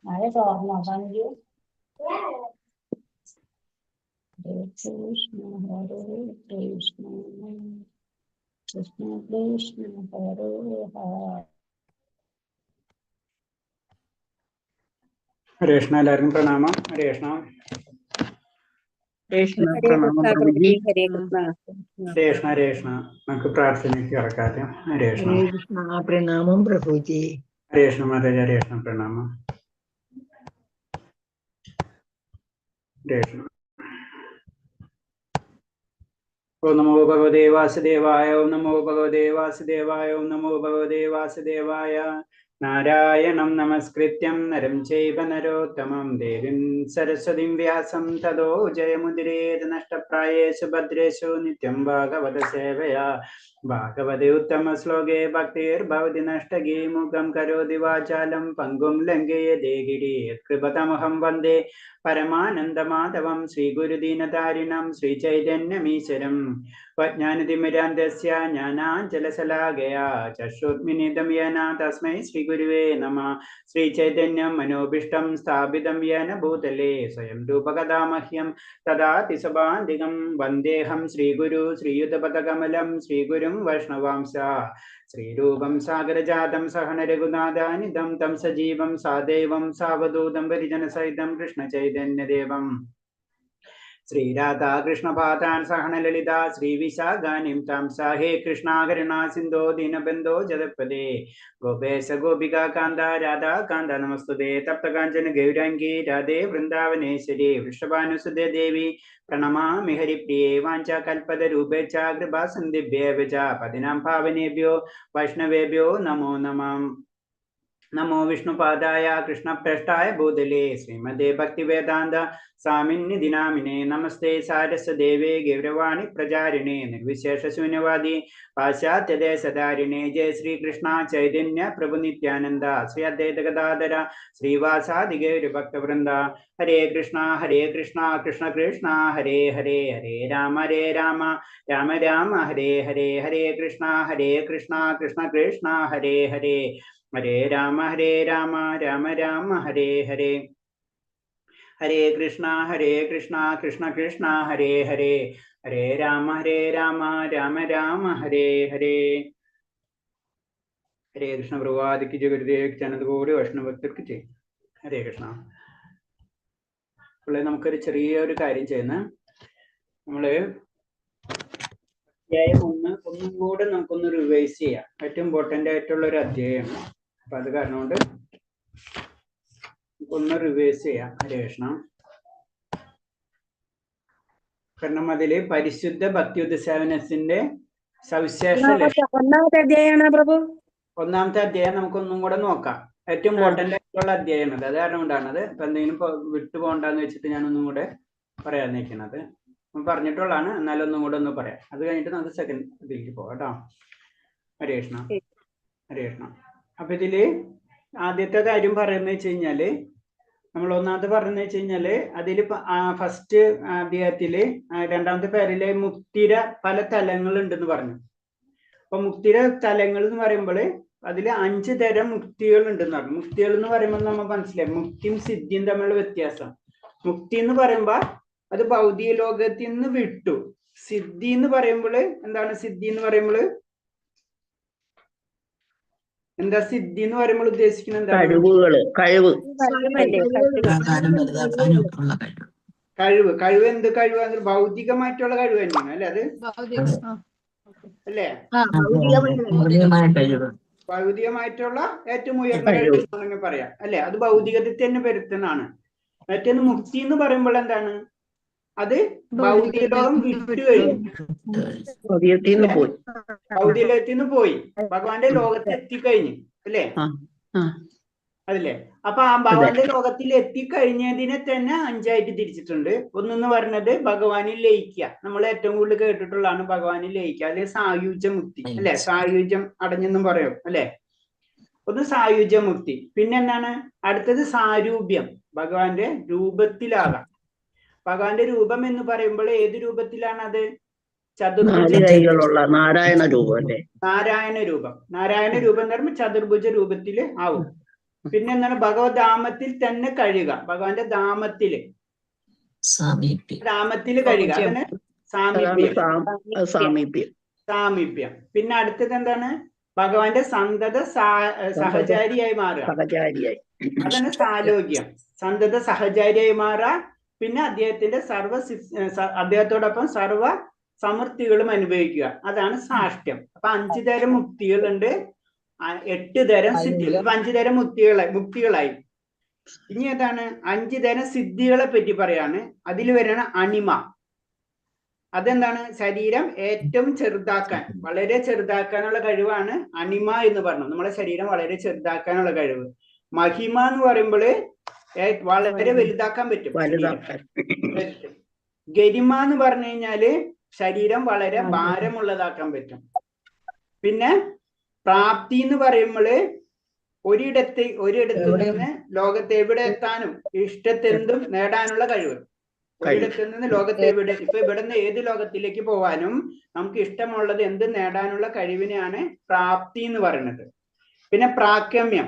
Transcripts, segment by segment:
മഴ തോർന്നോ സഞ്ജു? കൃഷ്ണ ഹരേ കൃഷ്ണ കൃഷ്ണ കൃഷ്ണ ഹരേ ഹരേ. ഹരേ കൃഷ്ണ. എല്ലാവർക്കും പ്രണാമം. ഹരേ കൃഷ്ണ. ഹരേ കൃഷ്ണ. ഹരേ കൃഷ്ണ. നമുക്ക് പ്രാർത്ഥനയ്ക്ക് കിടക്കാം. ഹരേ കൃഷ്ണ. പ്രണാമം പ്രഭുജി. ഹരേ കൃഷ്ണ മാതാജി. ഹരേ കൃഷ്ണ. പ്രണാമം. ഹരേ കൃഷ്ണ. ഓം നമോ ഭഗവതേ വാസുദേവായ. ഓം നമോ ഭഗവതേ വാസുദേവായ. ഓം നമോ ഭഗവതേ വാസുദേവായ. നാരായണം നമസ്കൃത്യം നരം ചൈവ നരോത്തമം ദേവീം സരസ്വതീം വ്യാസം തതോ ജയമുദിരേത് നഷ്ടപ്രായേഷു ഭദ്രേഷു നിത്യം ഭാഗവത സേവയാ. ഭാഗവതേ ഉത്തമ ശ്ലോകേ ഭക്തിർഭവതി നഷ്ടഗീ മുഖം കരോതി വാചാലം പങ്കും ലംഘയതേ ഗിരി യത്കൃപതമഹം വന്ദേ പരമാനന്ദമാധവം ശ്രീഗുരുദീനതാരിണം ശ്രീചൈതന്യമീശ്വരം വജ്ഞാനതിമിരാന്തസ്യ ജ്ഞാനാഞ്ജലശലാകയാ ചക്ഷുർമിലിതം യേന തസ്മൈ ശ്രീഗുരുവേ നമഃ. ശ്രീചൈതന്യം മനോഭീഷ്ടം സ്ഥാപിതം യേന ഭൂതലേ സ്വയം രൂപകഥാ മഹ്യം ദദാതി സ്വഭാന്തികം. വന്ദേഹം ശ്രീഗുരു ശ്രീയുതപദകമലം ശ്രീഗുരും വൈഷ്ണവാംശ ശ്രീരൂപം സാഗരജാതം സഹന രഘുനാഥാനിധം തം സജീവം സാദൈവം സാവധൂതം പരിജനസഹിതം കൃഷ്ണചൈതന്യദേവം ശ്രീരാധാ കൃഷ്ണപാതാൻ സഹന ലളിത ശ്രീവിശാഖാനിം താം സാഹേ കൃഷ്ണാകരുണാ സിന്ധോ ദീനബന്ധോ ജഗത്പദേ ഗോപേശ ഗോപികാ കാന്ത രാധാ കാന്ത നമസ്തുതേ. തപ്തകാഞ്ചന ഗൗരാംഗീ രാധേ വൃന്ദാവനേശ്വരി വൃഷഭാനുസുതേ ദേവി പ്രണമാമി ഹരിപ്രിയേ. വാഞ്ചാകൽപതരൂപേച്ഛ കൃപാസന്ധിഭ്യേവ ച പതിനാം പാവനേഭ്യോ വൈഷ്ണവേഭ്യോ നമോ നമഃ. നമോ വിഷ്ണുപാദായ കൃഷ്ണപ്രേഷ്ഠായ ഭൂതലേ ശ്രീമദേ ഭക്തിവേദാന്ത സ്വാമിന്നിധി നാമിനേ. നമസ്തേ സാരസ്വദേവേ ഗൗരവാണി പ്രചാരിണേ നിർവിശേഷ ശൂന്യവാദി പാശ്ചാത്യദേശധാരിണേ. ജയ ശ്രീകൃഷ്ണ ചൈതന്യ പ്രഭു നിത്യാനന്ദ ശ്രീ അദ്വൈത ഗദാധര ശ്രീവാസാദി ഗൗരഭക്തവൃന്ദ. ഹരേ കൃഷ്ണ കൃഷ്ണ കൃഷ്ണ ഹരേ ഹരേ. ഹരേ രാമ രാമ രാമ ഹരേ ഹരേ. ഹരേ കൃഷ്ണ കൃഷ്ണ കൃഷ്ണ ഹരേ ഹരേ. ഹരേ രാമ രാമ രാമ ഹരേ ഹരേ. ഹരേ കൃഷ്ണ കൃഷ്ണ കൃഷ്ണ ഹരേ ഹരേ. ഹരേ രാമ രാമ രാമ ഹരേ ഹരേ. ഹരേ കൃഷ്ണ. പ്രഭാതിക്ക് ജഗരുദേവ് ചനതുകൂടി വൈഷ്ണവഭക്തർക്ക് ചെയ്യും. ഹരേ കൃഷ്ണ. അപ്പോൾ നമുക്കൊരു ചെറിയൊരു കാര്യം ചെയ്യുന്ന നമ്മള് അധ്യായം ഒന്നും കൂടെ നമുക്കൊന്ന് റിവൈസ് ചെയ്യാം. ഏറ്റവും ഇമ്പോർട്ടൻ്റ് ആയിട്ടുള്ള ഒരു അധ്യായമാണ്. അപ്പൊ അത് കാരണം കൊണ്ട് ഒന്ന് റിവേഴ്സ് ചെയ്യാം. ഹരേ കൃഷ്ണ. കാരണം അതില് പരിശുദ്ധ ഭക്തിയുദ്ധസേവനത്തിന്റെ സവിശേഷ ഒന്നാമത്തെ അധ്യായം നമുക്കൊന്നും കൂടെ നോക്കാം. ഏറ്റവും ഇമ്പോർട്ടൻ്റ് ആയിട്ടുള്ള അധ്യായമാണ്. അത് കാരണം കൊണ്ടാണത്. ഇപ്പൊ എന്തെങ്കിലും വിട്ടു പോകണ്ടെന്ന് വെച്ചിട്ട് ഞാനൊന്നും കൂടെ പറയാൻ നിൽക്കുന്നത്. പറഞ്ഞിട്ടുള്ളതാണ്, എന്നാലും ഒന്നും കൂടെ ഒന്ന് പറയാം. അത് കഴിഞ്ഞിട്ട് നമുക്ക് സെക്കൻഡ് ഇതിലേക്ക് പോകാം കേട്ടോ. ഹരേ കൃഷ്ണ. ഹരേ കൃഷ്ണ. അപ്പൊ ഇതില് ആദ്യത്തെ കാര്യം പറയുന്നത് വെച്ച് കഴിഞ്ഞാല് നമ്മൾ ഒന്നാമത്തെ പറയുന്നത് വെച്ച് കഴിഞ്ഞാല് അതില് ഫസ്റ്റ് അധ്യായത്തില് രണ്ടാമത്തെ പേരില് മുക്തിര പല തലങ്ങൾ ഉണ്ടെന്ന് പറഞ്ഞു. അപ്പൊ മുക്തിര തലങ്ങൾ എന്ന് പറയുമ്പോൾ അതില് 5 തരം മുക്തികൾ ഉണ്ടെന്ന് പറഞ്ഞു. മുക്തികൾ എന്ന് പറയുമ്പോൾ നമ്മൾ മനസ്സിലായി മുക്തിയും സിദ്ധിയും തമ്മിലുള്ള വ്യത്യാസം. മുക്തി എന്ന് പറയുമ്പോ അത് ഭൗതിക ലോകത്തിൽ നിന്ന് വിട്ടു. സിദ്ധി എന്ന് പറയുമ്പോൾ എന്താണ് സിദ്ധി എന്ന് പറയുമ്പോൾ എന്താ സിദ്ധി എന്ന് പറയുമ്പോൾ ഉദ്ദേശിക്കുന്നത് എന്താ? കഴിവ് എന്ത് കഴിവ്? ഭൗതികമായിട്ടുള്ള കഴിവ് തന്നെയാണ് അല്ലെ? അത് അല്ലേ? ഭൗതികമായിട്ടുള്ള ഏറ്റവും ഉയർന്ന കഴിവ് ആണെങ്കിൽ പറയാം അല്ലെ? അത് ഭൗതികത്തിൽ തന്നെ വരുത്തുന്നതാണ്. മറ്റൊന്ന് മുക്തി എന്ന് പറയുമ്പോൾ എന്താണ്? അത് ഭൗതിക ലോകം വിട്ടു കഴിഞ്ഞു, ഭൗതിക ലോകത്തിൽ നിന്ന് പോയി ഭഗവാന്റെ ലോകത്ത് എത്തിക്കഴിഞ്ഞു അല്ലേ? അതല്ലേ? അപ്പൊ ആ ഭഗവാന്റെ ലോകത്തിൽ എത്തിക്കഴിഞ്ഞതിനെ തന്നെ 5ആയിട്ട് തിരിച്ചിട്ടുണ്ട്. ഒന്നെന്ന് പറഞ്ഞത് ഭഗവാനിൽ ലയിക്കുക. നമ്മൾ ഏറ്റവും കൂടുതൽ കേട്ടിട്ടുള്ളതാണ് ഭഗവാനിൽ ലയിക്കുക, അല്ലെങ്കിൽ സായുജ്യ മുക്തി അല്ലെ? സായുജ്യം അടഞ്ഞെന്നും പറയും അല്ലെ? ഒന്ന് സായുജ്യമുക്തി. പിന്നെ എന്താണ് അടുത്തത്? സാരൂപ്യം. ഭഗവാന്റെ രൂപത്തിലാകാം. ഭഗവാന്റെ രൂപം എന്ന് പറയുമ്പോൾ ഏത് രൂപത്തിലാണ് അത്? ചതുർഭുജ. 4 കൈകളുള്ള നാരായണ രൂപം അല്ലേ? നാരായണ രൂപം. നാരായണ രൂപം എന്ന് പറയുമ്പോൾ ചതുർഭുജ രൂപത്തില് ആവും. പിന്നെ എന്താണ്? ഭഗവദ്ധാമത്തിൽ തന്നെ കഴിയുക. ഭഗവാന്റെ ധാമത്തില് കഴിയുക. അതിന് സാമീപ്യം. സാമീപ്യം. സാമീപ്യം. പിന്നെ അടുത്തത് എന്താണ്? ഭഗവാന്റെ സന്തത സഹചാരിയായി മാറുക. സഹചാരിയായി. അതാണ് സാലോക്യം. സന്തത സഹചാരിയായി മാറുക. പിന്നെ അദ്ദേഹത്തോടൊപ്പം സർവ സമൃദ്ധികളും അനുഭവിക്കുക. അതാണ് സാഷ്ട്യം. അപ്പൊ 5 തരം മുക്തികളുണ്ട്, 8 തരം സിദ്ധികൾ. 5 തരം മുക്തികളായി. ഇനി ഏതാണ്? 5 തരം സിദ്ധികളെ പറ്റി പറയാണ്. അതിൽ വരണ അണിമ. അതെന്താണ്? ശരീരം ഏറ്റവും ചെറുതാക്കാൻ, വളരെ ചെറുതാക്കാനുള്ള കഴിവാണ് അണിമ എന്ന് പറഞ്ഞു. നമ്മുടെ ശരീരം വളരെ ചെറുതാക്കാനുള്ള കഴിവ്. മഹിമ എന്ന് പറയുമ്പോള് വളരെ വലുതാക്കാൻ പറ്റും. ഗരിമ എന്ന് പറഞ്ഞു കഴിഞ്ഞാല് ശരീരം വളരെ ഭാരമുള്ളതാക്കാൻ പറ്റും. പിന്നെ പ്രാപ്തി എന്ന് പറയുമ്പോള് ഒരിടത്ത് നിന്ന് ലോകത്ത് എവിടെ എത്താനും ഇഷ്ടത്തെന്തും നേടാനുള്ള കഴിവ്. ഒരിടത്ത് നിന്ന് ലോകത്ത് ഇപ്പൊ ഇവിടുന്ന് ഏത് ലോകത്തിലേക്ക് പോവാനും നമുക്ക് ഇഷ്ടമുള്ളത് എന്ത് നേടാനുള്ള കഴിവിനെയാണ് പ്രാപ്തി എന്ന് പറയുന്നത്. പിന്നെ പ്രാക്രമ്യം,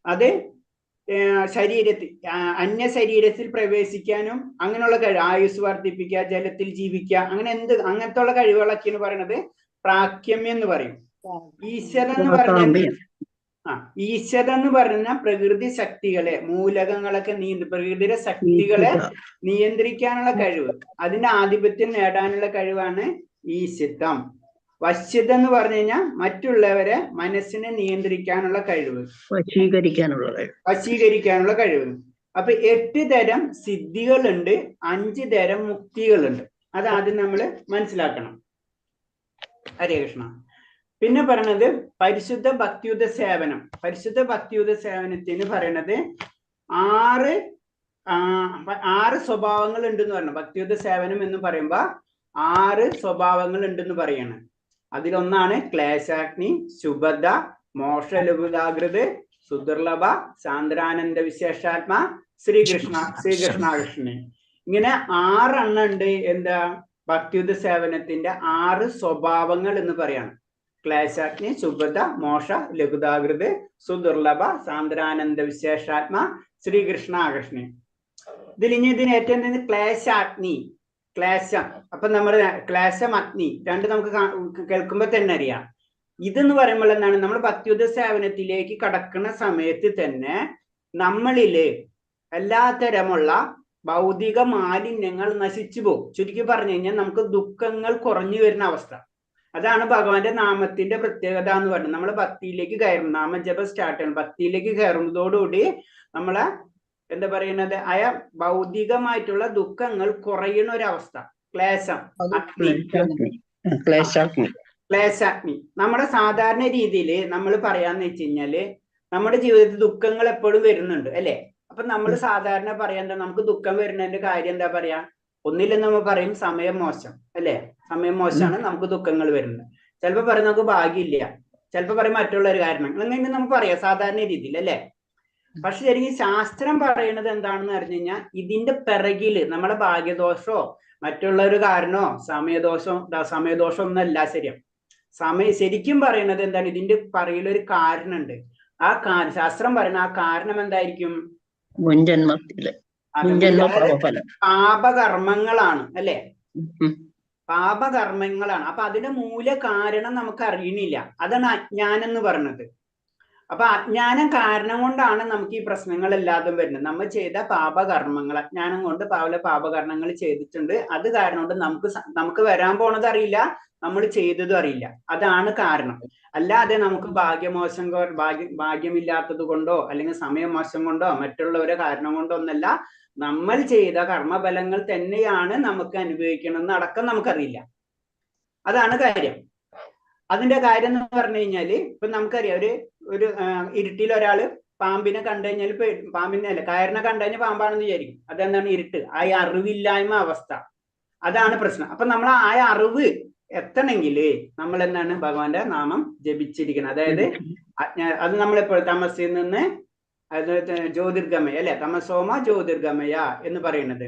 അത് അന്യ ശരീരത്തിൽ പ്രവേശിക്കാനും അങ്ങനെയുള്ള കഴിവ്, ആയുസ് വർദ്ധിപ്പിക്കുക, ജലത്തിൽ ജീവിക്കുക, അങ്ങനത്തെ ഉള്ള കഴിവുകളൊക്കെയാണ് പറയുന്നത് പ്രാക്രമ്യം എന്ന് പറയും. ഈശ്വരൻ എന്ന് പറഞ്ഞ പ്രകൃതി ശക്തികളെ, മൂലകങ്ങളൊക്കെ പ്രകൃതിയുടെ ശക്തികളെ നിയന്ത്രിക്കാനുള്ള കഴിവ്, അതിന്റെ ആധിപത്യം നേടാനുള്ള കഴിവാണ് ഈശ്വരം. വശ്യത എന്ന് പറഞ്ഞു കഴിഞ്ഞാൽ മറ്റുള്ളവരെ മനസ്സിനെ നിയന്ത്രിക്കാനുള്ള കഴിവ്, വശീകരിക്കാനുള്ള കഴിവ്. അപ്പൊ 8 തരം സിദ്ധികളുണ്ട്, 5 തരം മുക്തികളുണ്ട്. അത് ആദ്യം നമ്മൾ മനസ്സിലാക്കണം. ഹരേ കൃഷ്ണ. പിന്നെ പറയണത് പരിശുദ്ധ ഭക്തിയുത സേവനം. പരിശുദ്ധ ഭക്തിയുത സേവനത്തിന് പറയണത് 6 സ്വഭാവങ്ങൾ ഉണ്ടെന്ന് പറഞ്ഞു. ഭക്തിയുത സേവനം എന്ന് പറയുമ്പോ 6 സ്വഭാവങ്ങൾ ഉണ്ടെന്ന് പറയാണ്. അതിലൊന്നാണ് ക്ലേശാഗ്നി, ശുഭദ, മോക്ഷലഘുതാകൃത്, സുദുർലഭ, സാന്ദ്രാനന്ദ വിശേഷാത്മ, ശ്രീകൃഷ്ണാകൃഷ്ണൻ. ഇങ്ങനെ 6 എണ്ണം ഉണ്ട്. എന്താ? ഭക്തിയുത സേവനത്തിന്റെ 6 സ്വഭാവങ്ങൾ എന്ന് പറയാണ്. ക്ലേശാഗ്നി, ശുഭദ, മോക്ഷ ലഘുതാകൃത്, സുദുർലഭ, സാന്ദ്രാനന്ദ വിശേഷാത്മ, ശ്രീകൃഷ്ണാകൃഷ്ണൻ. ഇതിന് ഏറ്റവും ക്ലേശാഗ്നി, ക്ലേശം. അപ്പൊ നമ്മുടെ ക്ലേശം, അഗ്നി, രണ്ട് നമുക്ക് കേൾക്കുമ്പോ തന്നെ അറിയാം. ഇതെന്ന് പറയുമ്പോൾ എന്താണ്? നമ്മൾ ഭക്തിയുത സേവനത്തിലേക്ക് കടക്കുന്ന സമയത്ത് തന്നെ നമ്മളില് എല്ലാ തരമുള്ള ഭൗതിക മാലിന്യങ്ങൾ നശിച്ചു പോകും. ചുരുക്കി പറഞ്ഞു കഴിഞ്ഞാൽ നമുക്ക് ദുഃഖങ്ങൾ കുറഞ്ഞു വരുന്ന അവസ്ഥ. അതാണ് ഭഗവാന്റെ നാമത്തിന്റെ പ്രത്യേകത എന്ന് പറയുന്നത്. നമ്മൾ ഭക്തിയിലേക്ക് കയറും, നാമജപം സ്റ്റാർട്ട് ചെയ്യണം. ഭക്തിയിലേക്ക് കയറുന്നതോടുകൂടി നമ്മളെ എന്താ പറയുന്നത്, ഭൗതികമായിട്ടുള്ള ദുഃഖങ്ങൾ കുറയുന്ന ഒരവസ്ഥ. ക്ലേശാഗ്നി. നമ്മുടെ സാധാരണ രീതിയിൽ നമ്മൾ പറയാന്ന് വെച്ച് കഴിഞ്ഞാല് നമ്മുടെ ജീവിതത്തിൽ ദുഃഖങ്ങൾ എപ്പോഴും വരുന്നുണ്ട് അല്ലെ? അപ്പൊ നമ്മൾ സാധാരണ പറയാ എന്താ? നമുക്ക് ദുഃഖം വരുന്നതിന്റെ കാര്യം എന്താ പറയാ? ഒന്നില്ലെന്ന് നമ്മൾ പറയും സമയം മോശം അല്ലെ? സമയം മോശമാണ് നമുക്ക് ദുഃഖങ്ങൾ വരുന്നത്. ചിലപ്പോ പറയും നമുക്ക് ഭാഗ്യമില്ല, ചിലപ്പോ പറയും മറ്റുള്ള ഒരു കാരണം, അങ്ങനെ നമുക്ക് പറയാം സാധാരണ രീതിയിൽ അല്ലെ? പക്ഷെ ശരിക്കും ശാസ്ത്രം പറയുന്നത് എന്താണെന്ന് പറഞ്ഞു കഴിഞ്ഞാൽ ഇതിന്റെ പിറകില് നമ്മുടെ ഭാഗ്യദോഷമോ മറ്റുള്ള ഒരു കാരണമോ സമയദോഷം ഒന്നല്ല. ശരിക്കും പറയുന്നത് എന്താണ്? ഇതിന്റെ പിറകിലൊരു കാരണമുണ്ട്. ശാസ്ത്രം പറയുന്ന ആ കാരണം എന്തായിരിക്കും? പാപകർമ്മങ്ങളാണ് അല്ലെ? പാപകർമ്മങ്ങളാണ്. അപ്പൊ അതിന്റെ മൂല കാരണം നമുക്ക് അറിയണില്ല. അതാണ് അജ്ഞാനം എന്ന് പറയുന്നത്. അപ്പൊ അജ്ഞാനം കാരണം കൊണ്ടാണ് നമുക്ക് ഈ പ്രശ്നങ്ങളെല്ലാതും വരുന്നത്. നമ്മൾ ചെയ്ത പാപകർമ്മങ്ങൾ, അജ്ഞാനം കൊണ്ട് പാപകർമ്മങ്ങൾ ചെയ്തിട്ടുണ്ട്. അത് കാരണം കൊണ്ട് നമുക്ക് വരാൻ പോണത് അറിയില്ല, നമ്മൾ ചെയ്തതും അറിയില്ല. അതാണ് കാരണം. അല്ലാതെ നമുക്ക് ഭാഗ്യമില്ലാത്തത് കൊണ്ടോ അല്ലെങ്കിൽ സമയമോശം കൊണ്ടോ മറ്റുള്ളവരെ കാരണം കൊണ്ടോ ഒന്നല്ല. നമ്മൾ ചെയ്ത കർമ്മഫലങ്ങൾ തന്നെയാണ് നമുക്ക് അനുഭവിക്കണമെന്ന് അടക്കം നമുക്കറിയില്ല. അതാണ് കാര്യം. അതിന്റെ കാര്യം എന്ന് പറഞ്ഞു കഴിഞ്ഞാല് ഇപ്പൊ നമുക്കറിയാം, ഒരു ഇരുട്ടിൽ ഒരാള് പാമ്പിനെ കണ്ടു കഴിഞ്ഞാൽ പാമ്പിനെ അല്ല കയറിനെ കണ്ടു കഴിഞ്ഞാൽ പാമ്പാണെന്ന് വിചാരിക്കും. അതെന്താണ്? ഇരുട്ട്, ആ അറിവില്ലായ്മ അവസ്ഥ. അതാണ് പ്രശ്നം. അപ്പൊ നമ്മൾ ആ അറിവ് എത്തണമെങ്കിൽ നമ്മൾ എന്താണ് ഭഗവാന്റെ നാമം ജപിച്ചിരിക്കണം. അതായത് അത് നമ്മളെപ്പോൾ തമസിൽ നിന്ന് അത് ജ്യോതിർഗമയ അല്ലെ, തമസോമ ജ്യോതിർഗമയ എന്ന് പറയുന്നത്.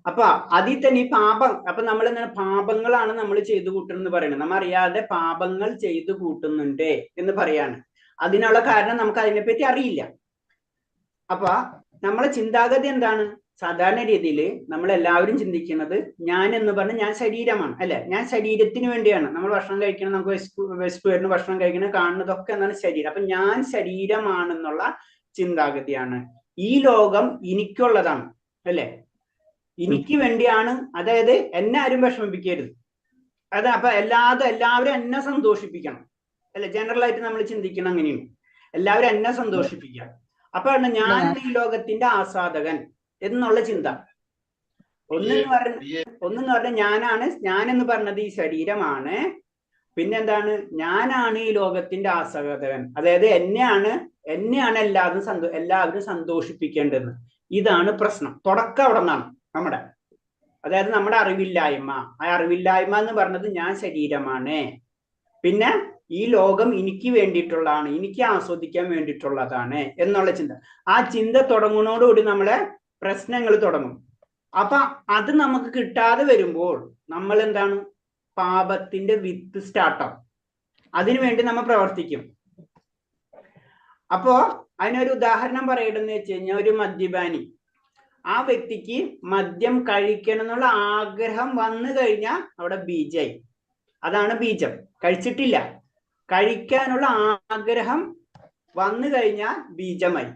അപ്പൊ അതിൽ തന്നെ ഈ പാപം, അപ്പൊ നമ്മൾ എന്താണ് പാപങ്ങളാണ് നമ്മൾ ചെയ്തു കൂട്ടുന്നത് പറയുന്നത്. നമ്മ അറിയാതെ പാപങ്ങൾ ചെയ്തു കൂട്ടുന്നുണ്ട് എന്ന് പറയാണ്. അതിനുള്ള കാരണം നമുക്ക് അതിനെപ്പറ്റി അറിയില്ല. അപ്പൊ നമ്മളെ ചിന്താഗതി എന്താണ്? സാധാരണ രീതിയിൽ നമ്മൾ എല്ലാവരും ചിന്തിക്കുന്നത് ഞാൻ എന്ന് പറഞ്ഞ ഞാൻ ശരീരമാണ് അല്ലെ, ഞാൻ ശരീരത്തിന് വേണ്ടിയാണ് നമ്മൾ ഭക്ഷണം കഴിക്കണം, നമുക്ക് വിശപ്പ് വരുന്ന ഭക്ഷണം കഴിക്കണം, കാണുന്നതൊക്കെ എന്താണ് ശരീരം. അപ്പൊ ഞാൻ ശരീരമാണെന്നുള്ള ചിന്താഗതിയാണ്. ഈ ലോകം എനിക്കുള്ളതാണ് അല്ലെ, എനിക്ക് വേണ്ടിയാണ്. അതായത് എന്നെ ആരും വിഷമിപ്പിക്കരുത്. അത് അപ്പൊ എല്ലാവരും എന്നെ സന്തോഷിപ്പിക്കണം അല്ലെ, ജനറൽ ആയിട്ട് നമ്മൾ ചിന്തിക്കണം അങ്ങനെയാണ്. എല്ലാവരും എന്നെ സന്തോഷിപ്പിക്കുക. അപ്പൊ ഞാൻ ഈ ലോകത്തിന്റെ ആസ്വാദകൻ എന്നുള്ള ചിന്ത. ഒന്നെന്ന് പറഞ്ഞ ഞാനെന്ന് പറഞ്ഞത് ഈ ശരീരമാണ്. പിന്നെന്താണ്? ഞാനാണ് ഈ ലോകത്തിന്റെ ആസ്വാദകൻ. അതായത് എന്നെയാണ് എല്ലാവരും സന്തോഷിപ്പിക്കേണ്ടത്. ഇതാണ് പ്രശ്നം. തുടക്കം അവിടെ നിന്നാണ് നമ്മുടെ. അതായത് നമ്മുടെ അറിവില്ലായ്മ. ആ അറിവില്ലായ്മ എന്ന് പറഞ്ഞത് ഞാൻ ശരീരമാണ്, പിന്നെ ഈ ലോകം എനിക്ക് വേണ്ടിയിട്ടുള്ളതാണ്, എനിക്ക് ആസ്വദിക്കാൻ വേണ്ടിയിട്ടുള്ളതാണ് എന്നുള്ള ചിന്ത. ആ ചിന്ത തുടങ്ങുന്നതോടുകൂടി നമ്മളെ പ്രശ്നങ്ങൾ തുടങ്ങും. അപ്പൊ അത് നമുക്ക് കിട്ടാതെ വരുമ്പോൾ നമ്മൾ എന്താണ്? പാപത്തിന്റെ വിത്ത് സ്റ്റാർട്ടാവും. അതിനുവേണ്ടി നമ്മൾ പ്രവർത്തിക്കും. അപ്പോ അതിനൊരു ഉദാഹരണം പറയണമെന്ന് വെച്ച് കഴിഞ്ഞാൽ, ഒരു മദ്യപാനി, ആ വ്യക്തിക്ക് മദ്യം കഴിക്കണം എന്നുള്ള ആഗ്രഹം വന്നു കഴിഞ്ഞാൽ അവിടെ ബീജായി. അതാണ് ബീജം. കഴിച്ചിട്ടില്ല, കഴിക്കാനുള്ള ആഗ്രഹം വന്നു കഴിഞ്ഞാൽ ബീജമായി.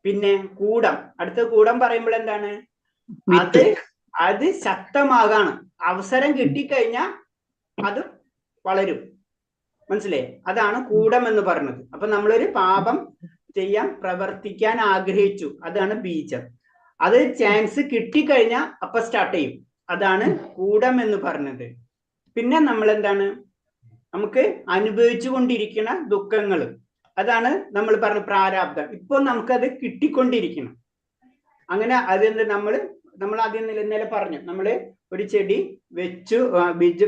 പിന്നെ കൂടം, അടുത്ത കൂടം പറയുമ്പോൾ എന്താണ്? അത് ശക്തമാകാണ്. അവസരം കിട്ടിക്കഴിഞ്ഞാൽ അത് വളരും. മനസ്സിലായി? അതാണ് കൂടം എന്ന് പറയുന്നത്. അപ്പൊ നമ്മളൊരു പാപം ചെയ്യാൻ പ്രവർത്തിക്കാൻ ആഗ്രഹിച്ചു, അതാണ് ബീജം. അത് ചാൻസ് കിട്ടിക്കഴിഞ്ഞാൽ അപ്പൊ സ്റ്റാർട്ട് ചെയ്യും. അതാണ് കൂടം എന്ന് പറഞ്ഞത്. പിന്നെ നമ്മൾ എന്താണ്? നമുക്ക് അനുഭവിച്ചു കൊണ്ടിരിക്കുന്ന ദുഃഖങ്ങൾ, അതാണ് നമ്മൾ പറഞ്ഞ പ്രാരാബ്ദം. ഇപ്പൊ നമുക്കത് കിട്ടിക്കൊണ്ടിരിക്കണം. അങ്ങനെ അതെന്ത് നമ്മൾ ആദ്യം ഇന്നലെ പറഞ്ഞു, നമ്മള് ഒരു ചെടി വെച്ചു,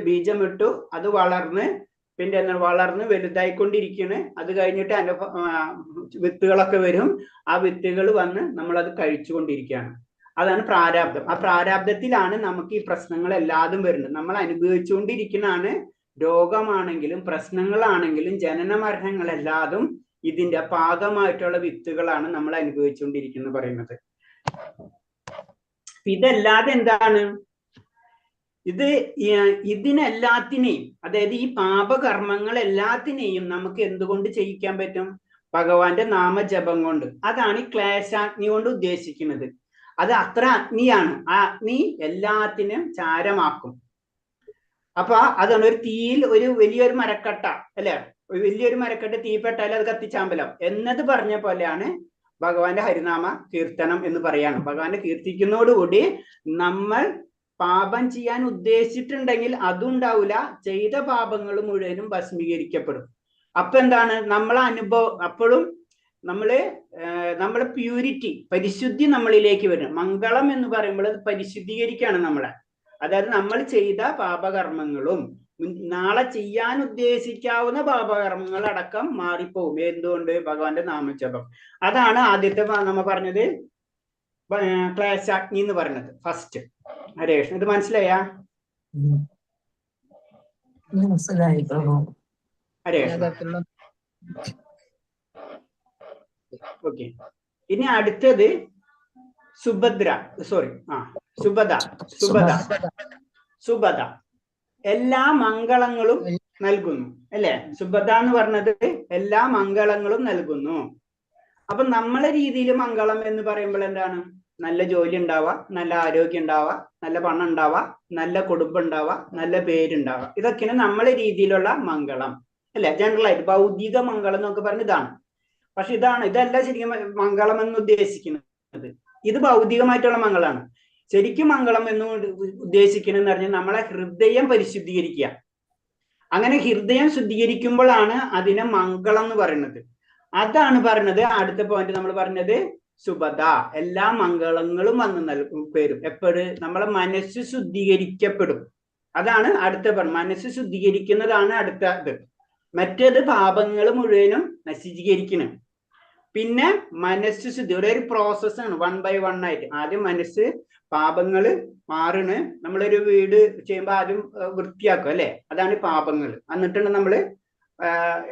ബീജം ഇട്ടു, അത് വളർന്ന് പിന്നെ വളർന്ന് വലുതായിക്കൊണ്ടിരിക്കണ്. അത് കഴിഞ്ഞിട്ട് വിത്തുകളൊക്കെ വരും. ആ വിത്തുകൾ വന്ന് നമ്മളത് കഴിച്ചുകൊണ്ടിരിക്കുകയാണ്. അതാണ് പ്രാരാബ്ദം. ആ പ്രാരാബ്ദത്തിലാണ് നമുക്ക് ഈ പ്രശ്നങ്ങളെല്ലാതും വരുന്നത്. നമ്മൾ അനുഭവിച്ചുകൊണ്ടിരിക്കുന്നതാണ്. രോഗമാണെങ്കിലും പ്രശ്നങ്ങളാണെങ്കിലും ജനന മരണങ്ങളെല്ലാതും ഇതിന്റെ ഭാഗമായിട്ടുള്ള വിത്തുകളാണ് നമ്മൾ അനുഭവിച്ചുകൊണ്ടിരിക്കുന്നത് പറയുന്നത്. ഇതല്ലാതെ എന്താണ്? ഇതിനെല്ലാത്തിനെയും, അതായത് ഈ പാപകർമ്മങ്ങൾ എല്ലാത്തിനെയും നമുക്ക് എന്തുകൊണ്ട് ചെയ്യിക്കാൻ പറ്റും? ഭഗവാന്റെ നാമജപം കൊണ്ട്. അതാണ് ഈ ക്ലേശാഗ്നി കൊണ്ട് ഉദ്ദേശിക്കുന്നത്. അത് അത്ര അഗ്നിയാണ്. ആ അഗ്നി എല്ലാത്തിനും ചാരമാക്കും. അപ്പൊ അതാണ് ഒരു തീയിൽ ഒരു വലിയൊരു മരക്കട്ട അല്ലെ, വലിയൊരു മരക്കട്ട തീപ്പെട്ടാൽ അത് കത്തിച്ചാമ്പലം എന്നത് പറഞ്ഞ പോലെയാണ് ഭഗവാന്റെ ഹരിനാമ കീർത്തനം എന്ന് പറയാണ്. ഭഗവാന്റെ കീർത്തിക്കുന്നതോടുകൂടി നമ്മൾ പാപം ചെയ്യാൻ ഉദ്ദേശിച്ചിട്ടുണ്ടെങ്കിൽ അതുണ്ടാവില്ല, ചെയ്ത പാപങ്ങൾ മുഴുവനും ഭസ്മീകരിക്കപ്പെടും. അപ്പൊ എന്താണ്? നമ്മളെ അനുഭവം അപ്പോഴും നമ്മളെ പ്യൂരിറ്റി, പരിശുദ്ധി നമ്മളിലേക്ക് വരും. മംഗളം എന്ന് പറയുമ്പോൾ അത് പരിശുദ്ധീകരിക്കുകയാണ് നമ്മളെ. അതായത് നമ്മൾ ചെയ്ത പാപകർമ്മങ്ങളും നാളെ ചെയ്യാൻ ഉദ്ദേശിക്കാവുന്ന പാപകർമ്മങ്ങൾ അടക്കം മാറിപ്പോവും. എന്തുകൊണ്ട്? ഭഗവാന്റെ നാമജപം. അതാണ് ആദ്യത്തെ നമ്മ പറഞ്ഞത് ക്ലേശാഗ്നി എന്ന് പറയുന്നത്. ഫസ്റ്റ് ഹരേ കൃഷ്ണ. ഇത് മനസ്സിലായാ? ഹരേ കൃഷ്ണ. ഓക്കെ. ഇനി അടുത്തത് സുഭദ എല്ലാ മംഗളങ്ങളും നൽകുന്നു അല്ലെ. സുഭദ എന്ന് പറഞ്ഞത് എല്ലാ മംഗളങ്ങളും നൽകുന്നു. അപ്പൊ നമ്മളെ രീതിയിൽ മംഗളം എന്ന് പറയുമ്പോൾ എന്താണ്? നല്ല ജോലി ഉണ്ടാവുക, നല്ല ആരോഗ്യം ഉണ്ടാവുക, നല്ല പണം ഉണ്ടാവുക, നല്ല കുടുംബം ഉണ്ടാവുക, നല്ല പേരുണ്ടാവുക. ഇതൊക്കെയാണ് നമ്മളെ രീതിയിലുള്ള മംഗളം അല്ലെ. ജനറൽ ആയിട്ട് ഭൗതിക മംഗളം എന്നൊക്കെ പറഞ്ഞ ഇതാണ്. പക്ഷെ ഇതല്ല ശരിക്കും മംഗളം എന്ന് ഉദ്ദേശിക്കുന്നത്. ഇത് ഭൗതികമായിട്ടുള്ള മംഗളമാണ്. ശരിക്കും മംഗളം എന്ന് ഉദ്ദേശിക്കണമെന്ന് പറഞ്ഞാൽ നമ്മളെ ഹൃദയം പരിശുദ്ധീകരിക്കുക. അങ്ങനെ ഹൃദയം ശുദ്ധീകരിക്കുമ്പോഴാണ് അതിനെ മംഗളം എന്ന് പറയുന്നത്. അതാണ് പറയുന്നത്. അടുത്ത പോയിന്റ് നമ്മൾ പറഞ്ഞത് സുഭദ, എല്ലാ മംഗളങ്ങളും വന്ന് വരും. എപ്പോഴും നമ്മളെ മനസ്സ് ശുദ്ധീകരിക്കപ്പെടും. അതാണ് അടുത്ത മനസ്സ് ശുദ്ധീകരിക്കുന്നതാണ് അടുത്ത ഇത്. മറ്റേത് പാപങ്ങൾ മുഴുവനും നശീകരിക്കണം. പിന്നെ മനസ്സ് ശുദ്ധി ഒരു പ്രോസസ്സാണ്, 1 by 1 ആയിട്ട്. ആദ്യം മനസ്സ് പാപങ്ങള് മാറണ്. നമ്മളൊരു വീട് ചെയ്യുമ്പോൾ ആദ്യം വൃത്തിയാക്കും അല്ലെ, അതാണ് പാപങ്ങൾ. എന്നിട്ടാണ് നമ്മള്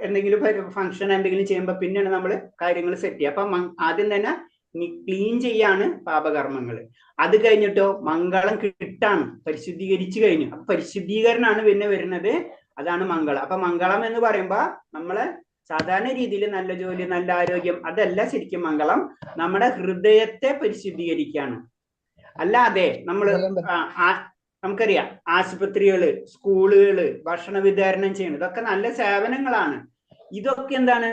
എന്തെങ്കിലും ഫംഗ്ഷൻ എന്തെങ്കിലും ചെയ്യുമ്പോൾ പിന്നെയാണ് നമ്മൾ കാര്യങ്ങൾ സെറ്റ് ചെയ്യുക. അപ്പൊ ആദ്യം തന്നെ ക്ലീൻ ചെയ്യാണ് പാപകർമ്മങ്ങൾ. അത് കഴിഞ്ഞിട്ടോ മംഗളം കിട്ടാണ്, പരിശുദ്ധീകരിച്ചു കഴിഞ്ഞു. അപ്പൊ പരിശുദ്ധീകരണമാണ് പിന്നെ വരുന്നത്, അതാണ് മംഗളം. അപ്പൊ മംഗളം എന്ന് പറയുമ്പോ നമ്മളെ സാധാരണ രീതിയിൽ നല്ല ജോലി, നല്ല ആരോഗ്യം, അതല്ല ശരിക്കും മംഗളം. നമ്മുടെ ഹൃദയത്തെ പരിശുദ്ധീകരിക്കുകയാണ്. അല്ലാതെ നമ്മള് നമുക്കറിയാം ആശുപത്രികള്, സ്കൂളുകള്, ഭക്ഷണ വിതരണം ചെയ്യുന്നത്, ഇതൊക്കെ നല്ല സേവനങ്ങളാണ്. ഇതൊക്കെ എന്താണ്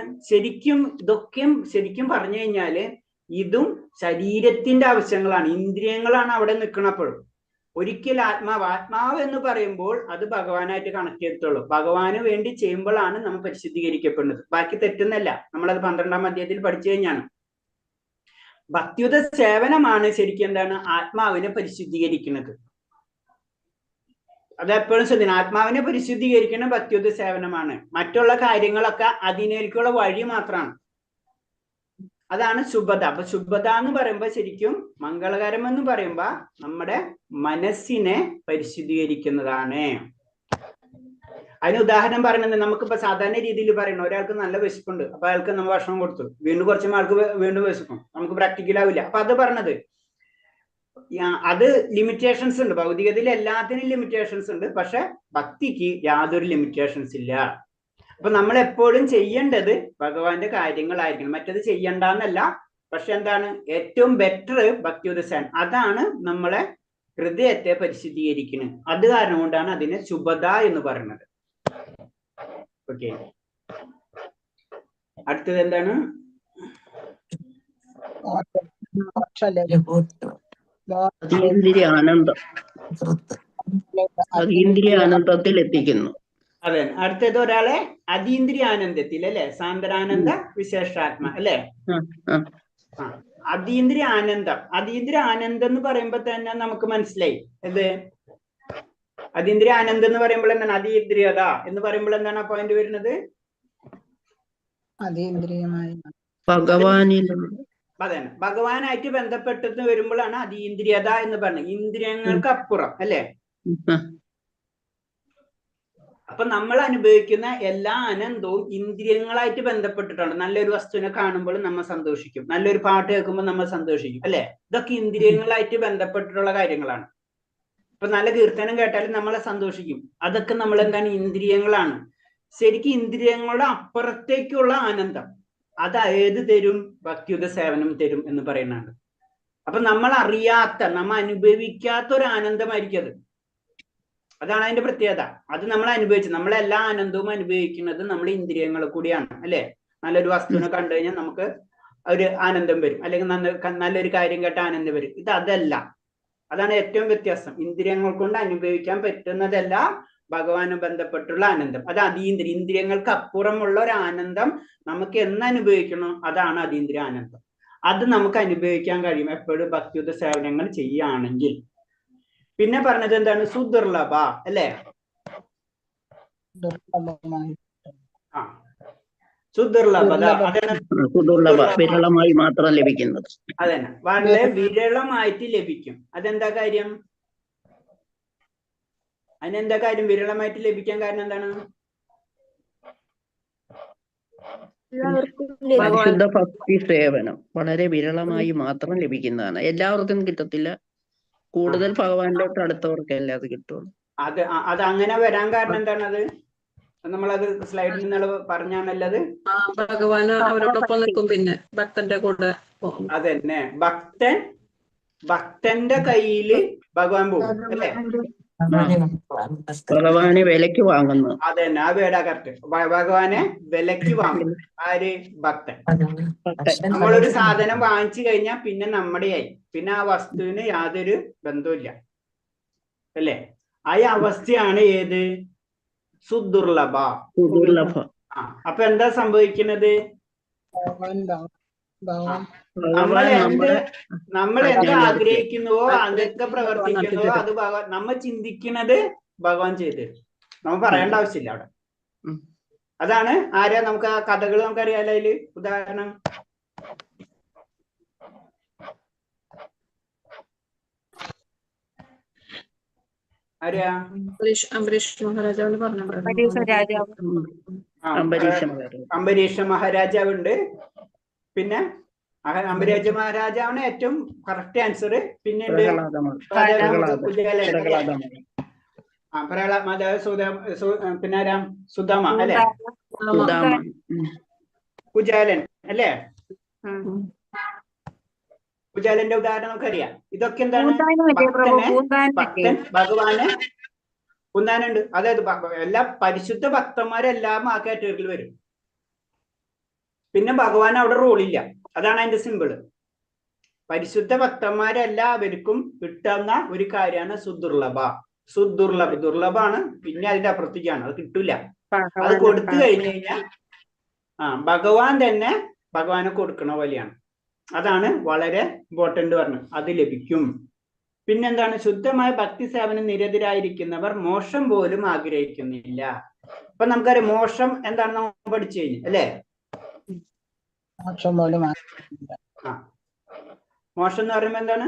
ശരിക്കും പറഞ്ഞു കഴിഞ്ഞാല് ഇതും ശരീരത്തിന്റെ ആവശ്യങ്ങളാണ്, ഇന്ദ്രിയങ്ങളാണ് അവിടെ നിൽക്കണപ്പോഴും. ഒരിക്കൽ ആത്മാവ് എന്ന് പറയുമ്പോൾ അത് ഭഗവാനായിട്ട് കണക്ട് ചെയ്തിട്ടുള്ളൂ. ഭഗവാന് വേണ്ടി ചെയ്യുമ്പോഴാണ് നമ്മൾ പരിശുദ്ധീകരിക്കപ്പെടുന്നത്. ബാക്കി തെറ്റുന്നല്ല, നമ്മളത് 12-ാം അധ്യായത്തിൽ പഠിച്ചു കഴിഞ്ഞാണ്. ഭക്തിയുത സേവനമാണ് ശരിക്കും എന്താണ് ആത്മാവിനെ പരിശുദ്ധീകരിക്കുന്നത്. അതെപ്പോഴും ശ്രദ്ധിക്കണം, ആത്മാവിനെ പരിശുദ്ധീകരിക്കുന്ന ഭക്തിയുത സേവനമാണ്. മറ്റുള്ള കാര്യങ്ങളൊക്കെ അതിനേക്കുള്ള വഴി മാത്രമാണ്. അതാണ് ശുഭത. അപ്പൊ ശുഭത എന്ന് പറയുമ്പോ ശരിക്കും മംഗളകരം എന്ന് പറയുമ്പോ നമ്മുടെ മനസ്സിനെ പരിശുദ്ധീകരിക്കുന്നതാണ്. അതിന് ഉദാഹരണം പറയുന്നത്, നമുക്കിപ്പോ സാധാരണ രീതിയിൽ പറയണം, ഒരാൾക്ക് നല്ല വിശപ്പുണ്ട്, അപ്പൊ അയാൾക്ക് നമ്മൾ ഭക്ഷണം കൊടുത്തു, വീണ്ടും കുറച്ച് ആൾക്ക് വീണ്ടും വിശക്കും, നമുക്ക് പ്രാക്ടിക്കൽ ആവില്ല. അപ്പൊ അത് പറഞ്ഞത് അത് ലിമിറ്റേഷൻസ് ഉണ്ട്. ഭൗതികതയിൽ എല്ലാത്തിനും ലിമിറ്റേഷൻസ് ഉണ്ട്, പക്ഷെ ഭക്തിക്ക് യാതൊരു ലിമിറ്റേഷൻസ് ഇല്ല. അപ്പൊ നമ്മൾ എപ്പോഴും ചെയ്യേണ്ടത് ഭഗവാന്റെ കാര്യങ്ങളായിരിക്കണം, മറ്റത് ചെയ്യണ്ടെന്നല്ല. പക്ഷെ എന്താണ് ഏറ്റവും ബെറ്റർ ഭക്തിയുത സേവനം, അതാണ് നമ്മളെ ഹൃദയത്തെ പരിശുദ്ധീകരിക്കുന്നത്. അത് കാരണം കൊണ്ടാണ് അതിനെ ശുഭത എന്ന് പറയുന്നത്. ഓക്കെ, അടുത്തത് എന്താണ്? അതീന്ദ്രിയ ആനന്ദം, അതീന്ദ്രിയ ആനന്ദത്തിൽ എത്തിക്കുന്നു. അതെ, അടുത്തത് ഒരാളെ അതീന്ദ്രിയ ആനന്ദത്തിൽ അല്ലെ, സാന്ദ്രാനന്ദ വിശേഷാത്മ അല്ലെ. അതീന്ദ്രിയ ആനന്ദം, അതീന്ദ്രിയ ആനന്ദം എന്ന് പറയുമ്പോ തന്നെ നമുക്ക് മനസ്സിലായി ഇത്. അതീന്ദ്രിയ ആനന്ദം എന്ന് പറയുമ്പോൾ എന്താണ്? അതീന്ദ്രിയത എന്ന് പറയുമ്പോൾ എന്താണ് ആ പോയിന്റ് വരുന്നത്? അതീന്ദ്രിയമായ ഭഗവാനിലുള്ള അതെ, ഭഗവാനായിട്ട് ബന്ധപ്പെട്ടെന്ന് വരുമ്പോഴാണ് അതീന്ദ്രിയത എന്ന് പറഞ്ഞത്. ഇന്ദ്രിയങ്ങൾക്ക് അപ്പുറം അല്ലെ. അപ്പൊ നമ്മൾ അനുഭവിക്കുന്ന എല്ലാ ആനന്ദവും ഇന്ദ്രിയങ്ങളായിട്ട് ബന്ധപ്പെട്ടിട്ടുണ്ട്. നല്ലൊരു വസ്തുവിനെ കാണുമ്പോൾ നമ്മൾ സന്തോഷിക്കും, നല്ലൊരു പാട്ട് കേൾക്കുമ്പോൾ നമ്മൾ സന്തോഷിക്കും അല്ലെ. ഇതൊക്കെ ഇന്ദ്രിയങ്ങളായിട്ട് ബന്ധപ്പെട്ടിട്ടുള്ള കാര്യങ്ങളാണ്. ഇപ്പൊ നല്ല കീർത്തനം കേട്ടാലും നമ്മളെ സന്തോഷിക്കും. അതൊക്കെ നമ്മൾ എന്താണ്? ഇന്ദ്രിയങ്ങളാണ്. ശരിക്കും ഇന്ദ്രിയങ്ങളുടെ അപ്പുറത്തേക്കുള്ള ആനന്ദം അത് ഏത് തരും? ഭക്തിയുത സേവനം തരും എന്ന് പറയുന്നുണ്ട്. അപ്പൊ നമ്മൾ അറിയാത്ത, നമ്മൾ അനുഭവിക്കാത്ത ഒരു ആനന്ദമായിരിക്കും അത്. അതാണ് അതിന്റെ പ്രത്യേകത. അത് നമ്മൾ അനുഭവിച്ചു, നമ്മളെല്ലാ ആനന്ദവും അനുഭവിക്കുന്നത് നമ്മൾ ഇന്ദ്രിയങ്ങൾ കൂടിയാണ് അല്ലെ. നല്ലൊരു വസ്തുവിനെ കണ്ടു കഴിഞ്ഞാൽ നമുക്ക് ഒരു ആനന്ദം വരും, അല്ലെങ്കിൽ നല്ലൊരു കാര്യം കേട്ട ആനന്ദം വരും. ഇത് അതല്ല, അതാണ് ഏറ്റവും വ്യത്യാസം. ഇന്ദ്രിയങ്ങൾ കൊണ്ട് അനുഭവിക്കാൻ പറ്റുന്നതല്ല ഭഗവാന് ബന്ധപ്പെട്ടുള്ള ആനന്ദം. അത് അതീന്ദ്രിയ, ഇന്ദ്രിയങ്ങൾക്ക് അപ്പുറമുള്ള ഒരു ആനന്ദം നമുക്ക് എന്ന് അനുഭവിക്കണം, അതാണ് അതീന്ദ്രിയ ആനന്ദം. അത് നമുക്ക് അനുഭവിക്കാൻ കഴിയും എപ്പോഴും ഭക്തിയുത സേവനങ്ങൾ ചെയ്യുകയാണെങ്കിൽ. പിന്നെ പറഞ്ഞത് എന്താണ്? സുദുർലഭ അല്ലെ. ആ, സുദുർലഭത, സുദുർലഭ, വിരളമായി മാത്രം ലഭിക്കുന്നത്. അതന്നെ, വളരെ വിരളമായിട്ട് ലഭിക്കും. അതെന്താ കാര്യം? അതിനെന്താ കാര്യം വിരളമായിട്ട് ലഭിക്കാൻ കാരണം എന്താണ്? പരിശുദ്ധ ഭക്തി സേവനം വളരെ വിരളമായി മാത്രം ലഭിക്കുന്നതാണ്. എല്ലാവർക്കും കിട്ടത്തില്ല, കൂടുതൽ ഭഗവാനിലോട്ട് അടുത്തവർക്കല്ലേ അത് കിട്ടുള്ളൂ. അത് അങ്ങനെ വരാൻ കാരണം എന്താണ്? അത് നമ്മളത് സ്ലൈഡിൽ നിന്ന് പറഞ്ഞാണല്ലത്. ഭഗവാൻ അവരോടൊപ്പം നിൽക്കും, പിന്നെ ഭക്തന്റെ കൂടെ. അതന്നെ, ഭക്തന്റെ കയ്യില് ഭഗവാൻ പോകും അല്ലെ. ഭഗവാനെ വിലക്ക് വാങ്ങുന്നു. അതന്നെ, ആ വേടാ കറക്റ്റ്. ഭഗവാനെ വിലക്ക് വാങ്ങും ആര്? ഭക്തൻ. നമ്മളൊരു സാധനം വാങ്ങിച്ചു കഴിഞ്ഞാൽ പിന്നെ നമ്മുടെയായി, പിന്നെ ആ വസ്തുവിന് യാതൊരു ബന്ധവുമില്ല അല്ലേ. ആ അവസ്ഥയാണ് ഏത്? സുദുർലഭ. അപ്പൊ എന്താ സംഭവിക്കുന്നത്? നമ്മൾ എന്ത് ആഗ്രഹിക്കുന്നുവോ, അതൊക്കെ പ്രവർത്തിക്കുന്നുവോ, അത് നമ്മൾ ചിന്തിക്കുന്നത് ഭഗവാൻ ചെയ്തു തരും. നമുക്ക് പറയേണ്ട ആവശ്യമില്ല അവിടെ. ഉം. അതാണ് ആരാ നമുക്ക് ആ കഥകൾ നമുക്കറിയാലോ. അതില് ഉദാഹരണം ആര്യാ? അംബരീഷ് മഹാരാജാവിന് പറഞ്ഞു. അംബരീഷ മഹാരാജാവ് ഉണ്ട്. പിന്നെ അംബരീഷ മഹാരാജാവിന് ഏറ്റവും കറക്റ്റ് ആൻസർ. പിന്നെ പിന്നെ ആരാ? സുധാമ അല്ലെ? കുചാലൻ അല്ലേ? കുചാലന്റെ ഉദാഹരണം നമുക്കറിയാം. ഇതൊക്കെ എന്താണ്? ഭക്തൻ ഭഗവാന് കുന്താനുണ്ട്. അതായത് എല്ലാ പരിശുദ്ധ ഭക്തന്മാരെല്ലാം ആ കാറ്റഗറിയിൽ വരും. പിന്നെ ഭഗവാൻ അവിടെ റോളില്ല. അതാണ് അതിന്റെ സിമ്പിള്. പരിശുദ്ധ ഭക്തന്മാരെല്ലാവർക്കും കിട്ടുന്ന ഒരു കാര്യമാണ് ദുർലഭാണ്. പിന്നെ അതിന്റെ അപ്പുറത്തേക്കാണ്, അത് കിട്ടൂല. അത് കൊടുത്തു കഴിഞ്ഞു കഴിഞ്ഞാൽ ഭഗവാൻ തന്നെ ഭഗവാനെ കൊടുക്കണ പോലെയാണ്. അതാണ് വളരെ ഇമ്പോർട്ടന്റ് പറഞ്ഞത്. അത് ലഭിക്കും. പിന്നെന്താണ്? ശുദ്ധമായ ഭക്തി സേവനം നിരതരായിരിക്കുന്നവർ മോക്ഷം പോലും ആഗ്രഹിക്കുന്നില്ല. അപ്പൊ നമുക്കറിയാം മോക്ഷം എന്താണ് നമ്മൾ പഠിച്ചു കഴിഞ്ഞു അല്ലേ? മോക്ഷം പോലും മോക്ഷം എന്ന് പറയുമ്പോ എന്താണ്?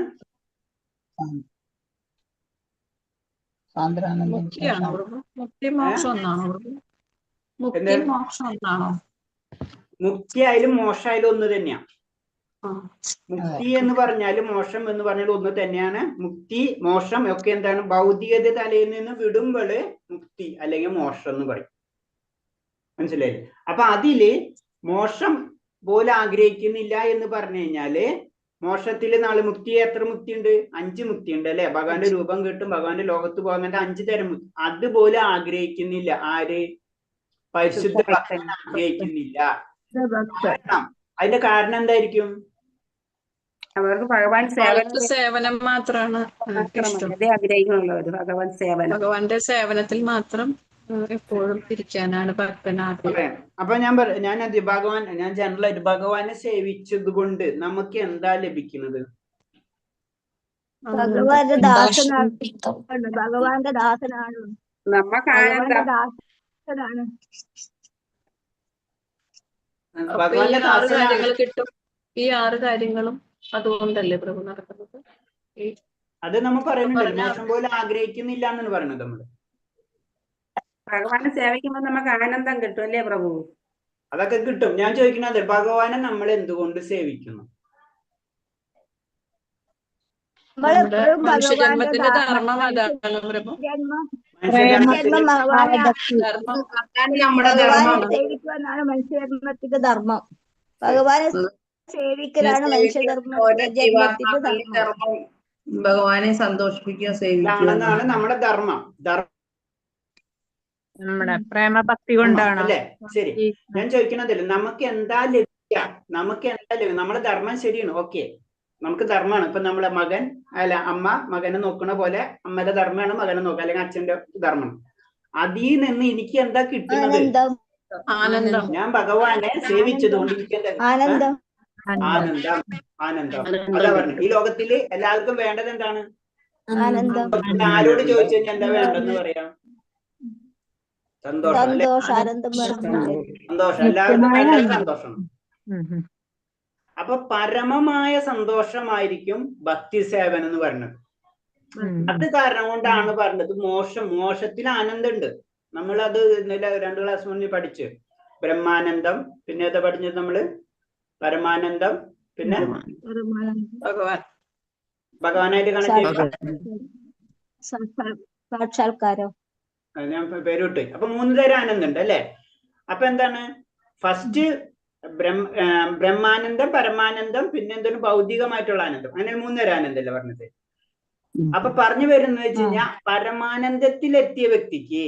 മുക്തി ആയാലും മോക്ഷമായാലും ഒന്ന് തന്നെയാണ്. മുക്തി എന്ന് പറഞ്ഞാലും മോക്ഷം എന്ന് പറഞ്ഞാലും ഒന്ന് തന്നെയാണ്. മുക്തി മോക്ഷം ഒക്കെ എന്താണ്? ഭൗതികത തലയിൽ നിന്ന് വിടുമ്പോൾ മുക്തി അല്ലെങ്കിൽ മോക്ഷം എന്ന് പറയും. മനസ്സിലായില്ലേ? അപ്പൊ അതില് മോക്ഷം പോലെ ആഗ്രഹിക്കുന്നില്ല എന്ന് പറഞ്ഞു കഴിഞ്ഞാല് മോക്ഷത്തില് നാളെ മുക്തി എത്ര മുക്തി ഉണ്ട്? 5 മുക്തി ഉണ്ട് അല്ലെ? ഭഗവാന്റെ രൂപം കിട്ടും, ഭഗവാന്റെ ലോകത്ത് പോകാൻ, അങ്ങനത്തെ 5 തരം മുക്തി. അതുപോലെ ആഗ്രഹിക്കുന്നില്ല. ആര്? പരിശുദ്ധ ഭക്തൻ ആഗ്രഹിക്കുന്നില്ല. അതിന്റെ കാരണം എന്തായിരിക്കും? അവർക്ക് ഭഗവാൻ സേവനം മാത്രമാണ് ആഗ്രഹിക്കുന്നുള്ളവര്. ഭഗവാന്റെ സേവനത്തിൽ മാത്രം എപ്പോഴും ഇരിക്കാനാണ് ഭക്തനാഗ്രഹം. അപ്പൊ ഞാൻ ജനറൽ ആയിട്ട് ഭഗവാനെ സേവിച്ചത് കൊണ്ട് നമുക്ക് എന്താ ലഭിക്കുന്നത്? ഭഗവാന്റെ ദാസനാണ്. നമുക്ക് ആനന്ദം. ഭഗവാന്റെ ദാസനാണ് കിട്ടും. ഈ 6 കാര്യങ്ങളും അതുകൊണ്ടല്ലേ പ്രഭു നടക്കുന്നത്? അത് നമ്മൾ പറയുന്നുണ്ട്. മോശം പോലെ ആഗ്രഹിക്കുന്നില്ല എന്നാണ് പറയുന്നത്. നമ്മള് ഭഗവാനെ സേവിക്കുമ്പോൾ നമുക്ക് ആനന്ദം കിട്ടും അല്ലേ പ്രഭു? അതൊക്കെ കിട്ടും. ഞാൻ ചോദിക്കുന്നത് ഭഗവാനെ നമ്മൾ എന്തുകൊണ്ട് സേവിക്കുന്നു? മനുഷ്യജന്മത്തിന്റെ ധർമ്മം അതാണ് പ്രഭു. നമ്മുടെ സേവിക്കുവാനാണ് മനുഷ്യജന്മത്തിന്റെ ധർമ്മം. ഭഗവാനെ സേവിക്കലാണ് മനുഷ്യജന്മത്തിന്റെ ധർമ്മം. ഭഗവാനെ സന്തോഷിപ്പിക്കുക, സേവിക്കുക എന്നാണ് നമ്മുടെ ധർമ്മം. നമ്മുടെ പ്രേമഭക്തി കൊണ്ടാണ് അല്ലെ? ശരി. ഞാൻ ചോദിക്കണതല്ലേ നമുക്ക് എന്താ ലഭിക്കുക? നമ്മുടെ ധർമ്മം ശരിയാണ്. ഓക്കെ, നമുക്ക് ധർമ്മമാണ്. ഇപ്പൊ നമ്മളെ അമ്മ മകനെ നോക്കണ പോലെ അമ്മയുടെ ധർമ്മമാണ് മകനെ നോക്കുക, അല്ലെങ്കിൽ അച്ഛന്റെ ധർമ്മം. അതിൽ നിന്ന് എനിക്ക് എന്താ കിട്ടുന്നത്? ആനന്ദം. ഞാൻ ഭഗവാനെ സേവിച്ചതുകൊണ്ട് എനിക്ക് എന്താ? ആനന്ദം. അതാ പറഞ്ഞു. ഈ ലോകത്തില് എല്ലാവർക്കും വേണ്ടത് എന്താണ്? ആരോട് ചോദിച്ചു കഴിഞ്ഞാൽ എന്താ വേണ്ടെന്ന് പറയാം? സന്തോഷം. എല്ലാവർക്കും വേണ്ടത് സന്തോഷം. അപ്പൊ പരമമായ സന്തോഷമായിരിക്കും ഭക്തി സേവനം എന്ന് പറയുന്നത്. അത് കാരണം കൊണ്ടാണ് പറഞ്ഞത് മോക്ഷത്തിൽ ആനന്ദമുണ്ട്. നമ്മളത് ഇന്നലെ 2 ക്ലാസ് മുന്നിൽ പഠിച്ചു. ബ്രഹ്മാനന്ദം, പിന്നെ ഏതാ പഠിച്ചത് നമ്മള്? പരമാനന്ദം, പിന്നെ ഭഗവാനായിട്ട് കണക്ട് സാക്ഷാത്കാരം. ഞാൻ പേരുവിട്ട്. അപ്പൊ 3 തരം ആനന്ദം ഉണ്ട് അല്ലെ? അപ്പൊ എന്താണ്? ഫസ്റ്റ് ബ്രഹ്മാനന്ദം, പരമാനന്ദം, പിന്നെ എന്താണ്? ഭൗതികമായിട്ടുള്ള ആനന്ദം. അങ്ങനെ 3 തരം ആനന്ദം അല്ലേ പറഞ്ഞത്? അപ്പൊ പറഞ്ഞു വരുന്നത് വെച്ച് കഴിഞ്ഞാൽ പരമാനന്ദത്തിലെത്തിയ വ്യക്തിക്ക്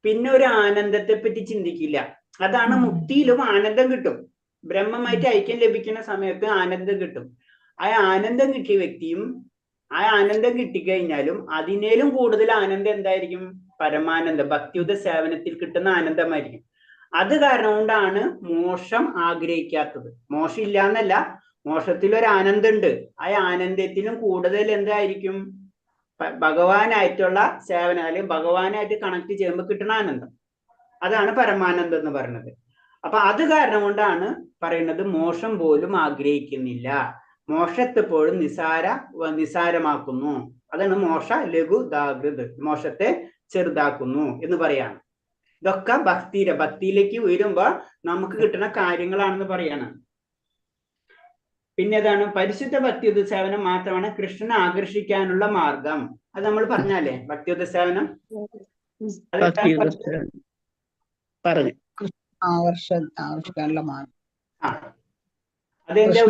പിന്നെ ഒരു ആനന്ദത്തെ പറ്റി ചിന്തിക്കില്ല. അതാണ് മുക്തിയിലും ആനന്ദം കിട്ടും. ബ്രഹ്മമായിട്ട് ഐക്യം ലഭിക്കുന്ന സമയത്ത് ആനന്ദം കിട്ടും. ആ ആനന്ദം കിട്ടിയ വ്യക്തിയും ആ ആനന്ദം കിട്ടിക്കഴിഞ്ഞാലും അതിനേലും കൂടുതൽ ആനന്ദം എന്തായിരിക്കും? പരമാനന്ദം, ഭക്തിയുത സേവനത്തിൽ കിട്ടുന്ന ആനന്ദമായിരിക്കും. അത് കാരണം കൊണ്ടാണ് മോക്ഷം ആഗ്രഹിക്കാത്തത്. മോക്ഷം ഇല്ല എന്നല്ല, മോക്ഷത്തിൽ ഒരു ആനന്ദം ഉണ്ട്. ആ ആനന്ദത്തിലും കൂടുതൽ എന്തായിരിക്കും? ഭഗവാനായിട്ടുള്ള സേവനം അല്ലെങ്കിൽ ഭഗവാനായിട്ട് കണക്ട് ചെയ്യുമ്പോൾ കിട്ടുന്ന ആനന്ദം, അതാണ് പരമാനന്ദം എന്ന് പറയുന്നത്. അപ്പൊ അത് കാരണം കൊണ്ടാണ് പറയുന്നത് മോക്ഷം പോലും ആഗ്രഹിക്കുന്നില്ല, മോക്ഷത്തെ പോലും നിസാരമാക്കുന്നു. അതാണ് മോക്ഷ ലഘു ദാകൃത്, മോക്ഷത്തെ ചെറുതാക്കുന്നു എന്ന് പറയാണ്. ഇതൊക്കെ ഭക്തിയിലേക്ക് ഉയരുമ്പോ നമുക്ക് കിട്ടുന്ന കാര്യങ്ങളാണെന്ന് പറയാണ്. പിന്നെ ഏതാണ്? പരിശുദ്ധ ഭക്തിയുദ്ധ സേവനം മാത്രമാണ് കൃഷ്ണനെ ആകർഷിക്കാനുള്ള മാർഗം. അത് നമ്മൾ പറഞ്ഞാലേ ഭക്തിയുദ്ധ സേവനം പറഞ്ഞു. ആകർഷിക്കാനുള്ള മാർഗം. അതെന്റെ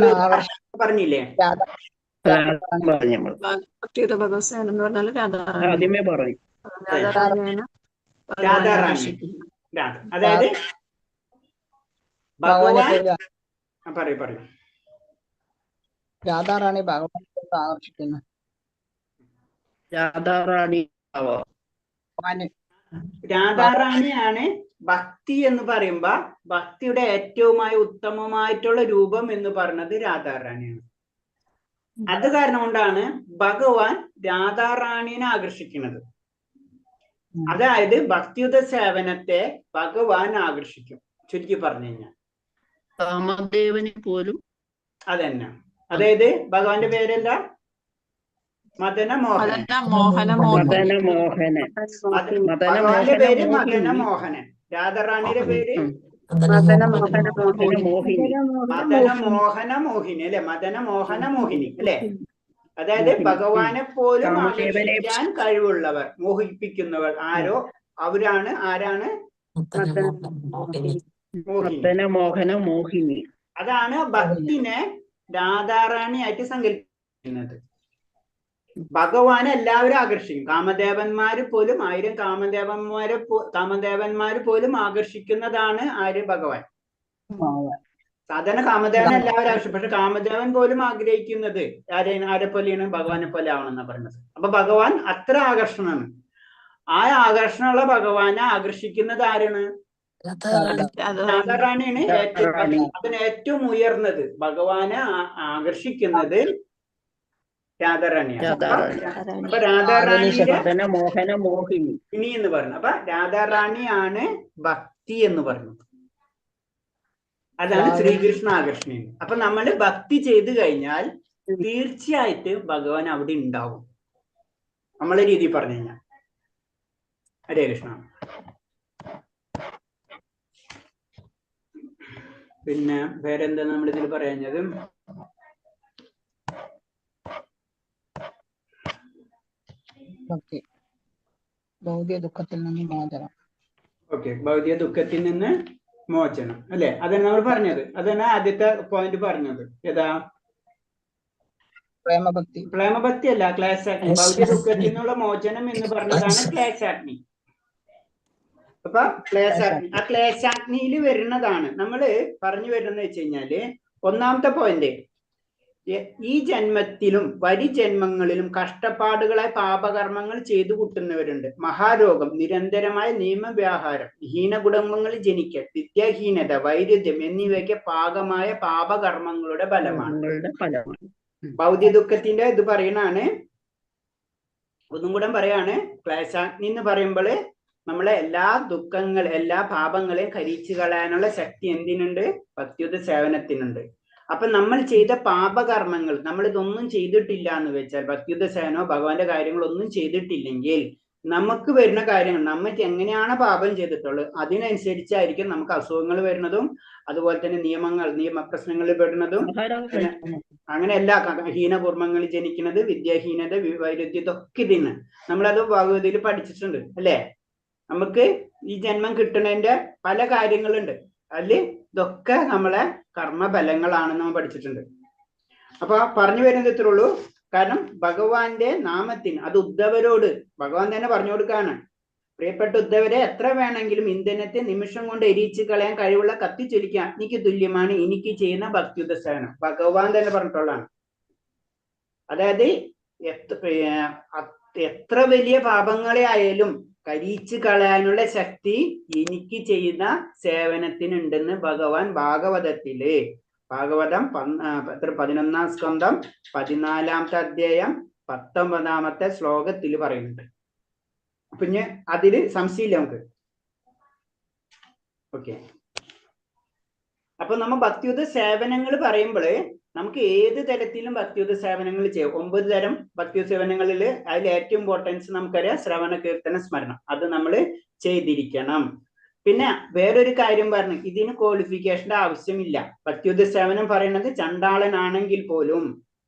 പറഞ്ഞില്ലേ? ആദ്യമേ പറഞ്ഞു. രാധാറാണി, അതായത് ഭഗവാൻ പറയൂ. രാധാറാണി ഭഗവാനെ ആകർഷിക്കുന്നു. രാധാറാണിയാണ് ഭക്തി എന്ന് പറയുമ്പോ ഭക്തിയുടെ ഏറ്റവുമായ ഉത്തമമായിട്ടുള്ള രൂപം എന്ന് പറയുന്നത് രാധാറാണിയാണ്. അത് കാരണം കൊണ്ടാണ് ഭഗവാൻ രാധാറാണിനെ ആകർഷിക്കുന്നത്. അതായത് ഭക്തിയുത സേവനത്തെ ഭഗവാൻ ആകർഷിക്കും, ചുരുക്കി പറഞ്ഞു കഴിഞ്ഞാൽ. കാമദേവനെ പോലും അതന്നെ. അതായത് ഭഗവാന്റെ പേരെന്താ? മദനമോഹനൻ. ഭഗവാന്റെ പേര് മദനമോഹനൻ, രാധാറാണിയുടെ പേര് മദനമോഹന മോഹിനി അല്ലെ, മദനമോഹന മോഹിനി അല്ലെ. അതായത് ഭഗവാനെ പോലും ആകർഷിക്കാൻ കഴിവുള്ളവർ, മോഹിപ്പിക്കുന്നവർ ആരോ ആരാണ്? മോഹിനി. അതാണ് ഭക്തിനെ രാധാറാണിയായിട്ട് സങ്കല്പിക്കുന്നത്. ഭഗവാനെ എല്ലാവരും ആകർഷിക്കും. കാമദേവന്മാര് പോലും 1000 കാമദേവന്മാര് പോലും ആകർഷിക്കുന്നതാണ് ആര്? ഭഗവാൻ. സാധാരണ കാമദേവൻ എല്ലാവരും ആകർഷിക്കും, പക്ഷെ കാമദേവൻ പോലും ആഗ്രഹിക്കുന്നത് ആരെ പോലെയാണ്? ഭഗവാനെ പോലെ ആവണം എന്നാ പറയുന്നത്. അപ്പൊ ഭഗവാൻ അത്ര ആകർഷണമാണ്. ആ ആകർഷണമുള്ള ഭഗവാനെ ആകർഷിക്കുന്നത് ആരാണ്? രാധാറാണിയാണ്. അതിന് ഏറ്റവും ഉയർന്നത് ഭഗവാനെ ആകർഷിക്കുന്നത് രാധാറാണിയാണ്. അപ്പൊ രാധാറാണിയുടെ മോഹിനി എന്ന് പറഞ്ഞു. അപ്പൊ രാധാറാണിയാണ് ഭക്തി എന്ന് പറഞ്ഞത്. അതാണ് ശ്രീകൃഷ്ണ ആകർഷണീയം. അപ്പൊ നമ്മൾ ഭക്തി ചെയ്തു കഴിഞ്ഞാൽ തീർച്ചയായിട്ടും ഭഗവാൻ അവിടെ ഉണ്ടാവും, നമ്മളെ രീതി പറഞ്ഞു കഴിഞ്ഞാൽ. ഹരേ കൃഷ്ണ. പിന്നെ വേറെന്താ നമ്മൾ ഇതിൽ പറയുന്നത്? ഭൗതിക ദുഃഖത്തിൽ നിന്ന് മോചനം. ഓക്കെ, ഭൗതിക ദുഃഖത്തിൽ നിന്ന് മോചനം അല്ലെ, അതാണ് നമ്മൾ പറഞ്ഞത്. അതാണ് ആദ്യത്തെ പോയിന്റ് പറഞ്ഞത്. ഏതാ? പ്രേമഭക്തി അല്ല, ക്ലേശാഗ്നി. ഭൗതിക ദുഃഖത്തിൽ നിന്നുള്ള മോചനം എന്ന് പറഞ്ഞതാണ് ക്ലേശാഗ്നി. അപ്പൊ ക്ലേശാഗ്നി, ആ ക്ലേശാഗ്നിയിൽ വരുന്നതാണ് നമ്മള് പറഞ്ഞു വരുന്നത് വെച്ച് കഴിഞ്ഞാല്, ഒന്നാമത്തെ പോയിന്റ്, ഈ ജന്മത്തിലും വരി ജന്മങ്ങളിലും കഷ്ടപ്പാടുകളായ പാപകർമ്മങ്ങൾ ചെയ്തു കൂട്ടുന്നവരുണ്ട്. മഹാരോഗം, നിരന്തരമായ നിയമവ്യാഹാരം, ഹീനകുടുംബങ്ങളിൽ ജനിക്കൽ, വിദ്യാഹീനത, വൈരുദ്ധ്യം എന്നിവയ്ക്ക് പാകമായ പാപകർമ്മങ്ങളുടെ ഫലമാണ്. ഭൗതിക ദുഃഖത്തിന്റെ ഇത് പറയണാണ്. ഒന്നും കൂടെ പറയാണ്, ക്ലേശാഗ്നി എന്ന് പറയുമ്പോൾ നമ്മളെ എല്ലാ എല്ലാ പാപങ്ങളെയും കരിച്ചു കളയാനുള്ള ശക്തി എന്തിനുണ്ട്? ഭക്തിയുത സേവനത്തിനുണ്ട്. അപ്പൊ നമ്മൾ ചെയ്ത പാപകർമ്മങ്ങൾ, നമ്മൾ ഇതൊന്നും ചെയ്തിട്ടില്ല എന്ന് വെച്ചാൽ, ഭക്തിയുത സേവനോ ഭഗവാന്റെ കാര്യങ്ങളൊന്നും ചെയ്തിട്ടില്ലെങ്കിൽ നമുക്ക് വരുന്ന കാര്യങ്ങൾ, നമുക്ക് എങ്ങനെയാണ് പാപം ചെയ്തിട്ടുള്ളത് അതിനനുസരിച്ചായിരിക്കും നമുക്ക് അസുഖങ്ങൾ വരുന്നതും, അതുപോലെ തന്നെ നിയമപ്രശ്നങ്ങളിൽ പെടുന്നതും, അങ്ങനെ എല്ലാ ഹീനകുർമ്മങ്ങളിൽ ജനിക്കുന്നത്, വിദ്യാഹീനത, വൈരുദ്ധ്യം, ഇതൊക്കെ ഇതിന് നമ്മളത് ഭഗവതിയിൽ പഠിച്ചിട്ടുണ്ട് അല്ലേ. നമുക്ക് ഈ ജന്മം കിട്ടുന്നതിന്റെ പല കാര്യങ്ങളുണ്ട്, അതില് ഇതൊക്കെ നമ്മളെ കർമ്മഫലങ്ങളാണെന്ന് നമ്മൾ പഠിച്ചിട്ടുണ്ട്. അപ്പൊ പറഞ്ഞു വരുന്നത് ഇത്രേ ഉള്ളൂ. കാരണം ഭഗവാന്റെ നാമത്തിന്, അത് ഉദ്ധവരോട് ഭഗവാൻ തന്നെ പറഞ്ഞു കൊടുക്കാണ്. പ്രിയപ്പെട്ട ഉദ്ധവരെ, എത്ര വേണമെങ്കിലും ഇന്ധനത്തെ നിമിഷം കൊണ്ട് എരിച്ചു കളയാൻ കഴിവുള്ള കത്തിച്ചൊലിക്കുക അഗ്നിക്ക് തുല്യമാണ് എനിക്ക് ചെയ്യുന്ന ഭക്തിയുദ്ധ സേവനം. ഭഗവാൻ തന്നെ പറഞ്ഞിട്ടുള്ളതാണ്. അതായത് എത്ര വലിയ പാപങ്ങളെ ആയാലും കരിച്ചു കളയാനുള്ള ശക്തി എനിക്ക് ചെയ്യുന്ന സേവനത്തിനുണ്ടെന്ന് ഭഗവാൻ ഭാഗവതം 11-ാം സ്കന്ധം 14-ാമത്തെ അധ്യായം 19ാമത്തെ ശ്ലോകത്തിൽ പറയുന്നുണ്ട്. പിന്നെ അതില് സംശയമില്ല നമുക്ക്. ഓക്കെ, അപ്പൊ നമ്മ ഭക്തിയുത സേവനങ്ങൾ പറയുമ്പോൾ നമുക്ക് ഏത് തരത്തിലും ഭക്തിയുത സേവനങ്ങൾ ചെയ്യാം. 9 തരം ഭക്തിയുത സേവനങ്ങളിൽ അതിൽ ഏറ്റവും ഇമ്പോർട്ടൻസ് നമുക്കറിയാം ശ്രവണ കീർത്തന സ്മരണം. അത് നമ്മൾ ചെയ്തിരിക്കണം. പിന്നെ വേറൊരു കാര്യം പറഞ്ഞു, ഇതിന് ക്വാളിഫിക്കേഷന്റെ ആവശ്യമില്ല. ഭക്തിയുത സേവനം പറയുന്നത് ചണ്ടാളനാണെങ്കിൽ പോലും.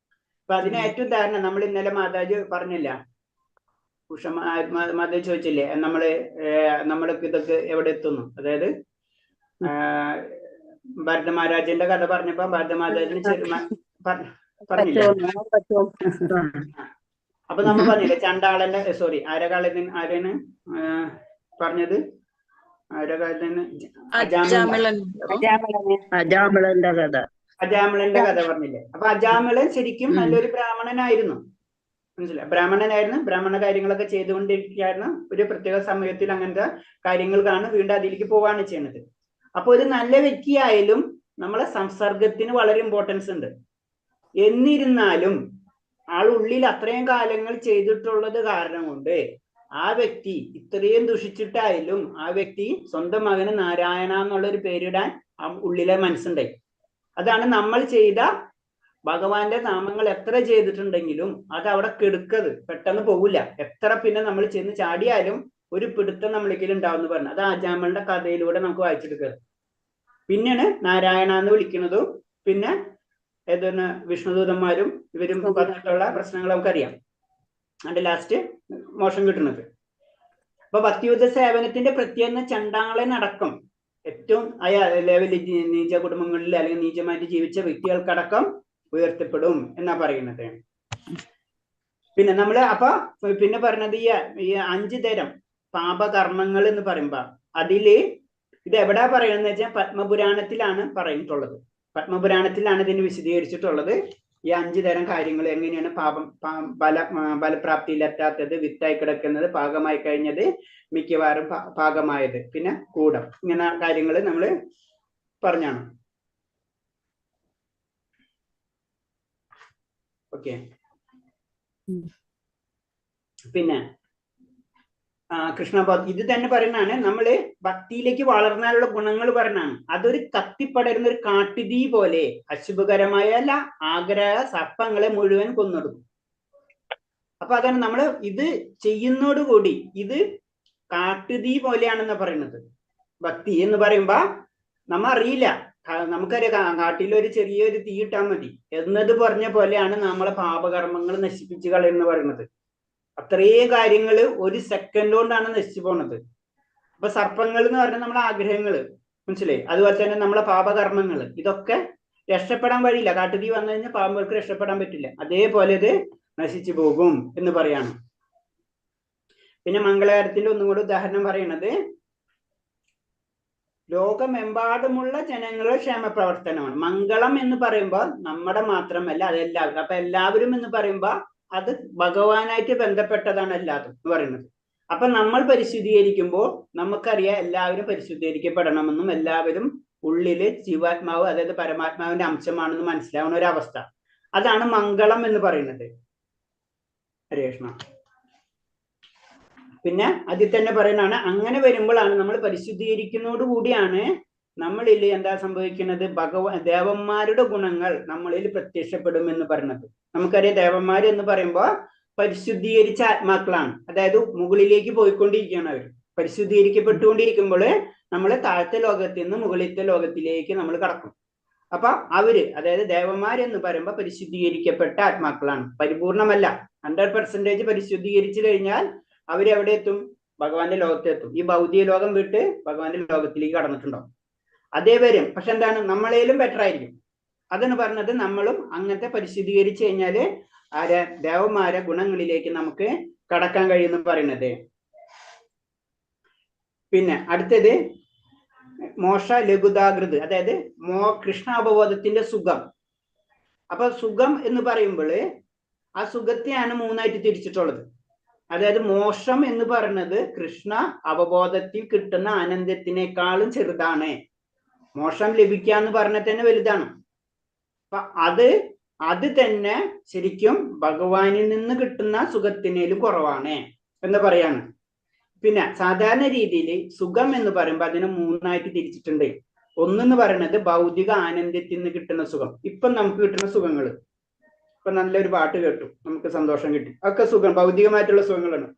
അപ്പൊ അതിന് ഏറ്റവും ഉദാഹരണം നമ്മൾ ഇന്നലെ മാതാജി പറഞ്ഞില്ല, മാതാജി ചോദിച്ചില്ലേ നമ്മൾക്ക് ഇതൊക്കെ എവിടെ എത്തുന്നു. അതായത് ഭരത മഹാരാജന്റെ കഥ പറഞ്ഞപ്പോ ഭരത മഹാരാജന് പറഞ്ഞില്ല. അപ്പൊ നമ്മൾ പറഞ്ഞില്ലേ ചണ്ടാളന്റെ ആരാണ് പറഞ്ഞത്? അജാമിളന്റെ കഥ. അജാമിളന്റെ കഥ പറഞ്ഞില്ലേ? അപ്പൊ അജാമിളൻ ശരിക്കും നല്ലൊരു ബ്രാഹ്മണനായിരുന്നു. മനസ്സിലായി? ബ്രാഹ്മണ കാര്യങ്ങളൊക്കെ ചെയ്തുകൊണ്ടിരിക്കുകയായിരുന്നു. ഒരു പ്രത്യേക സമയത്തിൽ അങ്ങനത്തെ കാര്യങ്ങൾക്കാണ് വീണ്ടും അതിലേക്ക് പോവാണ് ചെയ്യുന്നത്. അപ്പൊ ഒരു നല്ല വ്യക്തിയായാലും നമ്മളെ സംസർഗത്തിന് വളരെ ഇമ്പോർട്ടൻസ് ഉണ്ട്. എന്നിരുന്നാലും ആളുള്ളിൽ അത്രയും കാലങ്ങൾ ചെയ്തിട്ടുള്ളത് കാരണം കൊണ്ട് ആ വ്യക്തി ഇത്രയും ദുഷിച്ചിട്ടായാലും ആ വ്യക്തി സ്വന്തം മകന് നാരായണ എന്നുള്ളൊരു പേരിടാൻ ആ ഉള്ളിലെ മനസ്സുണ്ടായി. അതാണ് നമ്മൾ ചെയ്ത ഭഗവാന്റെ നാമങ്ങൾ എത്ര ചെയ്തിട്ടുണ്ടെങ്കിലും അത് അവിടെ കെടുക്കത് പെട്ടെന്ന് പോകില്ല. എത്ര പിന്നെ നമ്മൾ ചെന്ന് ചാടിയാലും ഒരു പിടുത്തം നമ്മളിക്കൽ ഉണ്ടാവും എന്ന് പറഞ്ഞു. അത് അജാമളുടെ കഥയിലൂടെ നമുക്ക് വായിച്ചെടുക്കുക. പിന്നെയാണ് നാരായണ എന്ന് വിളിക്കുന്നതും പിന്നെ ഏതൊന്ന് വിഷ്ണുദൂതന്മാരും ഇവരും പറഞ്ഞിട്ടുള്ള പ്രശ്നങ്ങൾ നമുക്കറിയാം. അതിന്റെ ലാസ്റ്റ് മോശം കിട്ടുന്നത്. അപ്പൊ ഭക്തിയുദ്ധ സേവനത്തിന്റെ പ്രത്യേകത ചണ്ടാളനടക്കം ഏറ്റവും ലെവലിൽ നീച കുടുംബങ്ങളിൽ അല്ലെങ്കിൽ നീചമായിട്ട് ജീവിച്ച വ്യക്തികൾക്കടക്കം ഉയർത്തപ്പെടും എന്നാ പറയുന്നത്. പിന്നെ നമ്മള് അപ്പൊ പിന്നെ പറഞ്ഞത് ഈ 5 തരം പാപകർമ്മങ്ങൾ എന്ന് പറയുമ്പോ അതില് ഇത് എവിടാ പറയുന്നത് വെച്ചാൽ പത്മപുരാണത്തിലാണ് പറഞ്ഞിട്ടുള്ളത്. പത്മപുരാണത്തിലാണ് ഇതിന് വിശദീകരിച്ചിട്ടുള്ളത്. ഈ 5 തരം കാര്യങ്ങൾ എങ്ങനെയാണ് ബലപ്രാപ്തിയിലെത്താത്തത്, വിത്തായി കിടക്കുന്നത്, പാകമായി കഴിഞ്ഞത്, മിക്കവാറും പാകമായത്, പിന്നെ കൂടം, ഇങ്ങനെ കാര്യങ്ങൾ നമ്മൾ പറഞ്ഞാണ്. ഓക്കെ, പിന്നെ കൃഷ്ണ ഇത് തന്നെ പറയുന്നതാണ്. നമ്മള് ഭക്തിയിലേക്ക് വളർന്നാലുള്ള ഗുണങ്ങൾ പറഞ്ഞാണ്. അതൊരു കത്തിപ്പടരുന്ന ഒരു കാട്ടുതീ പോലെ അശുഭകരമായ ആഗ്രഹ സർപ്പങ്ങളെ മുഴുവൻ കൊന്നൊടുക്കും. അപ്പൊ അതാണ് നമ്മൾ ഇത് ചെയ്യുന്നതോടുകൂടി ഇത് കാട്ടുതീ പോലെയാണെന്ന് പറയുന്നത്. ഭക്തി എന്ന് പറയുമ്പോ നമ്മ അറിയില്ല, നമുക്കറിയാം കാട്ടിലൊരു ചെറിയൊരു തീ ഇട്ടാൽ മതി എന്നത് പറഞ്ഞ പോലെയാണ് നമ്മളെ പാപകർമ്മങ്ങൾ നശിപ്പിച്ച് കളയെന്ന് പറയുന്നത്. അത്രയും കാര്യങ്ങൾ ഒരു സെക്കൻഡ് കൊണ്ടാണ് നശിച്ചു പോണത്. അപ്പൊ സർപ്പങ്ങൾ എന്ന് പറഞ്ഞാൽ നമ്മളെ ആഗ്രഹങ്ങള്, മനസ്സിലായി? അതുപോലെ തന്നെ നമ്മളെ പാപകർമ്മങ്ങൾ, ഇതൊക്കെ രക്ഷപ്പെടാൻ വഴിയില്ല. കാട്ടുതീ വന്നു കഴിഞ്ഞാൽ പാമ്പുകൾക്ക് രക്ഷപ്പെടാൻ പറ്റില്ല. അതേപോലെ ഇത് നശിച്ചു പോകും എന്ന് പറയാണ്. പിന്നെ മംഗളകാരത്തിന്റെ ഒന്നും കൂടി ഉദാഹരണം പറയുന്നത് ലോകമെമ്പാടുമുള്ള ജനങ്ങളുടെ ക്ഷേമ പ്രവർത്തനമാണ്. മംഗളം എന്ന് പറയുമ്പോൾ നമ്മുടെ മാത്രമല്ല, അതെല്ലാവരും. അപ്പൊ എല്ലാവരും എന്ന് പറയുമ്പോ അത് ഭഗവാനായിട്ട് ബന്ധപ്പെട്ടതാണ് എല്ലാതും എന്ന് പറയുന്നത്. അപ്പൊ നമ്മൾ പരിശുദ്ധീകരിക്കുമ്പോൾ നമുക്കറിയാം എല്ലാവരും പരിശുദ്ധീകരിക്കപ്പെടണമെന്നും എല്ലാവരും ഉള്ളില് ജീവാത്മാവ് അതായത് പരമാത്മാവിന്റെ അംശമാണെന്ന് മനസ്സിലാവുന്ന ഒരു അവസ്ഥ. അതാണ് മംഗളം എന്ന് പറയുന്നത്. ഹരേ കൃഷ്ണ. പിന്നെ അതിൽ തന്നെ പറയുന്നതാണ്, അങ്ങനെ വരുമ്പോഴാണ് നമ്മൾ പരിശുദ്ധീകരിക്കുന്നതോടുകൂടിയാണ് നമ്മളിൽ എന്താ സംഭവിക്കുന്നത്, ദേവന്മാരുടെ ഗുണങ്ങൾ നമ്മളിൽ പ്രത്യക്ഷപ്പെടും എന്ന് പറയുന്നത്. നമുക്കറിയാം ദേവന്മാർ എന്ന് പറയുമ്പോൾ പരിശുദ്ധീകരിച്ച ആത്മാക്കളാണ്. അതായത് മുകളിലേക്ക് പോയിക്കൊണ്ടിരിക്കുകയാണ് അവർ. പരിശുദ്ധീകരിക്കപ്പെട്ടുകൊണ്ടിരിക്കുമ്പോൾ നമ്മൾ താഴത്തെ ലോകത്തിൽ നിന്ന് മുകളിലത്തെ ലോകത്തിലേക്ക് നമ്മൾ കടക്കും. അപ്പൊ അവര് അതായത് ദേവന്മാരെന്ന് പറയുമ്പോൾ പരിശുദ്ധീകരിക്കപ്പെട്ട ആത്മാക്കളാണ്. പരിപൂർണമല്ല, 100% പരിശുദ്ധീകരിച്ചു കഴിഞ്ഞാൽ അവരെവിടെ എത്തും? ഭഗവാന്റെ ലോകത്തെത്തും. ഈ ഭൗതിക ലോകം വിട്ട് ഭഗവാന്റെ ലോകത്തിലേക്ക് കടന്നിട്ടുണ്ടാവും. അതേ വരും. പക്ഷെ എന്താണ്, നമ്മളേലും ബെറ്റർ ആയിരിക്കും. അതാണ് പറഞ്ഞത്. നമ്മളും അങ്ങനത്തെ പരിശുദ്ധീകരിച്ചു കഴിഞ്ഞാല് ദേവന്മാരെ ഗുണങ്ങളിലേക്ക് നമുക്ക് കടക്കാൻ കഴിയുമെന്ന് പറയുന്നത്. പിന്നെ അടുത്തത് മോക്ഷ ലഘുതാകൃത്, അതായത് കൃഷ്ണ അവബോധത്തിന്റെ സുഖം. അപ്പൊ സുഖം എന്ന് പറയുമ്പോൾ ആ സുഖത്തെയാണ് 3ആയിട്ട് തിരിച്ചിട്ടുള്ളത്. അതായത് മോക്ഷം എന്ന് പറയുന്നത് കൃഷ്ണ അവബോധത്തിൽ കിട്ടുന്ന ആനന്ദത്തിനേക്കാളും ചെറുതാണ്. മോക്ഷം ലഭിക്കുക എന്ന് പറഞ്ഞാൽ തന്നെ വലുതാണ്. അപ്പൊ അത് അത് തന്നെ ശരിക്കും ഭഗവാനിൽ നിന്ന് കിട്ടുന്ന സുഖത്തിനേലും കുറവാണ് എന്ന് പറയാണ്. പിന്നെ സാധാരണ രീതിയിൽ സുഖം എന്ന് പറയുമ്പോൾ അതിനെ മൂന്നായിട്ട് തിരിച്ചിട്ടുണ്ട്. ഒന്നെന്ന് പറയുന്നത് ഭൗതിക ആനന്ദത്തിൽ നിന്ന് കിട്ടുന്ന സുഖം. ഇപ്പം നമുക്ക് കിട്ടുന്ന സുഖങ്ങൾ, ഇപ്പൊ നല്ലൊരു പാട്ട് കേട്ടു, നമുക്ക് സന്തോഷം കിട്ടി, ഒക്കെ സുഖം, ഭൗതികമായിട്ടുള്ള സുഖങ്ങളാണ്.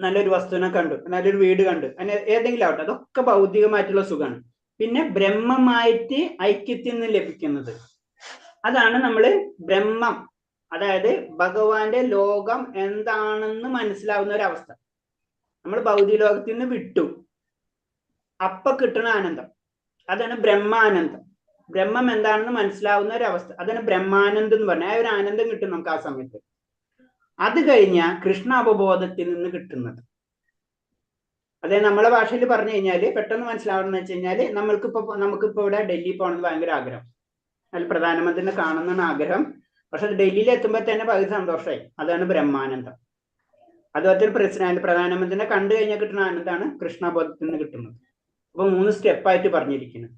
നല്ലൊരു വസ്തുവിനെ കണ്ടു, നല്ലൊരു വീട് കണ്ടു, അങ്ങനെ ഏതെങ്കിലും ആവട്ടെ, അതൊക്കെ ഭൗതികമായിട്ടുള്ള സുഖമാണ്. പിന്നെ ബ്രഹ്മമായിട്ട് ഐക്യത്തിൽ നിന്ന് ലഭിക്കുന്നത്, അതാണ് നമ്മള് ബ്രഹ്മം, അതായത് ഭഗവാന്റെ ലോകം എന്താണെന്ന് മനസ്സിലാവുന്ന ഒരവസ്ഥ. നമ്മൾ ഭൗതിക ലോകത്തിൽ നിന്ന് വിട്ടു, അപ്പൊ കിട്ടുന്ന ആനന്ദം, അതാണ് ബ്രഹ്മാനന്ദം. ബ്രഹ്മം എന്താണെന്ന് മനസ്സിലാവുന്ന ഒരു അവസ്ഥ, അതാണ് ബ്രഹ്മാനന്ദം എന്ന് പറഞ്ഞാൽ. ആ ഒരു ആനന്ദം കിട്ടും നമുക്ക് ആ സമയത്ത്. അത് കഴിഞ്ഞ കൃഷ്ണ അവബോധത്തിൽ നിന്ന് കിട്ടുന്നത്, അതായത് നമ്മളെ ഭാഷയിൽ പറഞ്ഞു കഴിഞ്ഞാൽ പെട്ടെന്ന് മനസ്സിലാവണമെന്ന് വെച്ച് കഴിഞ്ഞാൽ, നമുക്കിപ്പോ ഇവിടെ ഡൽഹി പോകണമെന്ന് ഭയങ്കര ആഗ്രഹം, അതിൽ പ്രധാനമന്ത്രിനെ കാണുന്ന ആഗ്രഹം. പക്ഷെ ഡൽഹിയിൽ എത്തുമ്പോൾ തന്നെ പകുതി സന്തോഷമായി, അതാണ് ബ്രഹ്മാനന്ദം. അതുപോലെ പ്രധാനമന്ത്രിനെ കണ്ടു കഴിഞ്ഞാൽ കിട്ടുന്ന ആനന്ദമാണ് കൃഷ്ണബോധത്തിൽ നിന്ന് കിട്ടുന്നത്. അപ്പൊ 3 സ്റ്റെപ്പായിട്ട് പറഞ്ഞിരിക്കുന്നത്.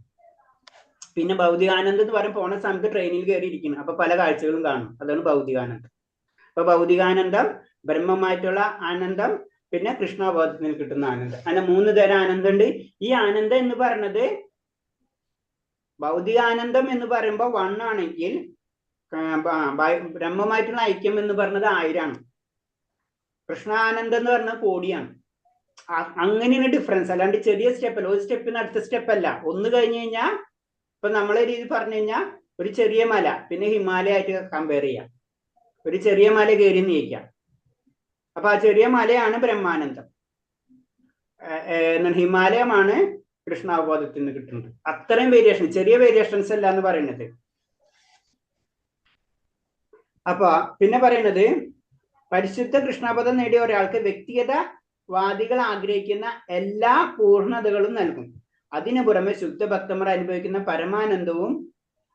പിന്നെ ഭൗതികാനന്ദം എന്ന് പറയുമ്പോൾ പോണ സമയത്ത് ട്രെയിനിൽ കയറിയിരിക്കുന്നു, അപ്പൊ പല കാഴ്ചകളും കാണും, അതാണ് ഭൗതികാനന്ദം. അപ്പൊ ഭൗതികാനന്ദം, ബ്രഹ്മമായിട്ടുള്ള ആനന്ദം, പിന്നെ കൃഷ്ണബോധത്തിൽ നിന്ന് കിട്ടുന്ന ആനന്ദം, അങ്ങനെ 3 തരം ആനന്ദമുണ്ട്. ഈ ആനന്ദം എന്ന് പറയുന്നത്, ഭൗതികാനന്ദം എന്ന് പറയുമ്പോൾ 1 ആണെങ്കിൽ, ബ്രഹ്മമായിട്ടുള്ള ഐക്യം എന്ന് പറഞ്ഞത് 1000 കൃഷ്ണാനന്ദം എന്ന് പറഞ്ഞത് 1 കോടിയാണ്. അങ്ങനെയാണ് ഡിഫറൻസ്, അല്ലാണ്ട് ചെറിയ സ്റ്റെപ്പല്ല. ഒരു സ്റ്റെപ്പിന് അടുത്ത സ്റ്റെപ്പല്ല. ഒന്ന് കഴിഞ്ഞ് കഴിഞ്ഞാൽ, ഇപ്പൊ നമ്മളെ രീതി പറഞ്ഞു കഴിഞ്ഞാൽ, ഒരു ചെറിയ മല പിന്നെ ഹിമാലയമായിട്ട് കമ്പയർ ചെയ്യാം. ഒരു ചെറിയ മല കയറി നീക്കാം, അപ്പൊ ആ ചെറിയ മലയാണ് ബ്രഹ്മാനന്ദം. ഹിമാലയമാണ് കൃഷ്ണാവബോധത്തിൽ നിന്ന് കിട്ടുന്നത്. അത്രയും വേരിയേഷൻ, ചെറിയ വേരിയേഷൻസ് അല്ല എന്ന് പറയുന്നത്. അപ്പൊ പിന്നെ പറയുന്നത്, പരിശുദ്ധ കൃഷ്ണാബോധം നേടിയ ഒരാൾക്ക് വ്യക്തിഗത വാദികൾ ആഗ്രഹിക്കുന്ന എല്ലാ പൂർണ്ണതകളും നൽകും. അതിനു പുറമെ ശുദ്ധഭക്തന്മാർ അനുഭവിക്കുന്ന പരമാനന്ദവും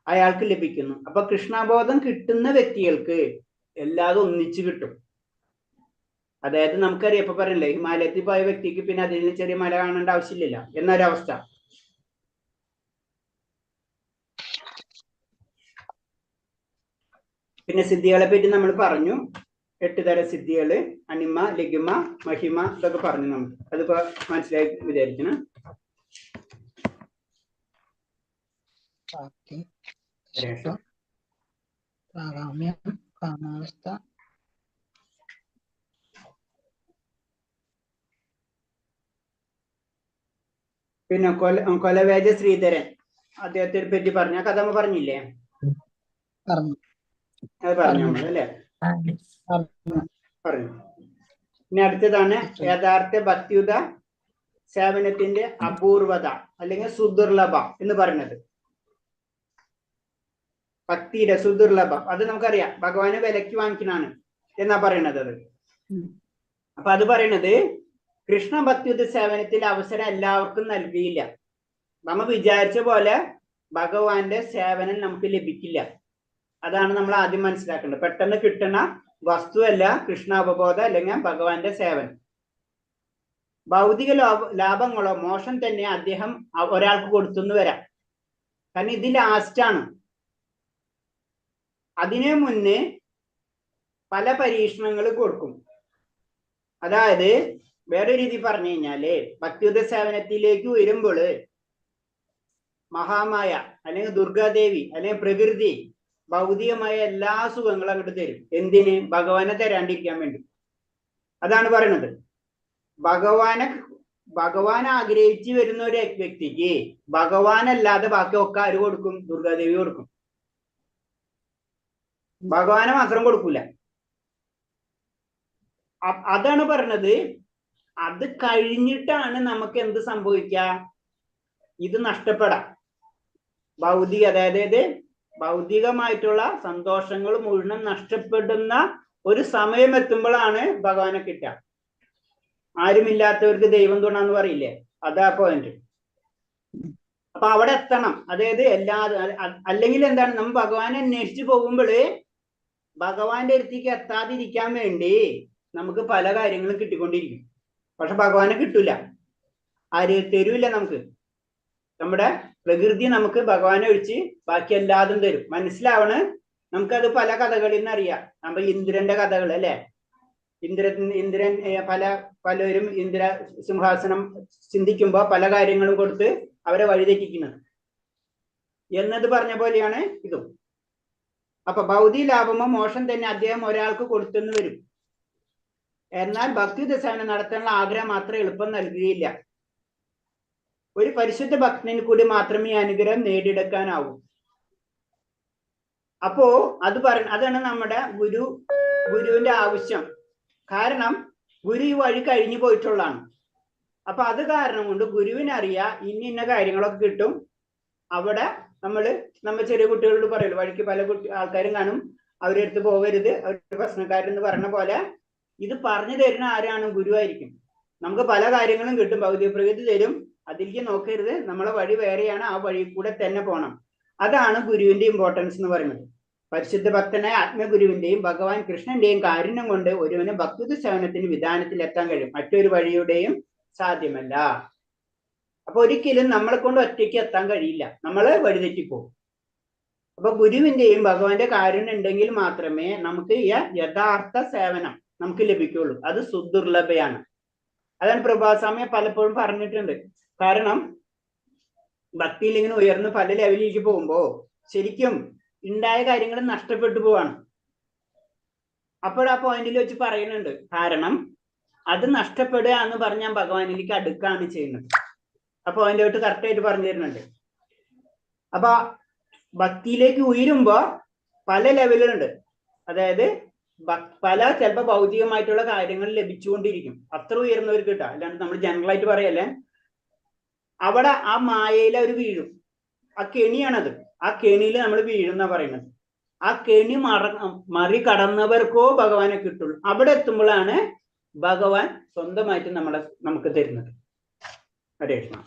അയാൾക്ക് ലഭിക്കുന്നു. അപ്പൊ കൃഷ്ണബോധം കിട്ടുന്ന വ്യക്തികൾക്ക് എല്ലാതും ഒന്നിച്ചു കിട്ടും. അതായത് നമുക്കറിയാം, ഇപ്പൊ പറയല്ലേ, ഹിമാലയത്തിൽ പോയ വ്യക്തിക്ക് പിന്നെ അതിൽ ചെറിയ മല കാണേണ്ട ആവശ്യമില്ല എന്നൊരവസ്ഥ. പിന്നെ സിദ്ധികളെ പറ്റി നമ്മൾ പറഞ്ഞു. 8 തരം സിദ്ധികള്, അനിമ, ലഘുമ, മഹിമ, ഇതൊക്കെ പറഞ്ഞു നമുക്ക്. അതിപ്പോ മനസ്സിലായി വിചാരിക്കണം. കാമാവസ്ഥ, പിന്നെ കൊലവേജ ശ്രീധരൻ, അദ്ദേഹത്തെ പറ്റി പറഞ്ഞ കഥ നമ്മൾ പറഞ്ഞില്ലേ? അത് പറഞ്ഞു നമ്മളല്ലേ? പറഞ്ഞു. ഇനി അടുത്തതാണ് യഥാർത്ഥ ഭക്തിയുത സേവനത്തിന്റെ അപൂർവത അല്ലെങ്കിൽ സുദുർലഭം എന്ന് പറയുന്നത്. ഭക്തിയുടെ സുദുർലഭം, അത് നമുക്കറിയാം, ഭഗവാന് വിലക്ക് വാങ്ങിക്കണാണ് എന്നാ പറയണത് അത്. അപ്പൊ അത് പറയണത്, കൃഷ്ണ ഭക്തിയുത സേവനത്തിൽ അവസരം എല്ലാവർക്കും നൽകിയില്ല. നമ്മൾ വിചാരിച്ച പോലെ ഭഗവാന്റെ സേവനം നമുക്ക് ലഭിക്കില്ല. അതാണ് നമ്മൾ ആദ്യം മനസ്സിലാക്കേണ്ടത്. പെട്ടെന്ന് കിട്ടുന്ന വസ്തുവല്ല കൃഷ്ണാവബോധം അല്ലെങ്കിൽ ഭഗവാന്റെ സേവനം. ഭൗതിക ലാഭങ്ങളോ മോശം തന്നെ അദ്ദേഹം ഒരാൾക്ക് കൊടുത്തുന്ന് വരാം. കാരണം ഇത് ലാസ്റ്റാണ്. അതിനു മുന്നേ പല പരീക്ഷണങ്ങൾ കൊടുക്കും. അതായത് വേറെ രീതി പറഞ്ഞു കഴിഞ്ഞാല്, ഭക്തിയുത സേവനത്തിലേക്ക് വരുമ്പോൾ മഹാമായ അല്ലെങ്കിൽ ദുർഗാദേവി അല്ലെങ്കിൽ പ്രകൃതി ഭൗതികമായ എല്ലാ സുഖങ്ങളും അങ്ങോട്ട് തരും. എന്തിന്? ഭഗവാനെ തരാണ്ടിരിക്കാൻ വേണ്ടി. അതാണ് പറയണത്. ഭഗവാൻ ആഗ്രഹിച്ചു വരുന്ന ഒരു വ്യക്തിക്ക് ഭഗവാനല്ലാതെ ബാക്കിയൊക്കെ ആര് കൊടുക്കും? ദുർഗാദേവി കൊടുക്കും. ഭഗവാനെ മാത്രം കൊടുക്കൂല. അതാണ് പറഞ്ഞത്. അത് കഴിഞ്ഞിട്ടാണ് നമുക്ക് എന്ത് സംഭവിക്കുക? ഇത് നഷ്ടപ്പെടാം. അതായത് ഭൗതികമായിട്ടുള്ള സന്തോഷങ്ങൾ മുഴുവൻ നഷ്ടപ്പെടുന്ന ഒരു സമയം എത്തുമ്പോഴാണ് ഭഗവാനെ കിട്ടുക. ആരുമില്ലാത്തവർക്ക് ദൈവം തുണാന്ന് പറയില്ലേ? അതാ പോയിന്റ്. അപ്പൊ അവിടെ എത്തണം. അതായത് അല്ലെങ്കിൽ എന്താണ്, നമ്മൾ ഭഗവാനെ അന്വേഷിച്ച് പോകുമ്പോൾ ഭഗവാന്റെ അടുത്തേക്ക് എത്താതിരിക്കാൻ വേണ്ടി നമുക്ക് പല കാര്യങ്ങളും കിട്ടിക്കൊണ്ടിരിക്കും. പക്ഷെ ഭഗവാനെ കിട്ടൂല. ആര് തരൂല നമുക്ക്? നമ്മുടെ പ്രകൃതി നമുക്ക് ഭഗവാനെ ഒഴിച്ച് ബാക്കി എല്ലാതും തരും. മനസ്സിലാവണ്? നമുക്കത് പല കഥകളിൽ നിന്ന് അറിയാം. നമ്മൾ ഇന്ദ്രന്റെ കഥകൾ അല്ലെ, ഇന്ദ്രൻ പലരും ഇന്ദ്ര സിംഹാസനം ചിന്തിക്കുമ്പോ പല കാര്യങ്ങളും കൊടുത്ത് അവരെ വഴിതെറ്റിക്കുന്നത് എന്നത് പറഞ്ഞ പോലെയാണ് ഇതും. അപ്പൊ ഭൗതിക ലാഭമോ മോശം തന്നെ അദ്ദേഹം ഒരാൾക്ക് കൊടുത്തെന്ന് വരും. എന്നാൽ ഭക്തിയുത സേവനം നടത്താനുള്ള ആഗ്രഹം മാത്രം എളുപ്പം നൽകുകയില്ല. ഒരു പരിശുദ്ധ ഭക്തനിൽ കൂടി മാത്രമേ ഈ അനുഗ്രഹം നേടിയെടുക്കാനാവൂ. അപ്പോ അതാണ് നമ്മുടെ ഗുരുവിന്റെ ആവശ്യം. കാരണം ഗുരു ഈ വഴി കഴിഞ്ഞു പോയിട്ടുള്ളതാണ്. അപ്പൊ അത് കാരണം കൊണ്ട് ഗുരുവിനറിയാം ഇന്ന കാര്യങ്ങളൊക്കെ കിട്ടും. അവിടെ നമ്മൾ ചെറിയ കുട്ടികളോട് പറയുള്ളൂ, വഴിക്ക് പല ആൾക്കാരും കാണും, അവരുടെ അടുത്ത് പോകരുത്, അവരുടെ പ്രശ്നക്കാരെന്ന് പറഞ്ഞ പോലെ ഇത് പറഞ്ഞു തരുന്ന ആരാണ്? ഗുരുവായിരിക്കും. നമുക്ക് പല കാര്യങ്ങളും കിട്ടും, ഭൗതിക പ്രകൃതി തരും, അതിലേക്ക് നോക്കരുത്, നമ്മളെ വഴി വേറെയാണ്, ആ വഴി കൂടെ തന്നെ പോകണം. അതാണ് ഗുരുവിന്റെ ഇമ്പോർട്ടൻസ് എന്ന് പറയുന്നത്. പരിശുദ്ധ ഭക്തനായ ആത്മഗുരുവിന്റെയും ഭഗവാൻ കൃഷ്ണന്റെയും കാരുണ്യം കൊണ്ട് ഒരുവന് ഭക്തിയുത സേവനത്തിന് വിധാനത്തിൽ എത്താൻ കഴിയും. മറ്റൊരു വഴിയുടെയും സാധ്യമല്ല. അപ്പൊ ഒരിക്കലും നമ്മളെ കൊണ്ട് ഒറ്റയ്ക്ക് എത്താൻ കഴിയില്ല, നമ്മള് വഴിതെറ്റിപ്പോകും. അപ്പൊ ഗുരുവിന്റെയും ഭഗവാന്റെ കാരുണ്യം ഉണ്ടെങ്കിൽ മാത്രമേ നമുക്ക് ഈ യഥാർത്ഥ സേവനം നമുക്ക് ലഭിക്കുള്ളൂ. അത് സുദുർലഭയാണ്. അതാണ് പ്രഭാസ്വാമി പലപ്പോഴും പറഞ്ഞിട്ടുണ്ട്. കാരണം ഭക്തിയിൽ ഇങ്ങനെ ഉയർന്ന് പല ലെവലിലേക്ക് പോകുമ്പോ ശരിക്കും ഉണ്ടായ കാര്യങ്ങൾ നഷ്ടപ്പെട്ടു പോവാണ്. അപ്പോൾ ആ പോയിന്റിൽ വെച്ച് പറയുന്നുണ്ട്, കാരണം അത് നഷ്ടപ്പെടുക എന്ന് പറഞ്ഞാൽ ഭഗവാനിലേക്ക് അടുക്കാണ് ചെയ്യുന്നത്. അപ്പൊ അതിൻ്റെ തൊട്ട് കറക്റ്റായിട്ട് പറഞ്ഞു തരുന്നുണ്ട്. അപ്പൊ ഭക്തിയിലേക്ക് ഉയരുമ്പോ പല ലെവലുണ്ട്. അതായത് ചിലപ്പോൾ ഭൗതികമായിട്ടുള്ള കാര്യങ്ങൾ ലഭിച്ചുകൊണ്ടിരിക്കും, അത്ര ഉയർന്നവർക്ക് കിട്ടാം. അല്ലാണ്ട് നമ്മൾ ജനറലായിട്ട് പറയല്ലേ. അവിടെ ആ മായയിൽ അവർ വീഴും. ആ കെണിയാണത്. ആ കെണിയിൽ നമ്മൾ വീഴുന്ന പറയുന്നത്. ആ കെണി മറികടന്നവർക്കോ ഭഗവാനെ കിട്ടുള്ളൂ. അവിടെ എത്തുമ്പോഴാണ് ഭഗവാൻ സ്വന്തമായിട്ട് നമുക്ക് തരുന്നത്. ഹരേ കൃഷ്ണ.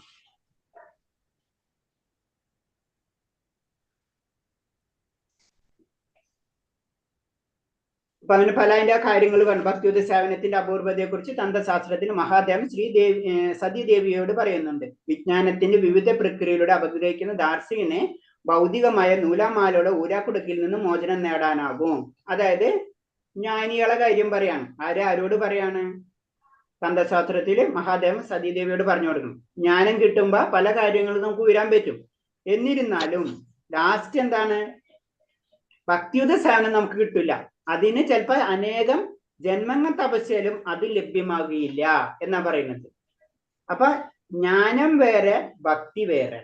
അപ്പൊ അങ്ങനെ പല അതിന്റെ കാര്യങ്ങൾ പറഞ്ഞു. ഭക്തിയുത സേവനത്തിന്റെ അപൂർവതയെ കുറിച്ച് തന്ത്രശാസ്ത്രത്തിൽ മഹാദേവൻ സതീദേവിയോട് പറയുന്നുണ്ട്. വിജ്ഞാനത്തിന്റെ വിവിധ പ്രക്രിയയിലൂടെ അപഗ്രഹിക്കുന്ന ദാർശനികനെ ഭൗതികമായ നൂലാമാലയുടെ ഊരാക്കുടുക്കിൽ നിന്ന് മോചനം നേടാനാകും. അതായത് ജ്ഞാനികളെ കാര്യം പറയാണ്. ആരോട് പറയാണ്? തന്ത്രശാസ്ത്രത്തില് മഹാദേവൻ സതീദേവിയോട് പറഞ്ഞു കൊടുക്കണം. ജ്ഞാനം കിട്ടുമ്പോ പല കാര്യങ്ങളും നമുക്ക് ഉയരാൻ പറ്റും. എന്നിരുന്നാലും ലാസ്റ്റ് എന്താണ്? ഭക്തിയുത സേവനം നമുക്ക് കിട്ടില്ല. അതിന് ചിലപ്പോ അനേകം ജന്മങ്ങൾ തപസ്യയിലും അത് ലഭ്യമാകുകയില്ല എന്നാ പറയുന്നത്. അപ്പൊ ജ്ഞാനം വേറെ, ഭക്തി വേറെ.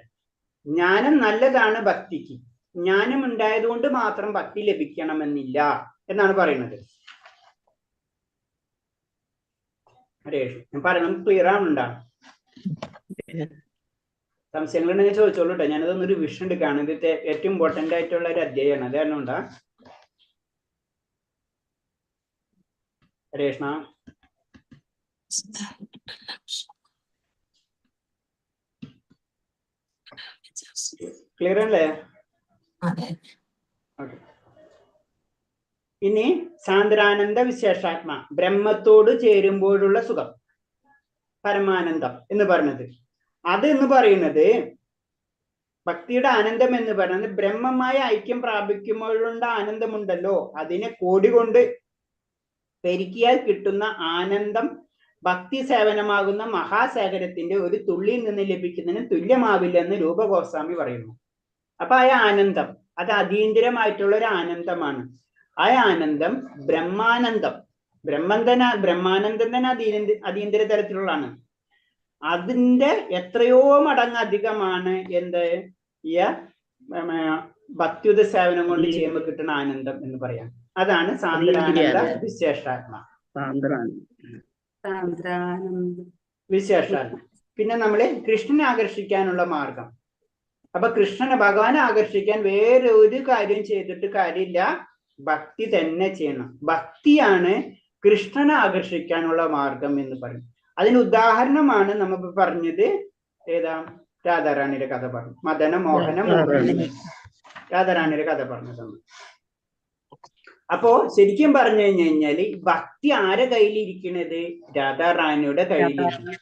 ജ്ഞാനം നല്ലതാണ് ഭക്തിക്ക്. ജ്ഞാനം ഉണ്ടായതുകൊണ്ട് മാത്രം ഭക്തി ലഭിക്കണമെന്നില്ല എന്നാണ് പറയുന്നത്. ഹരേ ഞാൻ പറയുന്നത് ക്ലിയർ ആവുന്നുണ്ടോ? സംശയങ്ങളുണ്ടെങ്കിൽ ചോദിച്ചോളൂ കേട്ടോ. ഞാനതൊന്നൊരു വിഷൻ എടുക്കുകയാണ്. ഇത് ഏറ്റവും ഇമ്പോർട്ടന്റ് ആയിട്ടുള്ള ഒരു അധ്യായമാണ്. അത് കാരണം ഉണ്ടാ. ഹരേ കൃഷ്ണ. ക്ലിയർ അല്ലേ? ഓക്കെ. ഇനി സാന്ദ്രാനന്ദ വിശേഷാത്മ, ബ്രഹ്മത്തോട് ചേരുമ്പോഴുള്ള സുഖം, പരമാനന്ദം എന്ന് പറഞ്ഞത്. അത് എന്ന് പറയുന്നത് ഭക്തിയുടെ ആനന്ദം എന്ന് പറയുന്നത് ബ്രഹ്മമായ ഐക്യം പ്രാപിക്കുമ്പോഴുള്ള ആനന്ദമുണ്ടല്ലോ, അതിനെ കോടി കൊണ്ട് പെരുക്കിയാൽ കിട്ടുന്ന ആനന്ദം ഭക്തി സേവനമാകുന്ന മഹാസാഗരത്തിന്റെ ഒരു തുള്ളിയിൽ നിന്ന് ലഭിക്കുന്നതിന് തുല്യമാവില്ലെന്ന് രൂപഗോസ്വാമി പറയുന്നു. അപ്പൊ ആ ആനന്ദം അത് അതീന്ദ്രമായിട്ടുള്ള ഒരു ആനന്ദമാണ്. ആ ആനന്ദം ബ്രഹ്മാനന്ദം, ബ്രഹ്മാനന്ദം തന്നെ അതീന്ദ്ര തരത്തിലുള്ളതാണ്. അതിന്റെ എത്രയോ മടങ്ങ് അധികമാണ് ഈ ഭക്തിയുത സേവനം കൊണ്ട് ചെയ്യുമ്പോൾ കിട്ടുന്ന ആനന്ദം എന്ന് പറയാം. അതാണ് സാന്ദ്രാനന്ദ വിശേഷാത്മ. വിശേഷാത്മ. പിന്നെ നമ്മള് കൃഷ്ണനെ ആകർഷിക്കാനുള്ള മാർഗം. അപ്പൊ ഭഗവാനെ ആകർഷിക്കാൻ വേറെ ഒരു കാര്യം ചെയ്തിട്ട് കാര്യമില്ല, ഭക്തി തന്നെ ചെയ്യണം. ഭക്തിയാണ് കൃഷ്ണനെ ആകർഷിക്കാനുള്ള മാർഗം എന്ന് പറയും. അതിന് ഉദാഹരണമാണ് നമുക്ക് പറഞ്ഞത്. ഏതാ? രാധാറാണിയുടെ കഥ പറഞ്ഞു. മദന മോഹന രാധാറാണിയുടെ കഥ പറഞ്ഞതാണ്. അപ്പോ ശരിക്കും പറഞ്ഞു കഴിഞ്ഞാല് ഭക്തി ആരെ കയ്യിലിരിക്കണത്? രാധാറാണിയുടെ കയ്യിലിരിക്കണം.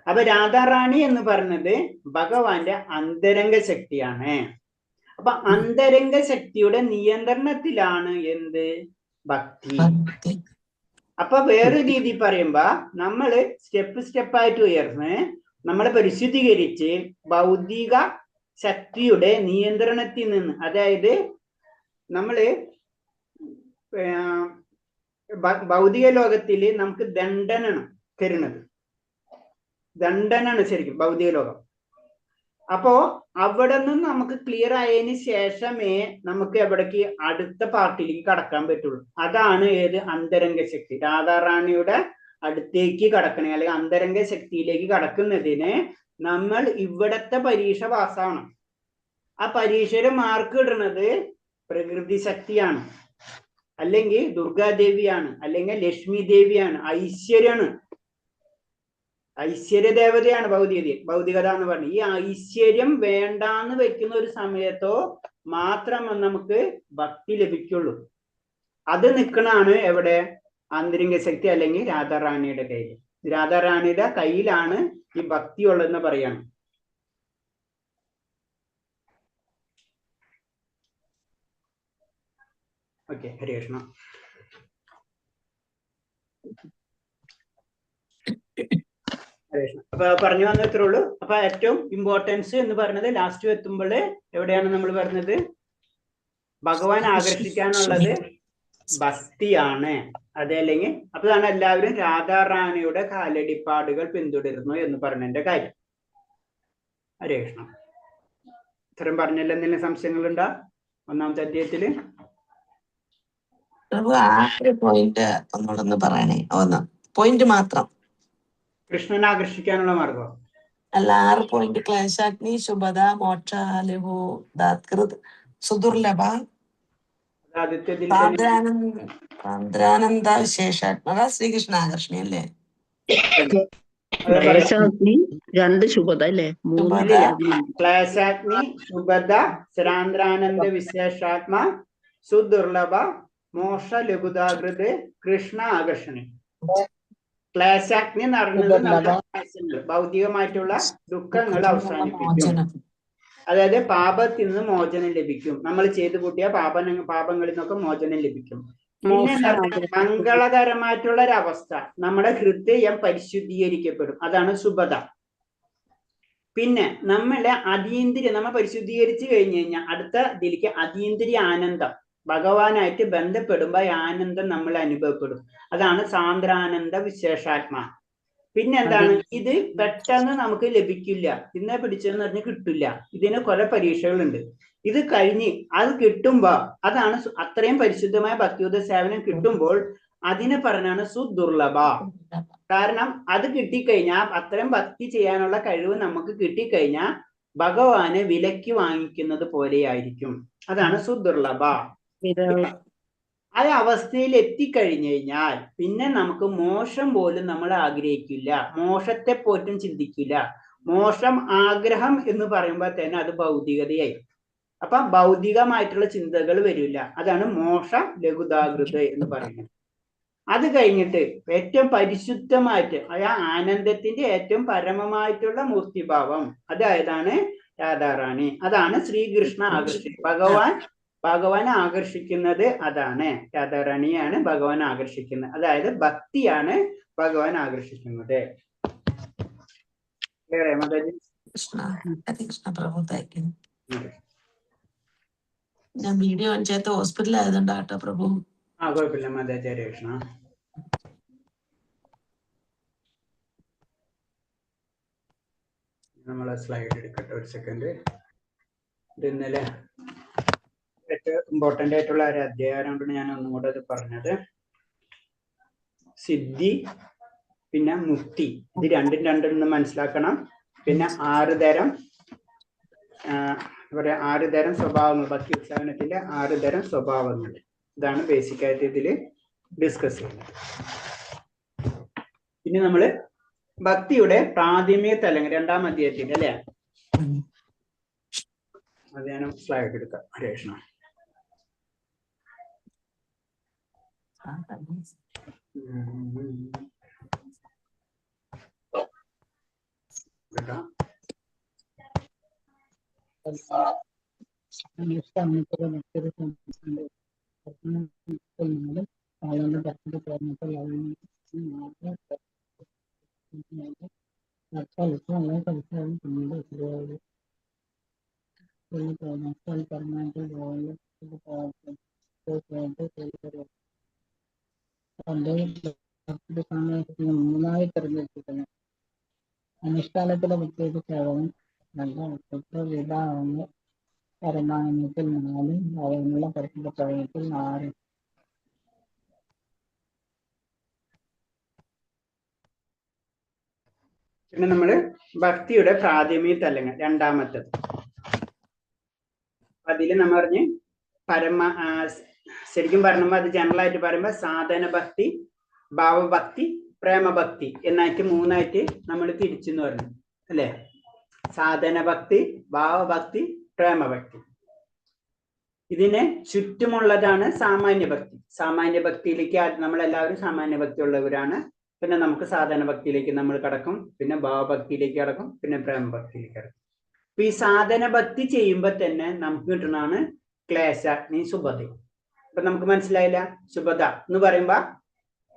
അപ്പൊ രാധാറാണി എന്ന് പറയുന്നത് ഭഗവാന്റെ അന്തരംഗ ശക്തിയാണ്. അപ്പൊ അന്തരംഗ ശക്തിയുടെ നിയന്ത്രണത്തിലാണ് എന്ത്? ഭക്തി. അപ്പൊ വേറൊരു രീതി പറയുമ്പോ നമ്മള് സ്റ്റെപ്പായിട്ട് ഉയർന്ന് നമ്മളെ പരിശുദ്ധീകരിച്ച് ഭൗതിക ശക്തിയുടെ നിയന്ത്രണത്തിൽ നിന്ന്, അതായത് നമ്മള് ഭൗതിക ലോകത്തില് നമുക്ക് ദണ്ഡനാണ് തരുന്നത്, ദണ്ഡനാണ് ശരിക്കും ഭൗതിക ലോകം. അപ്പോ അവിടെ നിന്ന് നമുക്ക് ക്ലിയർ ആയതിനു ശേഷമേ നമുക്ക് എവിടേക്ക് അടുത്ത പാർട്ടിലേക്ക് കടക്കാൻ പറ്റുള്ളൂ. അതാണ് ഏത്? അന്തരംഗ ശക്തി. രാധാറാണിയുടെ അടുത്തേക്ക് കടക്കണേ അല്ലെങ്കിൽ അന്തരംഗ ശക്തിയിലേക്ക് കടക്കുന്നതിന് നമ്മൾ ഇവിടത്തെ പരീക്ഷ പാസ്സാവണം. ആ പരീക്ഷയുടെ മാർക്ക് ഇടുന്നത് പ്രകൃതി ശക്തിയാണ്, അല്ലെങ്കിൽ ദുർഗാദേവിയാണ്, അല്ലെങ്കിൽ ലക്ഷ്മി ദേവിയാണ്, ഐശ്വര്യാണ്, ഐശ്വര്യ ദേവതയാണ് ഭൗതികത എന്ന് പറഞ്ഞു. ഈ ഐശ്വര്യം വേണ്ടാന്ന് വെക്കുന്ന ഒരു സമയത്തോ മാത്രം നമുക്ക് ഭക്തി ലഭിക്കുള്ളൂ. അത് നിൽക്കണാണ് എവിടെ? ആന്തരിക ശക്തി അല്ലെങ്കിൽ രാധാറാണിയുടെ കയ്യിൽ. രാധാറാണിയുടെ കയ്യിലാണ് ഈ ഭക്തി ഉള്ളതെന്ന് പറയാണ്. ഓക്കെ, ഹരേ കൃഷ്ണ. അപ്പൊ പറഞ്ഞു വന്നത്രേ ഉള്ളൂ. അപ്പൊ ഏറ്റവും ഇമ്പോർട്ടൻസ് എന്ന് പറഞ്ഞത് ലാസ്റ്റ് എത്തുമ്പോൾ എവിടെയാണ് നമ്മൾ പറഞ്ഞത്? ഭഗവാൻ ആകർഷിക്കാനുള്ളത് ഭക്തിയാണ്. അതല്ലെങ്കിൽ അപ്പോഴാണ് എല്ലാവരും രാധാറാണിയുടെ കാലടിപ്പാടുകൾ പിന്തുടരുന്നു എന്ന് പറഞ്ഞതിന്റെ കാര്യം. ഹരേ കൃഷ്ണ. ഇത്രയും പറഞ്ഞല്ലോ. എന്തെങ്കിലും സംശയങ്ങളുണ്ടോ ഒന്നാമത്തെ അധ്യായത്തില്? പോയിന്റ് ഒന്നുകൂടെ പറയണേ. പോയിന്റ് മാത്രം. കൃഷ്ണനെ ആകർഷിക്കാനുള്ള മാർഗം അല്ല, 6 പോയിന്റ്. ക്ലേശാഗ്നി, ശുഭദ, മോക്ഷ, ലഘു, ദാത്കൃത്, സുദുർലഭ, സാന്ദ്രാനന്ദ, വിശേഷാത്മക, ശ്രീകൃഷ്ണ ആകർഷണി അല്ലേ? ക്ലേശാഗ്നി, 2 ശുഭദ അല്ലേ? 3 ക്ലേശാഗ്നി, ശുഭദ, സാന്ദ്രാനന്ദ, വിശേഷാത്മ, സുദുർലഭ, മോക്ഷ, ലഘുദാകൃത്, കൃഷ്ണ ആകർഷണി. ക്ലേശാഗ്നി എന്ന് പറയുന്നത് നമ്മുടെ ഭൗതികമായിട്ടുള്ള ദുഃഖങ്ങൾ അവസാനിപ്പിക്കും. അതായത് പാപത്തിൽ നിന്ന് മോചനം ലഭിക്കും. നമ്മൾ ചെയ്തു കൂട്ടിയ പാപങ്ങളിൽ നിന്നൊക്കെ മോചനം ലഭിക്കും. പിന്നെ മംഗളകരമായിട്ടുള്ള ഒരവസ്ഥ, നമ്മുടെ ഹൃദയം പരിശുദ്ധീകരിക്കപ്പെടും. അതാണ് ശുഭത. പിന്നെ നമ്മളെ നമ്മൾ പരിശുദ്ധീകരിച്ചു കഴിഞ്ഞു കഴിഞ്ഞാൽ അടുത്ത ഇതിലേക്ക് അതീന്ദ്രിയ ആനന്ദം, ഭഗവാനായിട്ട് ബന്ധപ്പെടുമ്പോ ആനന്ദം നമ്മൾ അനുഭവപ്പെടും. അതാണ് സാന്ദ്രാനന്ദ വിശേഷാത്മ. പിന്നെന്താണ്? ഇത് പെട്ടെന്ന് നമുക്ക് ലഭിക്കില്ല. ഇന്നെ പിടിച്ചെന്ന് പറഞ്ഞ് കിട്ടില്ല. ഇതിന് കുറെ പരീക്ഷകളുണ്ട്. ഇത് കഴിഞ്ഞ് അത് കിട്ടുമ്പോ, അതാണ് അത്രയും പരിശുദ്ധമായ ഭക്തിയുത സേവനം കിട്ടുമ്പോൾ അതിനെ പറഞ്ഞാണ് സുദുർലഭ. കാരണം അത് കിട്ടിക്കഴിഞ്ഞാൽ, അത്രയും ഭക്തി ചെയ്യാനുള്ള കഴിവ് നമുക്ക് കിട്ടിക്കഴിഞ്ഞാൽ ഭഗവാനെ വിലക്ക് വാങ്ങിക്കുന്നത് പോലെയായിരിക്കും. അതാണ് സുദുർലഭ. ആ അവസ്ഥയിൽ എത്തിക്കഴിഞ്ഞു കഴിഞ്ഞാൽ പിന്നെ നമുക്ക് മോശം പോലും നമ്മൾ ആഗ്രഹിക്കില്ല, മോശത്തെ പോറ്റും ചിന്തിക്കില്ല. മോശം ആഗ്രഹം എന്ന് പറയുമ്പോൾ തന്നെ അത് ഭൗതികതയായി. അപ്പൊ ഭൗതികമായിട്ടുള്ള ചിന്തകൾ വരില്ല. അതാണ് മോക്ഷ ലഘുദാകൃത എന്ന് പറയുന്നത്. അത് കഴിഞ്ഞിട്ട് ഏറ്റവും പരിശുദ്ധമായിട്ട് ആ ആനന്ദത്തിന്റെ ഏറ്റവും പരമമായിട്ടുള്ള മൂർത്തിഭാവം, അതായതാണ് രാധാറാണി. അതാണ് ശ്രീകൃഷ്ണ ആകർഷി. ഭഗവാൻ ആകർഷിക്കുന്നത് അതാണ്. രാധാറാണിയാണ് ഭഗവാൻ ആകർഷിക്കുന്നത്. അതായത് ഭക്തിയാണ് ഭഗവാൻ ആകർഷിക്കുന്നത്. ഞാൻ വീഡിയോ കാണിച്ചാത്ത ഹോസ്പിറ്റലിൽ ആയതുകൊണ്ടാട്ടോ പ്രഭു. കുഴപ്പമില്ല മാതാചാര്യ കൃഷ്ണ. നമ്മളെ സ്ലൈഡ് എടുക്കട്ടെ ഒരു സെക്കൻഡ്. ഇത് ഇന്നലെ ഏറ്റവും ഇമ്പോർട്ടൻ്റ് ആയിട്ടുള്ള ഒരു അധ്യായമാണ് ഞാൻ ഒന്നും കൂടെ അത് പറഞ്ഞത്. സിദ്ധി പിന്നെ മുക്തി, ഇത് രണ്ടും മനസ്സിലാക്കണം. പിന്നെ 6 തരം പറയാ 6 തരം സ്വഭാവങ്ങൾ, ഭക്തി ഉത്സാഹനത്തിന്റെ 6 തരം സ്വഭാവങ്ങൾ. ഇതാണ് ബേസിക് ആയിട്ട് ഇതിൽ ഡിസ്കസ് ചെയ്യുന്നത്. പിന്നെ നമ്മള് ഭക്തിയുടെ പ്രാഥമിക തലങ്ങൾ 2-ാം അധ്യായത്തിൽ അല്ലേ? അത് ഞാൻ സ്ലൈഡ് എടുക്കാം. ഹരേ കൃഷ്ണ. നോക്കാം. മൂന്നായി തെരഞ്ഞെടുത്തിരിക്കുന്നു. അനുഷ്ഠാനത്തിലെ പ്രത്യേക സേവനം നല്ല വിഭാഗങ്ങൾ പരമാനത്തിൽ 4, അവനുള്ള പരിശുദ്ധ പ്രവണത്തിൽ 6. പിന്നെ നമ്മള് ഭക്തിയുടെ പ്രാഥമിക തലങ്ങൾ രണ്ടാമത്തത്. അതില് നമ്മൾ പറഞ്ഞ് ശരിക്കും പറയുമ്പോ അത് ജനറൽ ആയിട്ട് പറയുമ്പോ സാധന ഭക്തി, ഭാവഭക്തി, പ്രേമഭക്തി എന്നായിട്ട് 3ആയിട്ട് നമ്മൾ തിരിച്ചെന്ന് പറഞ്ഞു അല്ലെ. സാധന ഭക്തി, ഭാവഭക്തി, പ്രേമഭക്തി. ഇതിനെ ചുറ്റുമുള്ളതാണ് സാമാന്യ ഭക്തി. സാമാന്യ ഭക്തിയിലേക്ക് നമ്മളെല്ലാവരും സാമാന്യ ഭക്തി ഉള്ളവരാണ്. പിന്നെ നമുക്ക് സാധന ഭക്തിയിലേക്ക് നമ്മൾ കടക്കും, പിന്നെ ഭാവഭക്തിയിലേക്ക് കടക്കും, പിന്നെ പ്രേമഭക്തിയിലേക്ക് കടക്കും. അപ്പൊ ഈ സാധന ഭക്തി ചെയ്യുമ്പോ തന്നെ നമുക്ക് കിട്ടുന്നതാണ് ക്ലേശാഗ്നി ശുഭത. അപ്പൊ നമുക്ക് മനസ്സിലായില്ല. ശുഭത എന്ന് പറയുമ്പോ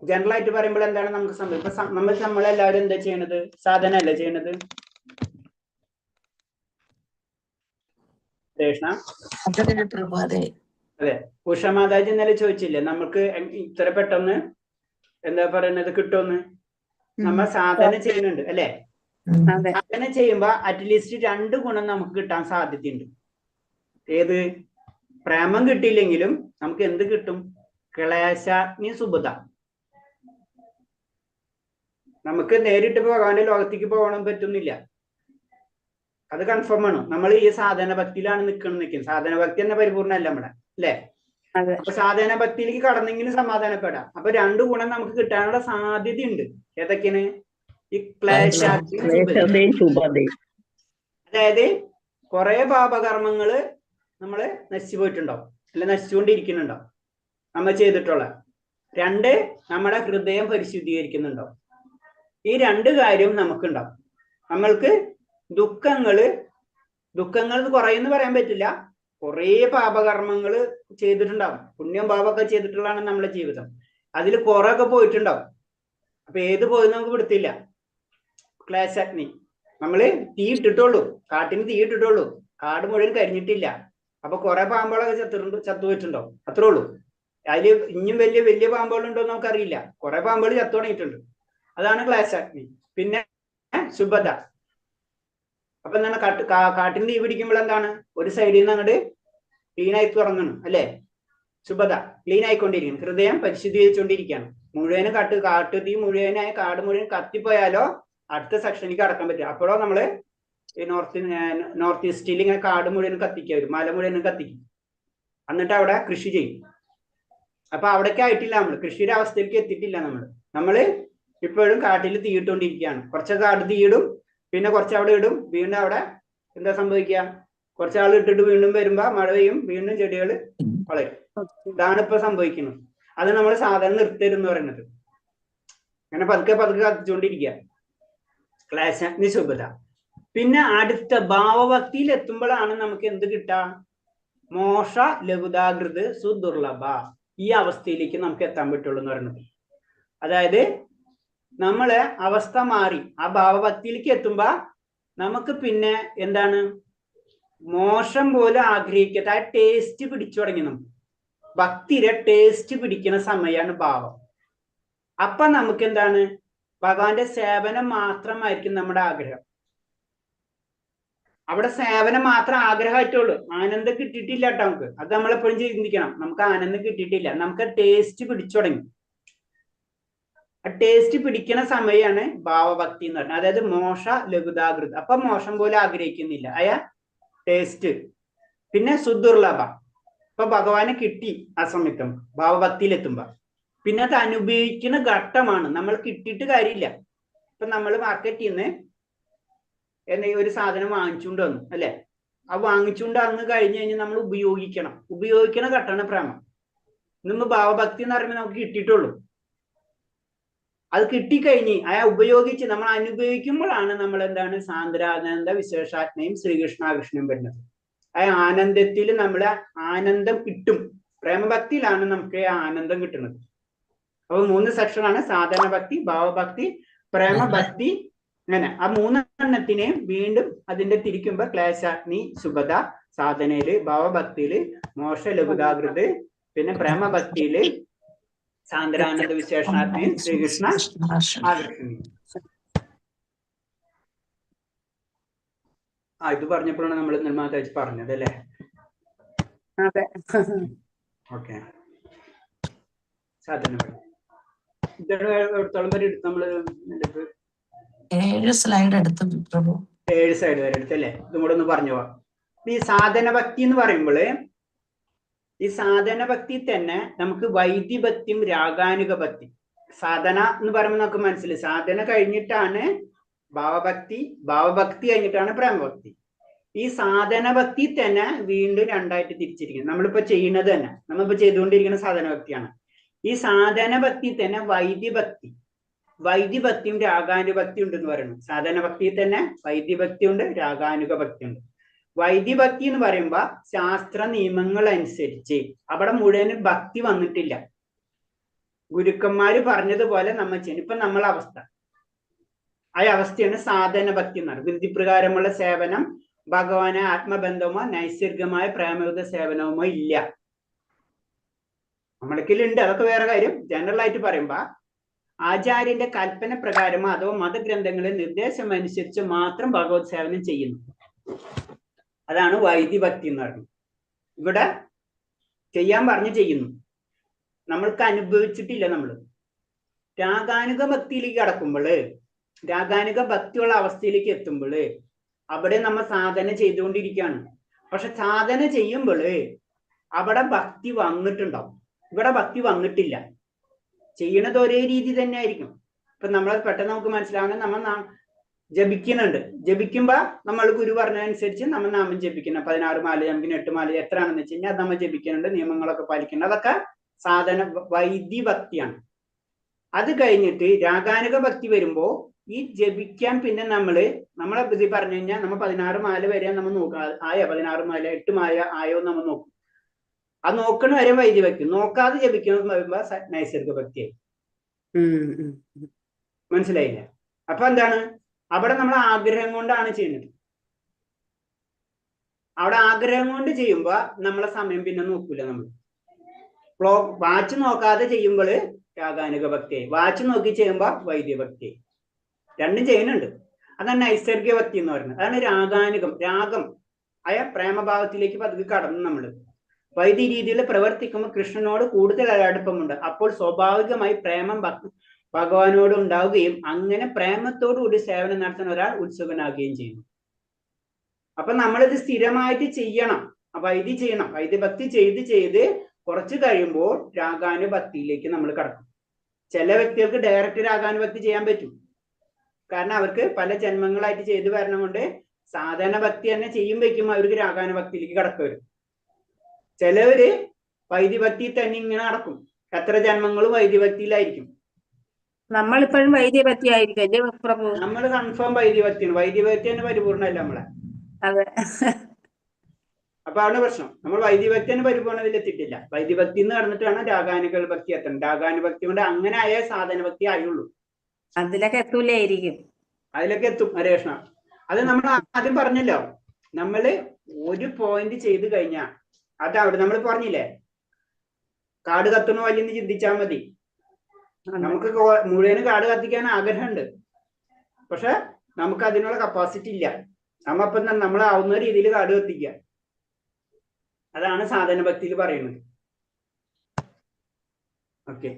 ജനറൽ ആയിട്ട് പറയുമ്പോൾ എന്താണ് നമുക്ക് സംഭവിക്കും? ഇപ്പൊ നമ്മളെല്ലാവരും എന്താ ചെയ്യണത്? സാധന അല്ലേ ചെയ്യണത്? അതെ. ഉഷമാതാജി ഇന്നലെ ചോദിച്ചില്ലേ നമുക്ക് ഇത്ര പെട്ടെന്ന് എന്താ പറയുന്നത് കിട്ടുമെന്ന്? നമ്മൾ സാധന ചെയ്യുന്നുണ്ട് അല്ലെ. സാധന ചെയ്യുമ്പോ അറ്റ്ലീസ്റ്റ് 2 ഗുണം നമുക്ക് കിട്ടാൻ സാധ്യതയുണ്ട്. ഏത്? പ്രേമം കിട്ടിയില്ലെങ്കിലും നമുക്ക് എന്ത് കിട്ടും? ക്ലേശാഗ്നി സുബുധ. നമുക്ക് നേരിട്ട് ഭഗവാന്റെ ലോകത്തേക്ക് പോകണം പറ്റുന്നില്ല. അത് കൺഫേം ആണ്. നമ്മൾ ഈ സാധന ഭക്തിയിലാണ് നിൽക്കുന്നത്. സാധന ഭക്തി എന്ന പരിപൂർണ്ണല്ല നമ്മുടെ അല്ലെ. അപ്പൊ സാധന ഭക്തിയിലേക്ക് കടന്നെങ്കിലും സമാധാനപ്പെടാം. അപ്പൊ 2 ഗുണം നമുക്ക് കിട്ടാനുള്ള സാധ്യതയുണ്ട്. ഏതൊക്കെയാണ്? ഈ ക്ലേശാഗ്നി ശുഭതയും. അതായത് കുറെ പാപകർമ്മങ്ങള് നമ്മള് നശിച്ചു പോയിട്ടുണ്ടാവും, അല്ലെ നശിച്ചുകൊണ്ടിരിക്കുന്നുണ്ടാവും നമ്മൾ ചെയ്തിട്ടുള്ള. 2 നമ്മുടെ ഹൃദയം പരിശുദ്ധീകരിക്കുന്നുണ്ടാവും. ഈ 2 കാര്യം നമുക്കുണ്ടാവും. നമ്മൾക്ക് ദുഃഖങ്ങൾ കുറയെന്ന് പറയാൻ പറ്റില്ല. കുറേ പാപകർമ്മങ്ങള് ചെയ്തിട്ടുണ്ടാവും. പുണ്യം പാപമൊക്കെ ചെയ്തിട്ടുള്ളതാണ് നമ്മുടെ ജീവിതം. അതിൽ കുറെയൊക്കെ പോയിട്ടുണ്ടാവും. അപ്പൊ ഏത് പോയി നമുക്ക് പിടുത്തില്ല. ക്ലേശാഗ്നി. നമ്മള് തീ ഇട്ടിട്ടുള്ളൂ, കാട്ടിന് തീ ഇട്ടിട്ടുള്ളൂ, കാട് മുഴുവൻ കരിഞ്ഞിട്ടില്ല. അപ്പൊ കുറെ പാമ്പുകളൊക്കെ ചത്തുപോയിട്ടുണ്ടാവും, അത്രേ ഉള്ളൂ. അതില് ഇനിയും വലിയ വലിയ പാമ്പുകളുണ്ടോ എന്ന് നമുക്കറിയില്ല. കുറെ പാമ്പുകൾ ചത്തു തുടങ്ങിയിട്ടുണ്ട്. അതാണ് ക്ലേശാഗ്നി. പിന്നെ ശുഭത. അപ്പൊ എന്താണ്? കാട്ടിന് തീ പിടിക്കുമ്പോൾ എന്താണ്? ഒരു സൈഡിൽ നിന്ന് അങ്ങോട്ട് ക്ലീൻ ആയി തുടങ്ങണം അല്ലെ. ശുഭത ക്ലീൻ ആയിക്കൊണ്ടിരിക്കണം. ഹൃദയം പരിശുദ്ധീകരിച്ചുകൊണ്ടിരിക്കുകയാണ്. മുഴുവനും കാട്ടു തീ മുഴുവനായി കാട് മുഴുവൻ കത്തിപ്പോയാലോ അടുത്ത സെക്ഷനിലേക്ക് കടക്കാൻ പറ്റും. അപ്പോഴോ നമ്മള് ഈ നോർത്ത് ഈസ്റ്റിൽ ഇങ്ങനെ കാട് മുഴുവനും കത്തിക്കുക വരും, മല മുഴുവനും കത്തിക്കും. എന്നിട്ട് അവിടെ കൃഷി ചെയ്യും. അപ്പൊ അവിടേക്ക് ആയിട്ടില്ല, നമ്മൾ കൃഷിയുടെ അവസ്ഥയിലേക്ക് എത്തിയിട്ടില്ല. നമ്മള് ഇപ്പോഴും കാട്ടിൽ തീയിട്ടുകൊണ്ടിരിക്കുകയാണ്. കുറച്ച് കാട് തീയിടും, പിന്നെ കുറച്ച് അവിടെ ഇടും, വീണ്ടും അവിടെ എന്താ സംഭവിക്കുക? കുറച്ചാൾ ഇട്ടിട്ട് വീണ്ടും വരുമ്പോ മഴ പെയ്യും, വീണ്ടും ചെടികൾ വളരും. ഇതാണ് ഇപ്പൊ സംഭവിക്കുന്നത്. അത് നമ്മൾ സാധാരണ നിർത്തരുന്ന് പറയുന്നത്. അങ്ങനെ പതുക്കെ പതുക്കെ കത്തിച്ചുകൊണ്ടിരിക്കുക. ക്ലേശാഗ്നി ശുഭത. പിന്നെ അടുത്ത ഭാവഭക്തിയിൽ എത്തുമ്പോഴാണ് നമുക്ക് എന്ത് കിട്ടുക? മോക്ഷ ലഘുതാകൃത് സുദുർലഭ. ഈ അവസ്ഥയിലേക്ക് നമുക്ക് എത്താൻ പറ്റുള്ളൂ എന്ന് പറയുന്നത്. അതായത് നമ്മളെ അവസ്ഥ മാറി ആ ഭാവഭക്തിയിലേക്ക് എത്തുമ്പോ നമുക്ക് പിന്നെ എന്താണ്? മോശം പോലെ ആഗ്രഹിക്കാത്ത ആ ടേസ്റ്റ് പിടിച്ചു തുടങ്ങി. നമുക്ക് ഭക്തിയുടെ ടേസ്റ്റ് പിടിക്കുന്ന സമയമാണ് ഭാവം. അപ്പൊ നമുക്ക് എന്താണ്? ഭഗവാന്റെ സേവനം മാത്രമായിരിക്കും നമ്മുടെ ആഗ്രഹം. അവിടെ സേവനം മാത്രം ആഗ്രഹമായിട്ടുള്ളൂ. ആനന്ദം കിട്ടിയിട്ടില്ല കേട്ടോ നമുക്ക്. അത് നമ്മളെപ്പോഴും ചിന്തിക്കണം. നമുക്ക് ആനന്ദം കിട്ടിയിട്ടില്ല, നമുക്ക് ടേസ്റ്റ് പിടിച്ചു തുടങ്ങി. ആ ടേസ്റ്റ് പിടിക്കുന്ന സമയമാണ് ഭാവഭക്തി എന്ന് പറയുന്നത്. അതായത് മോശ ലഘുതാകൃത. അപ്പൊ മോശം പോലെ ആഗ്രഹിക്കുന്നില്ല, ടേസ്റ്റ്. പിന്നെ സുദുർലഭ. ഇപ്പൊ ഭഗവാനെ കിട്ടി ആ സമയത്ത് ഭാവഭക്തിയിലെത്തുമ്പോ. പിന്നെ അത് അനുഭവിക്കുന്ന ഘട്ടമാണ്. നമ്മൾ കിട്ടിയിട്ട് കാര്യമില്ല. ഇപ്പൊ നമ്മൾ മാർക്കറ്റിൽ നിന്ന് എന്തെങ്കിലും ഒരു സാധനം വാങ്ങിച്ചുകൊണ്ട് വന്നു അല്ലെ. ആ വാങ്ങിച്ചുകൊണ്ട് വന്ന് കഴിഞ്ഞ് കഴിഞ്ഞാൽ നമ്മൾ ഉപയോഗിക്കണ ഘട്ടമാണ് പ്രേമം. ഇന്ന് ഭാവഭക്തി എന്ന് പറയുമ്പോൾ നമുക്ക് കിട്ടിയിട്ടുള്ളൂ. അത് കിട്ടിക്കഴിഞ്ഞ് ഉപയോഗിച്ച് നമ്മൾ അനുഭവിക്കുമ്പോഴാണ് നമ്മൾ എന്താണ് സാന്ദ്രാനന്ദ വിശേഷാത്മയും ശ്രീകൃഷ്ണാകൃഷ്ണനും വരുന്നത്. ആ ആനന്ദത്തിൽ നമ്മൾ ആനന്ദം കിട്ടും. പ്രേമഭക്തിയിലാണ് നമുക്ക് ആനന്ദം കിട്ടുന്നത്. അപ്പൊ 3 സെക്ഷനാണ്: സാധന ഭക്തി, ഭാവഭക്തി, പ്രേമഭക്തി. അങ്ങനെ ആ 3 വീണ്ടും അതിന്റെ തിരിക്കുമ്പോ ക്ലേശാഗ്നി ശുഭത സാധനയില്, ഭാവഭക്തിയില് മോക്ഷ ലഘുതാകൃത്, പിന്നെ പ്രേമഭക്തിയില് സാന്ദ്രാനന്ദ വിശേഷാത്മയും ശ്രീകൃഷ്ണ ആകർഷണീയം. ഇത് പറഞ്ഞപ്പോഴാണ് നമ്മൾ നിർമ്മാത പറഞ്ഞത് അല്ലേ? അതെ. ഓക്കെ. സാധന എടുത്തോളം വരെ എടുത്ത് നമ്മള് 7 സ്ലൈഡ് എടുത്തു പ്രഭു. 7 സൈഡ് വരെ എടുത്തല്ലേ? ഇതും കൂടെ ഒന്ന് പറഞ്ഞു പോവാം. ഈ സാധന ഭക്തി എന്ന് പറയുമ്പോൾ ഈ സാധന ഭക്തി തന്നെ നമുക്ക് വൈദ്യഭക്തിയും രാഗാനുക ഭക്തി. സാധന എന്ന് പറയുമ്പോൾ നമുക്ക് മനസ്സിലായി, സാധന കഴിഞ്ഞിട്ടാണ് ഭാവഭക്തി, ഭാവഭക്തി കഴിഞ്ഞിട്ടാണ് പ്രേമഭക്തി. ഈ സാധന ഭക്തി തന്നെ വീണ്ടും 2ആയിട്ട് തിരിച്ചിരിക്കുന്നത്. നമ്മളിപ്പോ ചെയ്യുന്നത് തന്നെ, നമ്മളിപ്പോ ചെയ്തുകൊണ്ടിരിക്കുന്ന സാധന ഭക്തിയാണ്. ഈ സാധന ഭക്തി തന്നെ വൈദ്യഭക്തി, വൈദ്യഭക്തിയും രാഗാനുഭക്തി ഉണ്ടെന്ന് പറയുന്നു. സാധന ഭക്തിയിൽ തന്നെ വൈദ്യഭക്തി ഉണ്ട്, രാഗാനുക ഭക്തി ഉണ്ട്. വൈദ്യഭക്തി എന്ന് പറയുമ്പോ ശാസ്ത്ര നിയമങ്ങൾ അനുസരിച്ച് അവിടെ മുഴുവനും ഭക്തി വന്നിട്ടില്ല. ഗുരുക്കന്മാര് പറഞ്ഞതുപോലെ നമ്മൾ ചെയ്യണം. ഇപ്പൊ നമ്മളെ അവസ്ഥ, ആ അവസ്ഥയാണ് സാധന ഭക്തി എന്ന് പറയുന്നത്. വിധിപ്രകാരമുള്ള സേവനം, ഭഗവാനെ ആത്മബന്ധമോ നൈസർഗികമായ പ്രേമയുത സേവനവുമോ ഇല്ല. നമ്മൾക്കില്ലുണ്ട്, അതൊക്കെ വേറെ കാര്യം. ജനറൽ ആയിട്ട് പറയുമ്പോ ആചാര്യന്റെ കൽപ്പന പ്രകാരമോ അതോ മതഗ്രന്ഥങ്ങളിലെ നിർദ്ദേശം അനുസരിച്ച് മാത്രം ഭഗവത് സേവനം ചെയ്യുന്നു. അതാണ് വൈദ്യഭക്തി എന്ന് പറയുന്നത്. ഇവിടെ ചെയ്യാൻ പറഞ്ഞ് ചെയ്യുന്നു, നമ്മൾക്ക് അനുഭവിച്ചിട്ടില്ല. നമ്മൾ രാഗാനുക ഭക്തിയിലേക്ക് കടക്കുമ്പോൾ, രാഗാനുക ഭക്തിയുള്ള അവസ്ഥയിലേക്ക് എത്തുമ്പോൾ അവിടെ നമ്മൾ സാധന ചെയ്തുകൊണ്ടിരിക്കുകയാണ്. പക്ഷെ സാധന ചെയ്യുമ്പോൾ അവിടെ ഭക്തി വന്നിട്ടുണ്ടാവും, ഇവിടെ ഭക്തി വന്നിട്ടില്ല. ചെയ്യണത് ഒരേ രീതി തന്നെ ആയിരിക്കും. ഇപ്പൊ നമ്മൾ പെട്ടെന്ന് നമുക്ക് മനസ്സിലാവുന്നത്, നമ്മൾ ജപിക്കുന്നുണ്ട്. ജപിക്കുമ്പോ നമ്മൾ ഗുരു പറഞ്ഞതനുസരിച്ച് നമ്മൾ നാമം ജപിക്കണം. 16 മാല, നമുക്ക് 8 മാല എത്രയാണെന്ന് വെച്ച് കഴിഞ്ഞാൽ അത് നമ്മൾ ജപിക്കുന്നുണ്ട്, നിയമങ്ങളൊക്കെ പാലിക്കുന്നുണ്ട്. അതൊക്കെ സാധന വൈദ്യഭക്തിയാണ്. അത് കഴിഞ്ഞിട്ട് രാഗാനുക ഭക്തി വരുമ്പോ ഈ ജപിക്കാൻ പിന്നെ നമ്മളെ ഇത് പറഞ്ഞു കഴിഞ്ഞാൽ നമ്മൾ 16 മാല വരെ നമ്മൾ നോക്കുക. 16 മാല 8 മാല ആയോ നമ്മൾ നോക്കും. അത് നോക്കണ വരെ വൈദ്യഭക്തി, നോക്കാതെ ജപിക്കണം വരുമ്പോ നൈസർഗിക ഭക്തിയായി. മനസ്സിലായില്ല? അപ്പൊ എന്താണ് അവിടെ നമ്മൾ ആഗ്രഹം കൊണ്ടാണ് ചെയ്യുന്നത്. അവിടെ ആഗ്രഹം കൊണ്ട് ചെയ്യുമ്പോ നമ്മളെ സമയം പിന്നെ നോക്കൂല. നമ്മൾ വാച്ച് നോക്കാതെ ചെയ്യുമ്പോൾ രാഗാനുക ഭക്തിയായി, വാച്ച് നോക്കി ചെയ്യുമ്പോ വൈദ്യഭക്തിയായി. രണ്ടും ചെയ്യുന്നുണ്ട്. അതാണ് നൈസർഗിക ഭക്തി എന്ന് പറയുന്നത്. അതാണ് രാഗാനുകം. രാഗം ആയ പ്രേമഭാവത്തിലേക്ക് പതുക്കെ കടന്നു. നമ്മൾ വൈദ്യ രീതിയിൽ പ്രവർത്തിക്കുമ്പോൾ കൃഷ്ണനോട് കൂടുതൽ അടുപ്പമുണ്ട്. അപ്പോൾ സ്വാഭാവികമായി പ്രേമം ഭഗവാനോട് ഉണ്ടാവുകയും അങ്ങനെ പ്രേമത്തോടുകൂടി സേവനം നടത്തുന്ന ഒരാൾ ഉത്സുകനാകുകയും ചെയ്യുന്നു. അപ്പൊ നമ്മളിത് സ്ഥിരമായിട്ട് ചെയ്യണം, വൈദ്യ ചെയ്യണം. വൈദ്യഭക്തി ചെയ്ത് ചെയ്ത് കുറച്ച് കഴിയുമ്പോൾ രാഗാനുഭക്തിയിലേക്ക് നമ്മൾ കടക്കും. ചില വ്യക്തികൾക്ക് ഡയറക്റ്റ് രാഗാനുഭക്തി ചെയ്യാൻ പറ്റും. കാരണം അവർക്ക് പല ജന്മങ്ങളായിട്ട് ചെയ്തു വരണം കൊണ്ട് സാധാരണ ഭക്തി തന്നെ ചെയ്യുമ്പോഴേക്കും അവർക്ക് രാഗാനുഭക്തിയിലേക്ക് കടക്ക വരും. ചിലവര് വൈദ്യഭക്തി തന്നെ ഇങ്ങനെ നടക്കും, എത്ര ജന്മങ്ങളും വൈദ്യഭക്തിയിലായിരിക്കും. നമ്മളിപ്പോഴും വൈദ്യഭക്തി ആയിരിക്കും അല്ലേ പ്രഭു? നമ്മൾ കൺഫേം വൈദ്യഭക്തിയാണ്. വൈദ്യഭക്തി തന്നെ പരിപൂർണ്ണമല്ല നമ്മളെ. അതെ. അപ്പൊ ആണ് പ്രശ്നം. നമ്മൾ വൈദ്യഭക്തി തന്നെ പരിപൂർണ്ണതയിൽ എത്തിയിട്ടില്ല. വൈദ്യഭക്തി എന്ന് നടന്നിട്ടാണ് രാഗാനുക ഭക്തി എത്തണം. രാഗാനുഭക്തി കൊണ്ട് അങ്ങനെ ആയ സാധന ഭക്തി ആയുള്ളൂ. അതിലൊക്കെ എത്തൂലായിരിക്കും. അതിലൊക്കെ എത്തും ഹരേഷ്ണ. അത് നമ്മൾ ആദ്യം പറഞ്ഞല്ലോ, നമ്മള് ഒരു പോയിന്റ് ചെയ്ത് കഴിഞ്ഞാൽ അത് അവിടെ നമ്മൾ പറഞ്ഞില്ലേ, കാട് കത്തണോ അല്ലെന്ന് ചിന്തിച്ചാൽ മതി. നമുക്ക് മുഴുവന് കാട് കത്തിക്കാൻ ആഗ്രഹമുണ്ട്, പക്ഷെ നമുക്ക് അതിനുള്ള കപ്പാസിറ്റി ഇല്ല. നമ്മപ്പം നമ്മളാവുന്ന രീതിയിൽ കാട് കത്തിക്കുക. അതാണ് സാധന ഭക്തിയിൽ പറയുന്നത്. ഓക്കെ.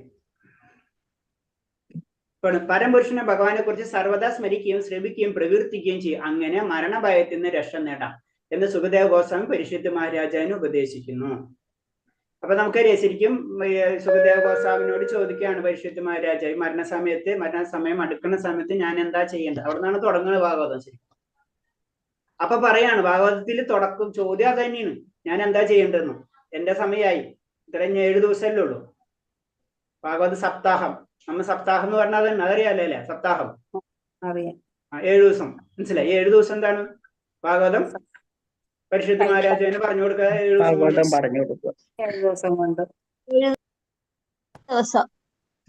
പരമപുരുഷനെ ഭഗവാനെ കുറിച്ച് സർവ്വദാ സ്മരിക്കുകയും ശ്രമിക്കുകയും പ്രകീർത്തിക്കുകയും ചെയ്യും. അങ്ങനെ മരണഭയത്തിൽ നിന്ന് രക്ഷ നേടാം എന്ന് സുഖദേവ ഗോസ്വാമി പരിശുദ്ധ മഹാരാജാവിന് ഉപദേശിക്കുന്നു. അപ്പൊ നമുക്കറിയാം, ശരിക്കും സുഖദേവ ഗോസ്വാമിനോട് ചോദിക്കുകയാണ് പരിശുദ്ധ മഹാരാജാവ്, മരണസമയം അടുക്കുന്ന സമയത്ത് ഞാൻ എന്താ ചെയ്യേണ്ടത്? അവിടെ നിന്നാണ് തുടങ്ങുന്നത് ഭാഗവതം. ശരി. അപ്പൊ പറയാണ്, ഭാഗവതത്തിൽ തുടക്കം ചോദ്യം അത് തന്നെയാണ്, ഞാൻ എന്താ ചെയ്യേണ്ടതെന്ന്. എന്റെ സമയമായി, ഇത്രയും 7 ദിവസമല്ലേ ഉള്ളൂ ഭാഗവത സപ്താഹം. നമ്മ സപ്താഹം എന്ന് പറഞ്ഞാൽ തന്നെ അതറിയാലോ അല്ലേ? സപ്താഹം അറിയാം. 7 ദിവസം. മനസ്സിലായി? 7 ദിവസം എന്താണ് ഭാഗവതം പരിശുദ്ധ മഹാരാജാവിന് പറഞ്ഞു കൊടുക്കുക. 7 ദിവസം കൊണ്ട്. ഭാഗവതം പറഞ്ഞു കൊടുക്കുക. 7 ദിവസം കൊണ്ട്. ദിവസം.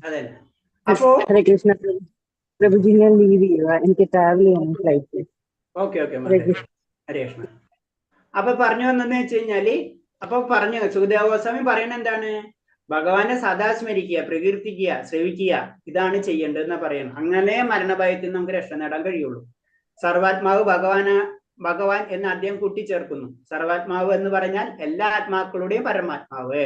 അതെ. അപ്പോ ഹരേ കൃഷ്ണ പ്രഭുജി, ഞാൻ ലീവ് ചെയ്യുക, എനിക്ക് ട്രാവൽ ചെയ്യണം ഫ്ലൈറ്റ്. ഓക്കെ ഹരേ കൃഷ്ണ. അപ്പൊ പറഞ്ഞു വന്നെന്ന് വെച്ച് കഴിഞ്ഞാല്, അപ്പൊ പറഞ്ഞു സുഖദേവ ഗോസ്വാമി പറയുന്നത് എന്താണ്? ഭഗവാനെ സദാ സ്മരിക്കുക, പ്രകീർത്തിക്കുക, ശ്രവിക്കുക, ഇതാണ് ചെയ്യേണ്ടതെന്ന് പറയണം. അങ്ങനെ മരണഭയത്തിൽ നിന്ന് നമുക്ക് രക്ഷ നേടാൻ കഴിയുള്ളൂ. സർവാത്മാവ് ഭഗവാൻ എന്ന് അദ്ദേഹം കൂട്ടിച്ചേർക്കുന്നു. സർവാത്മാവ് എന്ന് പറഞ്ഞാൽ എല്ലാ ആത്മാക്കളുടെയും പരമാത്മാവ്,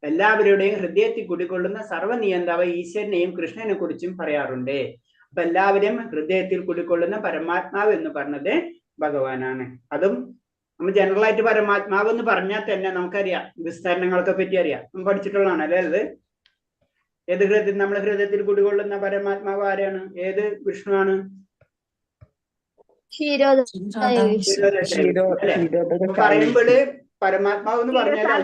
എല്ലാവരുടെയും ഹൃദയത്തിൽ കുടികൊള്ളുന്ന സർവ്വനിയന്താവ് ഈശ്വരനെയും കൃഷ്ണനെ കുറിച്ചും പറയാറുണ്ട്. അപ്പൊ എല്ലാവരും ഹൃദയത്തിൽ കുടികൊള്ളുന്ന പരമാത്മാവ് എന്ന് പറഞ്ഞത് ഭഗവാനാണ്. അതും നമ്മൾ ജനറൽ ആയിട്ട് പരമാത്മാവ് എന്ന് പറഞ്ഞാൽ തന്നെ നമുക്കറിയാം, വിസ്തരണങ്ങളൊക്കെ പറ്റി അറിയാം, നമ്മൾ പഠിച്ചിട്ടുള്ളതാണ് അല്ലേ? അത് ഏത് ഹൃദയത്തിൽ, നമ്മുടെ ഹൃദയത്തിൽ കുടികൊള്ളുന്ന പരമാത്മാവ് ആരാണ്? ഏത് വിഷ്ണുവാണ്? പറയുമ്പോള് പരമാത്മാവ് എന്ന് പറഞ്ഞാൽ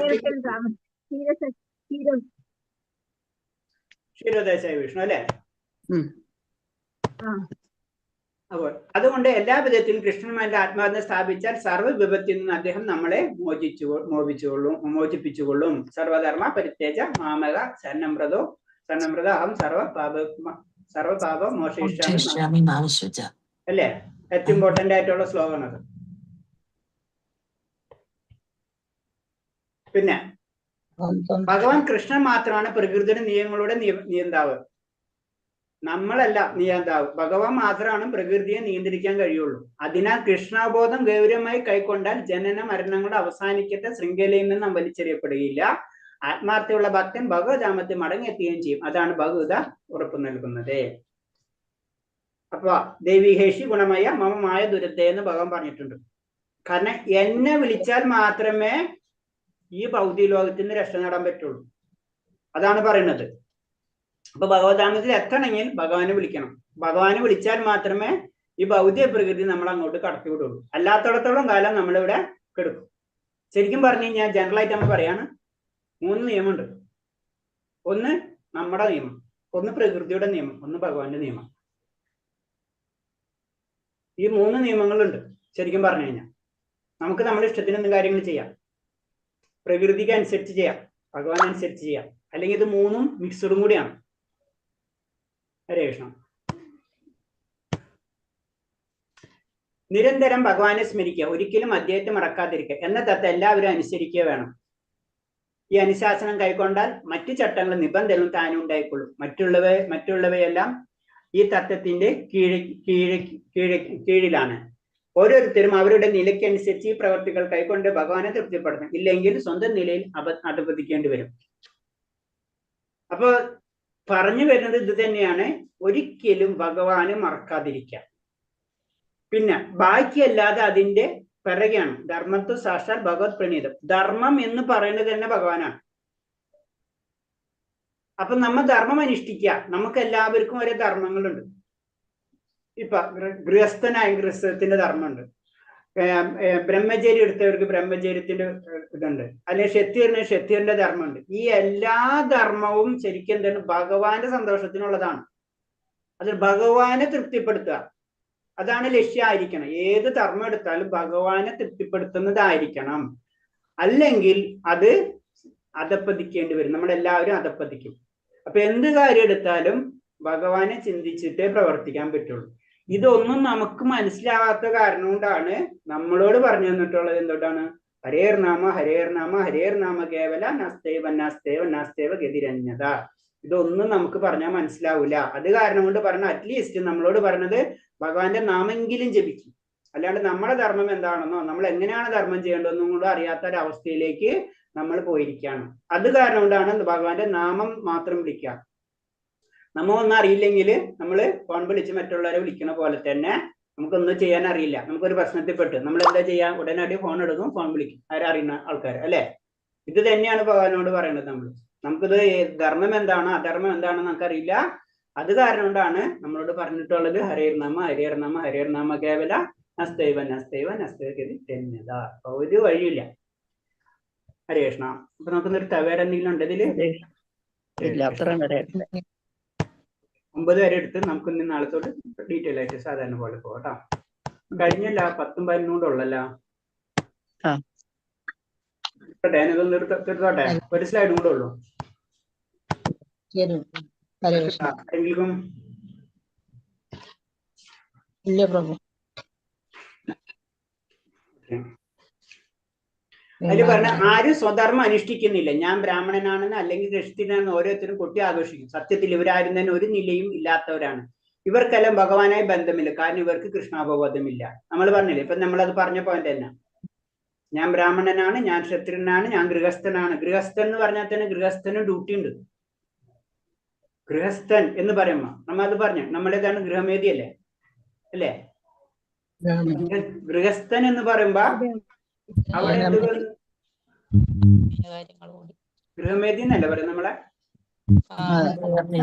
ക്ഷീരോദേശായ വിഷ്ണു അല്ലെ? അപ്പോൾ അതുകൊണ്ട് എല്ലാ വിധത്തിലും കൃഷ്ണന്മാരുടെ ആത്മാവിനെ സ്ഥാപിച്ചാൽ സർവ്വ വിപത്തിൽ നിന്ന് അദ്ദേഹം നമ്മളെ മോചിപ്പിച്ചുകൊള്ളും. സർവധർമ്മ പരിത്യേജ മാമക ശരണംപ്രദോ അഹം സർവപാപ മോക്ഷിഷ്യാമി അല്ലേ? ഏറ്റവും ഇമ്പോർട്ടന്റ് ആയിട്ടുള്ള ശ്ലോകമാണത്. പിന്നെ ഭഗവാൻ കൃഷ്ണൻ മാത്രമാണ് പ്രകൃതിയുടെ നിയമങ്ങളുടെ നിയന്താവ്. നമ്മളല്ല നിയന്താവ്, ഭഗവാൻ മാത്രമാണ് പ്രകൃതിയെ നിയന്ത്രിക്കാൻ കഴിയുള്ളൂ. അതിനാൽ കൃഷ്ണബോധം ഗൗരവമായി കൈക്കൊണ്ടാൽ ജനന മരണങ്ങളുടെ അവസാനിക്കത്തെ ശൃംഖലയിൽ നിന്ന് വലിച്ചെറിയപ്പെടുകയില്ല. ആത്മാർത്ഥയുള്ള ഭക്തൻ ഭഗവതാമത്തിൽ മടങ്ങിയെത്തുകയും ചെയ്യും. അതാണ് ഭഗവത ഉറപ്പു നൽകുന്നത്. അപ്പൊ ദൈവീഹേഷി ഗുണമയ മമമായ ദുരത്തെ എന്ന് ഭഗവാൻ പറഞ്ഞിട്ടുണ്ട്. കാരണം എന്നെ വിളിച്ചാൽ മാത്രമേ ഈ ഭൗതിക ലോകത്തിന് രക്ഷ നേടാൻ പറ്റുള്ളൂ. അതാണ് പറയുന്നത്. അപ്പൊ ഭഗവതാമത്തിൽ എത്തണമെങ്കിൽ ഭഗവാനെ വിളിക്കണം. ഭഗവാനെ വിളിച്ചാൽ മാത്രമേ ഈ ഭൗതിക പ്രകൃതി നമ്മൾ അങ്ങോട്ട് കടത്തി വിടുള്ളൂ. അല്ലാത്തടത്തോളം കാലം നമ്മളിവിടെ കെടുക്കും. ശരിക്കും പറഞ്ഞു കഴിഞ്ഞാൽ ജനറലായിട്ട് നമ്മൾ പറയാണ്, 3 നിയമമുണ്ട്. ഒന്ന് നമ്മുടെ നിയമം, ഒന്ന് പ്രകൃതിയുടെ നിയമം, ഒന്ന് ഭഗവാന്റെ നിയമം. ഈ 3 നിയമങ്ങളുണ്ട്. ശരിക്കും പറഞ്ഞു കഴിഞ്ഞാൽ നമുക്ക് നമ്മുടെ ഇഷ്ടത്തിന് എന്ത് കാര്യങ്ങൾ ചെയ്യാം. പ്രകൃതിക്ക് അനുസരിച്ച് ചെയ്യാം, ഭഗവാൻ അനുസരിച്ച് ചെയ്യാം, അല്ലെങ്കിൽ ഇത് 3ഉം മിക്സഡും കൂടിയാണ്. ഹരേ കൃഷ്ണ. നിരന്തരം ഭഗവാനെ സ്മരിക്കുക, ഒരിക്കലും അദ്ദേഹത്തെ മറക്കാതിരിക്കുക എന്ന തത്വം എല്ലാവരും അനുസരിക്കുക വേണം. ഈ അനുശാസനം കൈക്കൊണ്ടാൽ മറ്റു ചട്ടങ്ങളും നിബന്ധനകളും താനും ഉണ്ടായിക്കൊള്ളും. മറ്റുള്ളവയെല്ലാം ഈ തത്വത്തിന്റെ കീഴിലാണ്. ഓരോരുത്തരും അവരുടെ നിലയ്ക്കനുസരിച്ച് ഈ പ്രവർത്തികൾ കൈക്കൊണ്ട് ഭഗവാനെ തൃപ്തിപ്പെടുത്തണം. ഇല്ലെങ്കിൽ സ്വന്തം നിലയിൽ അധപതിക്കേണ്ടി വരും. അപ്പൊ പറഞ്ഞു വരുന്നത് ഇത് തന്നെയാണ്, ഒരിക്കലും ഭഗവാനെ മറക്കാതിരിക്കുക. പിന്നെ ബാക്കിയല്ലാതെ അതിന്റെ പിറകെയാണ്. ധർമ്മത്വ സാക്ഷാൽ ഭഗവത് പ്രണീതം. ധർമ്മം എന്ന് പറയുന്നത് തന്നെ ഭഗവാനാണ്. അപ്പൊ നമ്മ ധർമ്മം അനുഷ്ഠിക്കുക. നമുക്ക് എല്ലാവർക്കും ഒരേ ധർമ്മങ്ങളുണ്ട്. ഇപ്പൊ ഗൃഹസ്ഥത്തിന്റെ ധർമ്മമുണ്ട്, ബ്രഹ്മചാരി എടുത്തവർക്ക് ബ്രഹ്മചാര്യത്തിന്റെ ഇതുണ്ട്, അല്ലെങ്കിൽ ക്ഷത്രിയന്റെ ധർമ്മമുണ്ട്. ഈ എല്ലാ ധർമ്മവും ശരിക്കും എന്താണ്? ഭഗവാന്റെ സന്തോഷത്തിനുള്ളതാണ്. അത് ഭഗവാനെ തൃപ്തിപ്പെടുത്തുക, അതാണ് ലക്ഷ്യമായിരിക്കണം. ഏത് ധർമ്മം എടുത്താലും ഭഗവാനെ തൃപ്തിപ്പെടുത്തുന്നതായിരിക്കണം. അല്ലെങ്കിൽ അത് അധപ്പതിക്കേണ്ടി വരും. നമ്മളെല്ലാവരും അധപ്പതിക്കും. അപ്പൊ എന്ത് കാര്യം എടുത്താലും ഭഗവാനെ ചിന്തിച്ചിട്ടേ പ്രവർത്തിക്കാൻ പറ്റുള്ളൂ. ഇതൊന്നും നമുക്ക് മനസ്സിലാവാത്ത കാരണം കൊണ്ടാണ് നമ്മളോട് പറഞ്ഞു തന്നിട്ടുള്ളത് എന്തുകൊണ്ടാണ്? ഹരേർ നാമ ഹരേർ നാമ ഹരേർ നാമ കേവല നാസ്തേവ ഗതിരന്യത. ഇതൊന്നും നമുക്ക് പറഞ്ഞാൽ മനസ്സിലാവില്ല. അത് കാരണം കൊണ്ട് പറഞ്ഞ അറ്റ്ലീസ്റ്റ് നമ്മളോട് പറഞ്ഞത് ഭഗവാന്റെ നാമെങ്കിലും ജപിക്കും. അല്ലാണ്ട് നമ്മുടെ ധർമ്മം എന്താണെന്നോ നമ്മൾ എങ്ങനെയാണ് ധർമ്മം ചെയ്യേണ്ടതെന്നും കൂടെ അറിയാത്ത ഒരവസ്ഥയിലേക്ക് നമ്മൾ പോയിരിക്കുകയാണ്. അത് കാരണം കൊണ്ടാണ് ഭഗവാന്റെ നാമം മാത്രം വിളിക്കുക. നമ്മ ഒന്നും അറിയില്ലെങ്കിൽ നമ്മൾ ഫോൺ വിളിച്ച് മറ്റുള്ളവരെ വിളിക്കണ പോലെ തന്നെ നമുക്കൊന്നും ചെയ്യാൻ അറിയില്ല. നമുക്കൊരു പ്രശ്നത്തിൽപ്പെട്ട് നമ്മൾ എന്താ ചെയ്യാ? ഉടനടി ഫോൺ എടുക്കും, ഫോൺ വിളിക്കും അറിയുന്ന ആൾക്കാർ അല്ലെ? ഇത് തന്നെയാണ് ഭഗവാനോട് പറയുന്നത്. നമുക്കിത് ധർമ്മം എന്താണ് അധർമ്മം എന്താണെന്ന് നമുക്കറിയില്ല. അത് കാരണം കൊണ്ടാണ് നമ്മളോട് പറഞ്ഞിട്ടുള്ളത് ഹരേർ നാമ ഹരേർ നാമ ഹരേർ നാമ കേവല നസ്തൈവ ഗതി ധന്യത. ഒരു വഴിയില്ല. ഹരേ കൃഷ്ണ. അപ്പൊ നമുക്ക് നിർത്താം. വേറെ എന്തെങ്കിലും ഉണ്ട് ഇതില്? ഇല്ല, അത്ര വരെ. 9 വരെ എടുത്ത് നമുക്ക് ഇന്ന് നാളെ തൊട്ട് ഡീറ്റെയിൽ ആയിട്ട് സാധാരണ പോലെ പോകാം കേട്ടോ. കഴിഞ്ഞല്ല 10ഉം 11ഉം കൂടെ ഉള്ളല്ലോ. ഞാനിതൊന്ന് തീർത്തോട്ടെ. ഒരു സ്ലൈഡും കൂടെ ഉള്ളൂ. ശരി ഹരേ കൃഷ്ണ. എങ്കിലും ഇല്ല പ്രഭു. അതിൽ പറഞ്ഞ ആരും സ്വധർമ്മം അനുഷ്ഠിക്കുന്നില്ല. ഞാൻ ബ്രാഹ്മണനാണെന്ന് അല്ലെങ്കിൽ ക്രിസ്ത്യനാണെന്ന് ഓരോരുത്തരും കൊട്ടി ആഘോഷിക്കും. സത്യത്തിൽ ഇവരാരും തന്നെ ഒരു നിലയും ഇല്ലാത്തവരാണ്. ഇവർക്കെല്ലാം ഭഗവാനായി ബന്ധമില്ല. കാരണം ഇവർക്ക് കൃഷ്ണാവബോധമില്ല. നമ്മൾ പറഞ്ഞില്ലേ, ഇപ്പൊ നമ്മളത് പറഞ്ഞ പോയിന്റ് തന്നെ. ഞാൻ ബ്രാഹ്മണനാണ്, ഞാൻ ക്ഷത്രിയനാണ്, ഞാൻ ഗൃഹസ്ഥനാണ്. ഗൃഹസ്ഥൻ എന്ന് പറഞ്ഞാൽ തന്നെ ഗൃഹസ്ഥന് ഡ്യൂട്ടി ഉണ്ട്. ഗൃഹസ്ഥൻ എന്ന് പറയുമ്പോ നമ്മളത് പറഞ്ഞു, നമ്മളേതാണ് ഗൃഹമേധി അല്ലേ അല്ലേ? ഗൃഹസ്ഥൻ എന്ന് പറയുമ്പോ അവിടെ ഗൃഹമേധി എന്നല്ലേ പറയാം നമ്മളെ?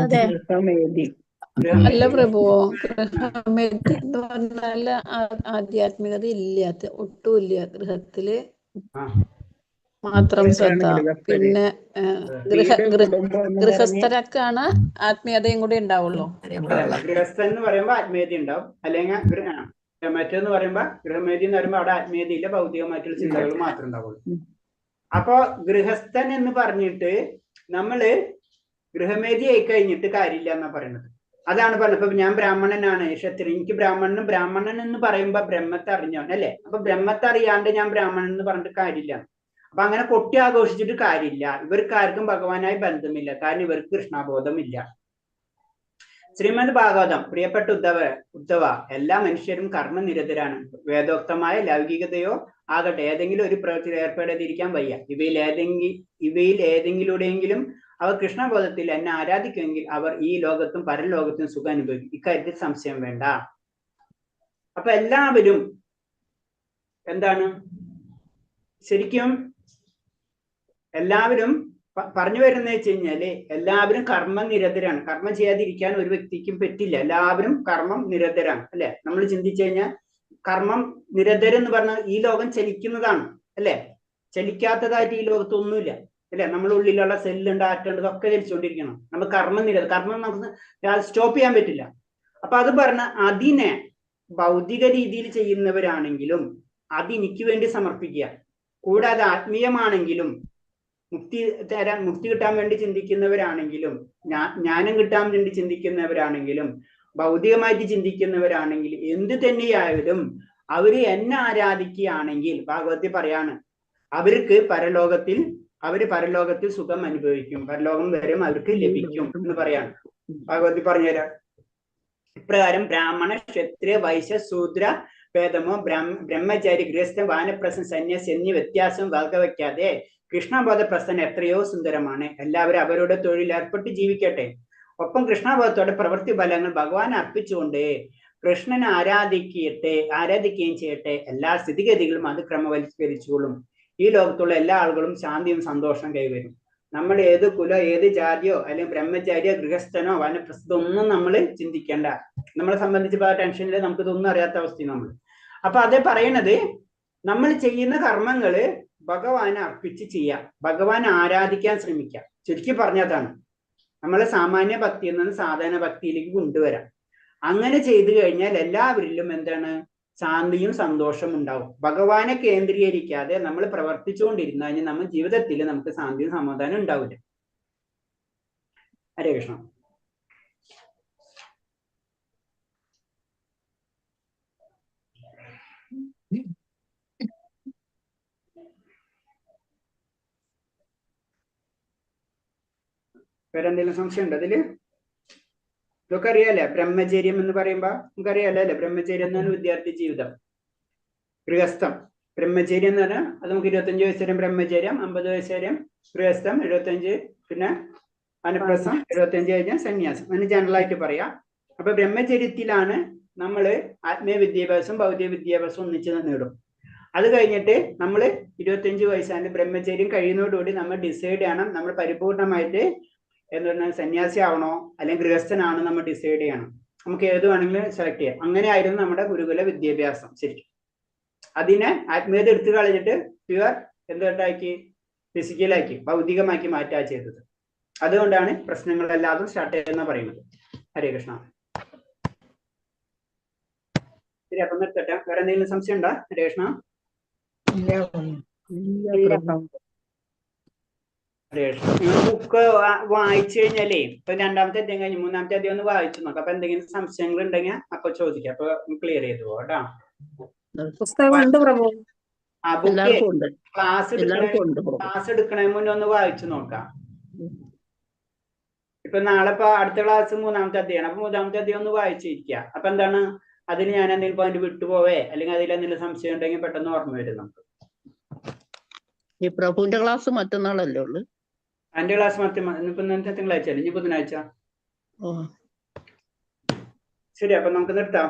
അല്ല പ്രഭു, ഗൃഹമേധി എന്ന് പറഞ്ഞാല് ആധ്യാത്മികത ഇല്ല, ഒട്ടും ഇല്ല. ഗൃഹത്തില് മാത്രം ശ്രദ്ധ. പിന്നെ ഗൃഹസ്ഥരൊക്കെയാണ് ആത്മീയതയും കൂടി ഉണ്ടാവുള്ളൂ. ഗൃഹസ്ഥൻ എന്ന് പറയുമ്പോ ആത്മീയത ഉണ്ടാവും. അല്ലെങ്കിൽ മറ്റേന്ന് പറയുമ്പോ ഗൃഹമേധി എന്ന് പറയുമ്പോ അവിടെ ആത്മീയത ഇല്ല, ഭൗതികമായിട്ടുള്ള ചിന്തകൾ മാത്രമേ ഉണ്ടാവുള്ളൂ. അപ്പൊ ഗൃഹസ്ഥൻ എന്ന് പറഞ്ഞിട്ട് നമ്മള് ഗൃഹമേധി ആയി കഴിഞ്ഞിട്ട് കാര്യമില്ല എന്നാ പറയുന്നത്. അതാണ് പറഞ്ഞത്. ഇപ്പൊ ഞാൻ ബ്രാഹ്മണനാണ്, ക്ഷത്രിയൻ, എനിക്ക് ബ്രാഹ്മണൻ എന്ന് പറയുമ്പോ ബ്രഹ്മത്തെ അറിഞ്ഞവൻ അല്ലെ? അപ്പൊ ബ്രഹ്മത്തെ അറിയാണ്ട് ഞാൻ ബ്രാഹ്മണൻ എന്ന് പറഞ്ഞിട്ട് കാര്യമില്ല. അപ്പൊ അങ്ങനെ കൊട്ടി ആഘോഷിച്ചിട്ട് കാര്യമില്ല. ഇവർക്കാർക്കും ഭഗവാനായി ബന്ധമില്ല. കാരണം ഇവർക്ക് കൃഷ്ണബോധമില്ല. ശ്രീമദ് ഭാഗവതം, പ്രിയപ്പെട്ട ഉദ്ധവ, എല്ലാ മനുഷ്യരും കർമ്മനിരതരാണ്. വേദോക്തമായ ലൗകികതയോ ആകട്ടെ ഏതെങ്കിലും ഒരു പ്രവൃത്തിയിൽ ഏർപ്പെടാതിരിക്കാൻ വയ്യ. ഇവയിൽ ഏതെങ്കിലൂടെയെങ്കിലും അവർ കൃഷ്ണബോധത്തിൽ എന്നെ ആരാധിക്കുമെങ്കിൽ അവർ ഈ ലോകത്തും പരലോകത്തും സുഖം അനുഭവിക്കും. ഇക്കാര്യത്തിൽ സംശയം വേണ്ട. അപ്പൊ എല്ലാവരും എന്താണ് ശരിക്കും എല്ലാവരും പറഞ്ഞു വരുന്നത് വെച്ച് കഴിഞ്ഞാല് എല്ലാവരും കർമ്മനിരതരാണ്. കർമ്മം ചെയ്യാതിരിക്കാൻ ഒരു വ്യക്തിക്കും പറ്റില്ല. എല്ലാവരും കർമ്മം നിരതരാണ് അല്ലെ? നമ്മൾ ചിന്തിച്ചു കഴിഞ്ഞാൽ കർമ്മം നിരതരെന്ന് പറഞ്ഞാൽ ഈ ലോകം ചലിക്കുന്നതാണ് അല്ലെ? ചലിക്കാത്തതായിട്ട് ഈ ലോകത്തൊന്നുമില്ല അല്ലെ? നമ്മുടെ ഉള്ളിലുള്ള സെല്ലുണ്ട്, ആറ്റുണ്ട്, ഇതൊക്കെ ചലിച്ചുകൊണ്ടിരിക്കണം. നമ്മൾ കർമ്മം നമുക്ക് സ്റ്റോപ്പ് ചെയ്യാൻ പറ്റില്ല. അപ്പൊ അത് പറഞ്ഞ അതിനെ ഭൗതിക രീതിയിൽ ചെയ്യുന്നവരാണെങ്കിലും അത് എനിക്ക് വേണ്ടി സമർപ്പിക്കുക. കൂടാതെ ആത്മീയമാണെങ്കിലും മുക്തി കിട്ടാൻ വേണ്ടി ചിന്തിക്കുന്നവരാണെങ്കിലും ജ്ഞാനം കിട്ടാൻ വേണ്ടി ചിന്തിക്കുന്നവരാണെങ്കിലും ഭൗതികമായിട്ട് ചിന്തിക്കുന്നവരാണെങ്കിലും എന്ത് തന്നെയായാലും അവര് എന്നെ ആരാധിക്കുകയാണെങ്കിൽ ഭാഗവത്തിൽ പറയാണ് അവർക്ക് പരലോകത്തിൽ സുഖം അനുഭവിക്കും, പരലോകം വരും അവർക്ക് ലഭിക്കും എന്ന് പറയാണ്. ഭാഗവത്തിൽ പറഞ്ഞുതരാം. ഇപ്രകാരം ബ്രാഹ്മണ, ക്ഷത്രിയ, വൈശ്യ, ശൂദ്ര ഭേദമോ ബ്രഹ്മചാരി, ഗൃഹസ്ഥ, വാനപ്രസ്ഥൻ, സന്യാസി എന്നീ വ്യത്യാസം വകവയ്ക്കാതെ കൃഷ്ണബോധപ്രസ്ഥൻ എത്രയോ സുന്ദരമാണ്. എല്ലാവരും അവരുടെ തൊഴിൽ ഏർപ്പെട്ട് ജീവിക്കട്ടെ. ഒപ്പം കൃഷ്ണബോധത്തോടെ പ്രവൃത്തി ഫലങ്ങൾ ഭഗവാൻ അർപ്പിച്ചുകൊണ്ട് കൃഷ്ണനെ ആരാധിക്കുകയും ചെയ്യട്ടെ. എല്ലാ സ്ഥിതിഗതികളും അത് ക്രമവൽക്കരിച്ചുകൊള്ളും. ഈ ലോകത്തുള്ള എല്ലാ ആളുകളും ശാന്തിയും സന്തോഷം കൈവരും. നമ്മൾ ഏത് കുലോ ഏത് ജാതിയോ അല്ലെങ്കിൽ ബ്രഹ്മചാരിയോ ഗൃഹസ്ഥനോ വാനപ്രസ്ഥോ ഒന്നും നമ്മൾ ചിന്തിക്കേണ്ട. നമ്മളെ സംബന്ധിച്ച് ടെൻഷനിൽ നമുക്ക് ഇതൊന്നും അറിയാത്ത അവസ്ഥയും നമ്മൾ. അപ്പൊ അത് പറയണത് നമ്മൾ ചെയ്യുന്ന കർമ്മങ്ങള് ഭഗവാനെ അർപ്പിച്ച് ചെയ്യാം, ഭഗവാനെ ആരാധിക്കാൻ ശ്രമിക്കാം. ചുരുക്കി പറഞ്ഞതാണ് നമ്മളെ സാമാന്യ ഭക്തിയിൽ നിന്ന് സാധാരണ ഭക്തിയിലേക്ക് കൊണ്ടുവരാം. അങ്ങനെ ചെയ്തു കഴിഞ്ഞാൽ എല്ലാവരിലും എന്താണ് ശാന്തിയും സന്തോഷം ഉണ്ടാവും. ഭഗവാനെ കേന്ദ്രീകരിക്കാതെ നമ്മൾ പ്രവർത്തിച്ചുകൊണ്ടിരുന്നു കഴിഞ്ഞാൽ നമ്മുടെ ജീവിതത്തിൽ നമുക്ക് ശാന്തിയും സമാധാനം ഉണ്ടാവില്ല. ഹരേ കൃഷ്ണ. വേറെ എന്തെങ്കിലും സംശയം ഉണ്ടോ അതില്? ഇതൊക്കെ അറിയാലേ? ബ്രഹ്മചര്യം എന്ന് പറയുമ്പോ നമുക്കറിയാലോ അല്ലെ? ബ്രഹ്മചര്യം എന്നാണ് വിദ്യാർത്ഥി ജീവിതം. ഗൃഹസ്ഥം ബ്രഹ്മചര്യം എന്ന് പറഞ്ഞാൽ അത് നമുക്ക് 25 വയസ്സ് വരെ ബ്രഹ്മചര്യം, 50 വയസ്സ് വരെ ഗൃഹസ്ഥം, 75 പിന്നെ വാനപ്രസ്ഥം, 75 കഴിഞ്ഞാൽ സന്യാസം. അങ്ങനെ ജനറൽ ആയിട്ട് പറയാം. അപ്പൊ ബ്രഹ്മചര്യത്തിലാണ് നമ്മൾ ആത്മീയ വിദ്യാഭ്യാസം ഭൗതിക വിദ്യാഭ്യാസം ഒന്നിച്ച് നേടും. അത് കഴിഞ്ഞിട്ട് നമ്മൾ 25 വയസ്സാണ് ബ്രഹ്മചര്യം കഴിയുന്നതോടുകൂടി നമ്മൾ ഡിസൈഡ് ചെയ്യണം നമ്മൾ പരിപൂർണമായിട്ട് എന്ന് പറഞ്ഞാൽ സന്യാസി ആവണോ അല്ലെങ്കിൽ ഗൃഹസ്ഥനാണോ നമ്മൾ ഡിസൈഡ് ചെയ്യണം. നമുക്ക് ഏത് വേണമെങ്കിലും സെലക്ട് ചെയ്യാം. അങ്ങനെയായിരുന്നു നമ്മുടെ ഗുരുകുല വിദ്യാഭ്യാസം. ശരിക്കും അതിനെ ആത്മീയത എടുത്തു കളഞ്ഞിട്ട് പ്യുവർ എന്താക്കി ഫിസിക്കലാക്കി ഭൗതികമാക്കി മാറ്റുക ചെയ്തത്. അതുകൊണ്ടാണ് പ്രശ്നങ്ങളെല്ലാതും സ്റ്റാർട്ട് ചെയ്യുന്ന പറയുന്നത്. ഹരേ കൃഷ്ണ. ശരി, അപ്പൊ നിർത്തട്ടെ. വേറെ എന്തെങ്കിലും സംശയം ഉണ്ടോ? ഹരേ കൃഷ്ണ. ഹരേ കൃഷ്ണ. നിങ്ങൾ ബുക്ക് വായിച്ചു കഴിഞ്ഞാലേ ഇപ്പൊ 2ാമത്തെ അധ്യായം കഴിഞ്ഞ് 3ാമത്തെ അധ്യായം ഒന്ന് വായിച്ചു നോക്കാം. അപ്പൊ എന്തെങ്കിലും സംശയങ്ങൾ ഉണ്ടെങ്കിൽ അപ്പൊ ചോദിക്കാം. അപ്പൊ ക്ലിയർ ചെയ്തു പോകാം കേട്ടോ. പുസ്തകം ഉണ്ട് പ്രഭു. ആ ബുക്ക് എല്ലാവർക്കും ഉണ്ട്. ക്ലാസ് എടുക്കണേ മുന്നേ ഒന്ന് വായിച്ചു നോക്കാം. ഇപ്പൊ നാളെ ഇപ്പൊ അടുത്ത ക്ലാസ് 3ാമത്തെ അധ്യായമാണ്. അപ്പൊ 3ാമത്തെ അധ്യായം ഒന്ന് വായിച്ചിരിക്കുക. അപ്പൊ എന്താണ് അതിന് ഞാൻ എന്തെങ്കിലും പോയിന്റ് വിട്ടുപോവേ അല്ലെങ്കിൽ അതിൽ എന്തെങ്കിലും സംശയം ഉണ്ടെങ്കിൽ പെട്ടെന്ന് ഓർമ്മ വരും നമുക്ക്. ഈ പ്രഭുവിന്റെ ക്ലാസ് മറ്റന്നാളല്ലേ ഉള്ളു? എന്റെ ക്ലാസ് തിങ്കളാഴ്ച അല്ല, ഇനി ബുധനാഴ്ച. ശരി, അപ്പൊ നമുക്ക് നിർത്താം.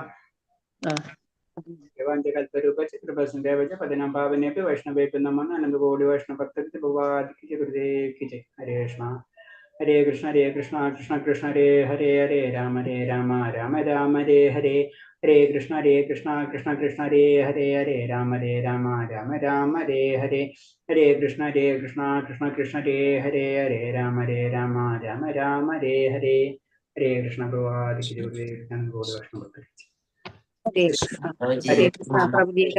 പതിനാംഭാവനേപ്പി വൈഷ്ണവേപ്പി നമ അനന്തകോടി വൈഷ്ണവഭക്തർക്ക് ഹരേ കൃഷ്ണ. ഹരേ കൃഷ്ണ ഹരേ കൃഷ്ണ കൃഷ്ണ കൃഷ്ണ ഹരേ ഹരേ ഹരേ രാമ രാമ രാമ ഹരേ ഹരേ. ഹരേ കൃഷ്ണ കൃഷ്ണ കൃഷ്ണ ഹരേ ഹരേ ഹരേ രാമ രാമ ഹരേ ഹരേ. ഹരേ കൃഷ്ണ കൃഷ്ണ കൃഷ്ണ ഹരേ ഹരേ ഹരേ രാമ രാമ ഹരേ ഹരേ. ഹരേ കൃഷ്ണ പ്രഭാതി ഹരേ കൃഷ്ണ പ്രഭുജി.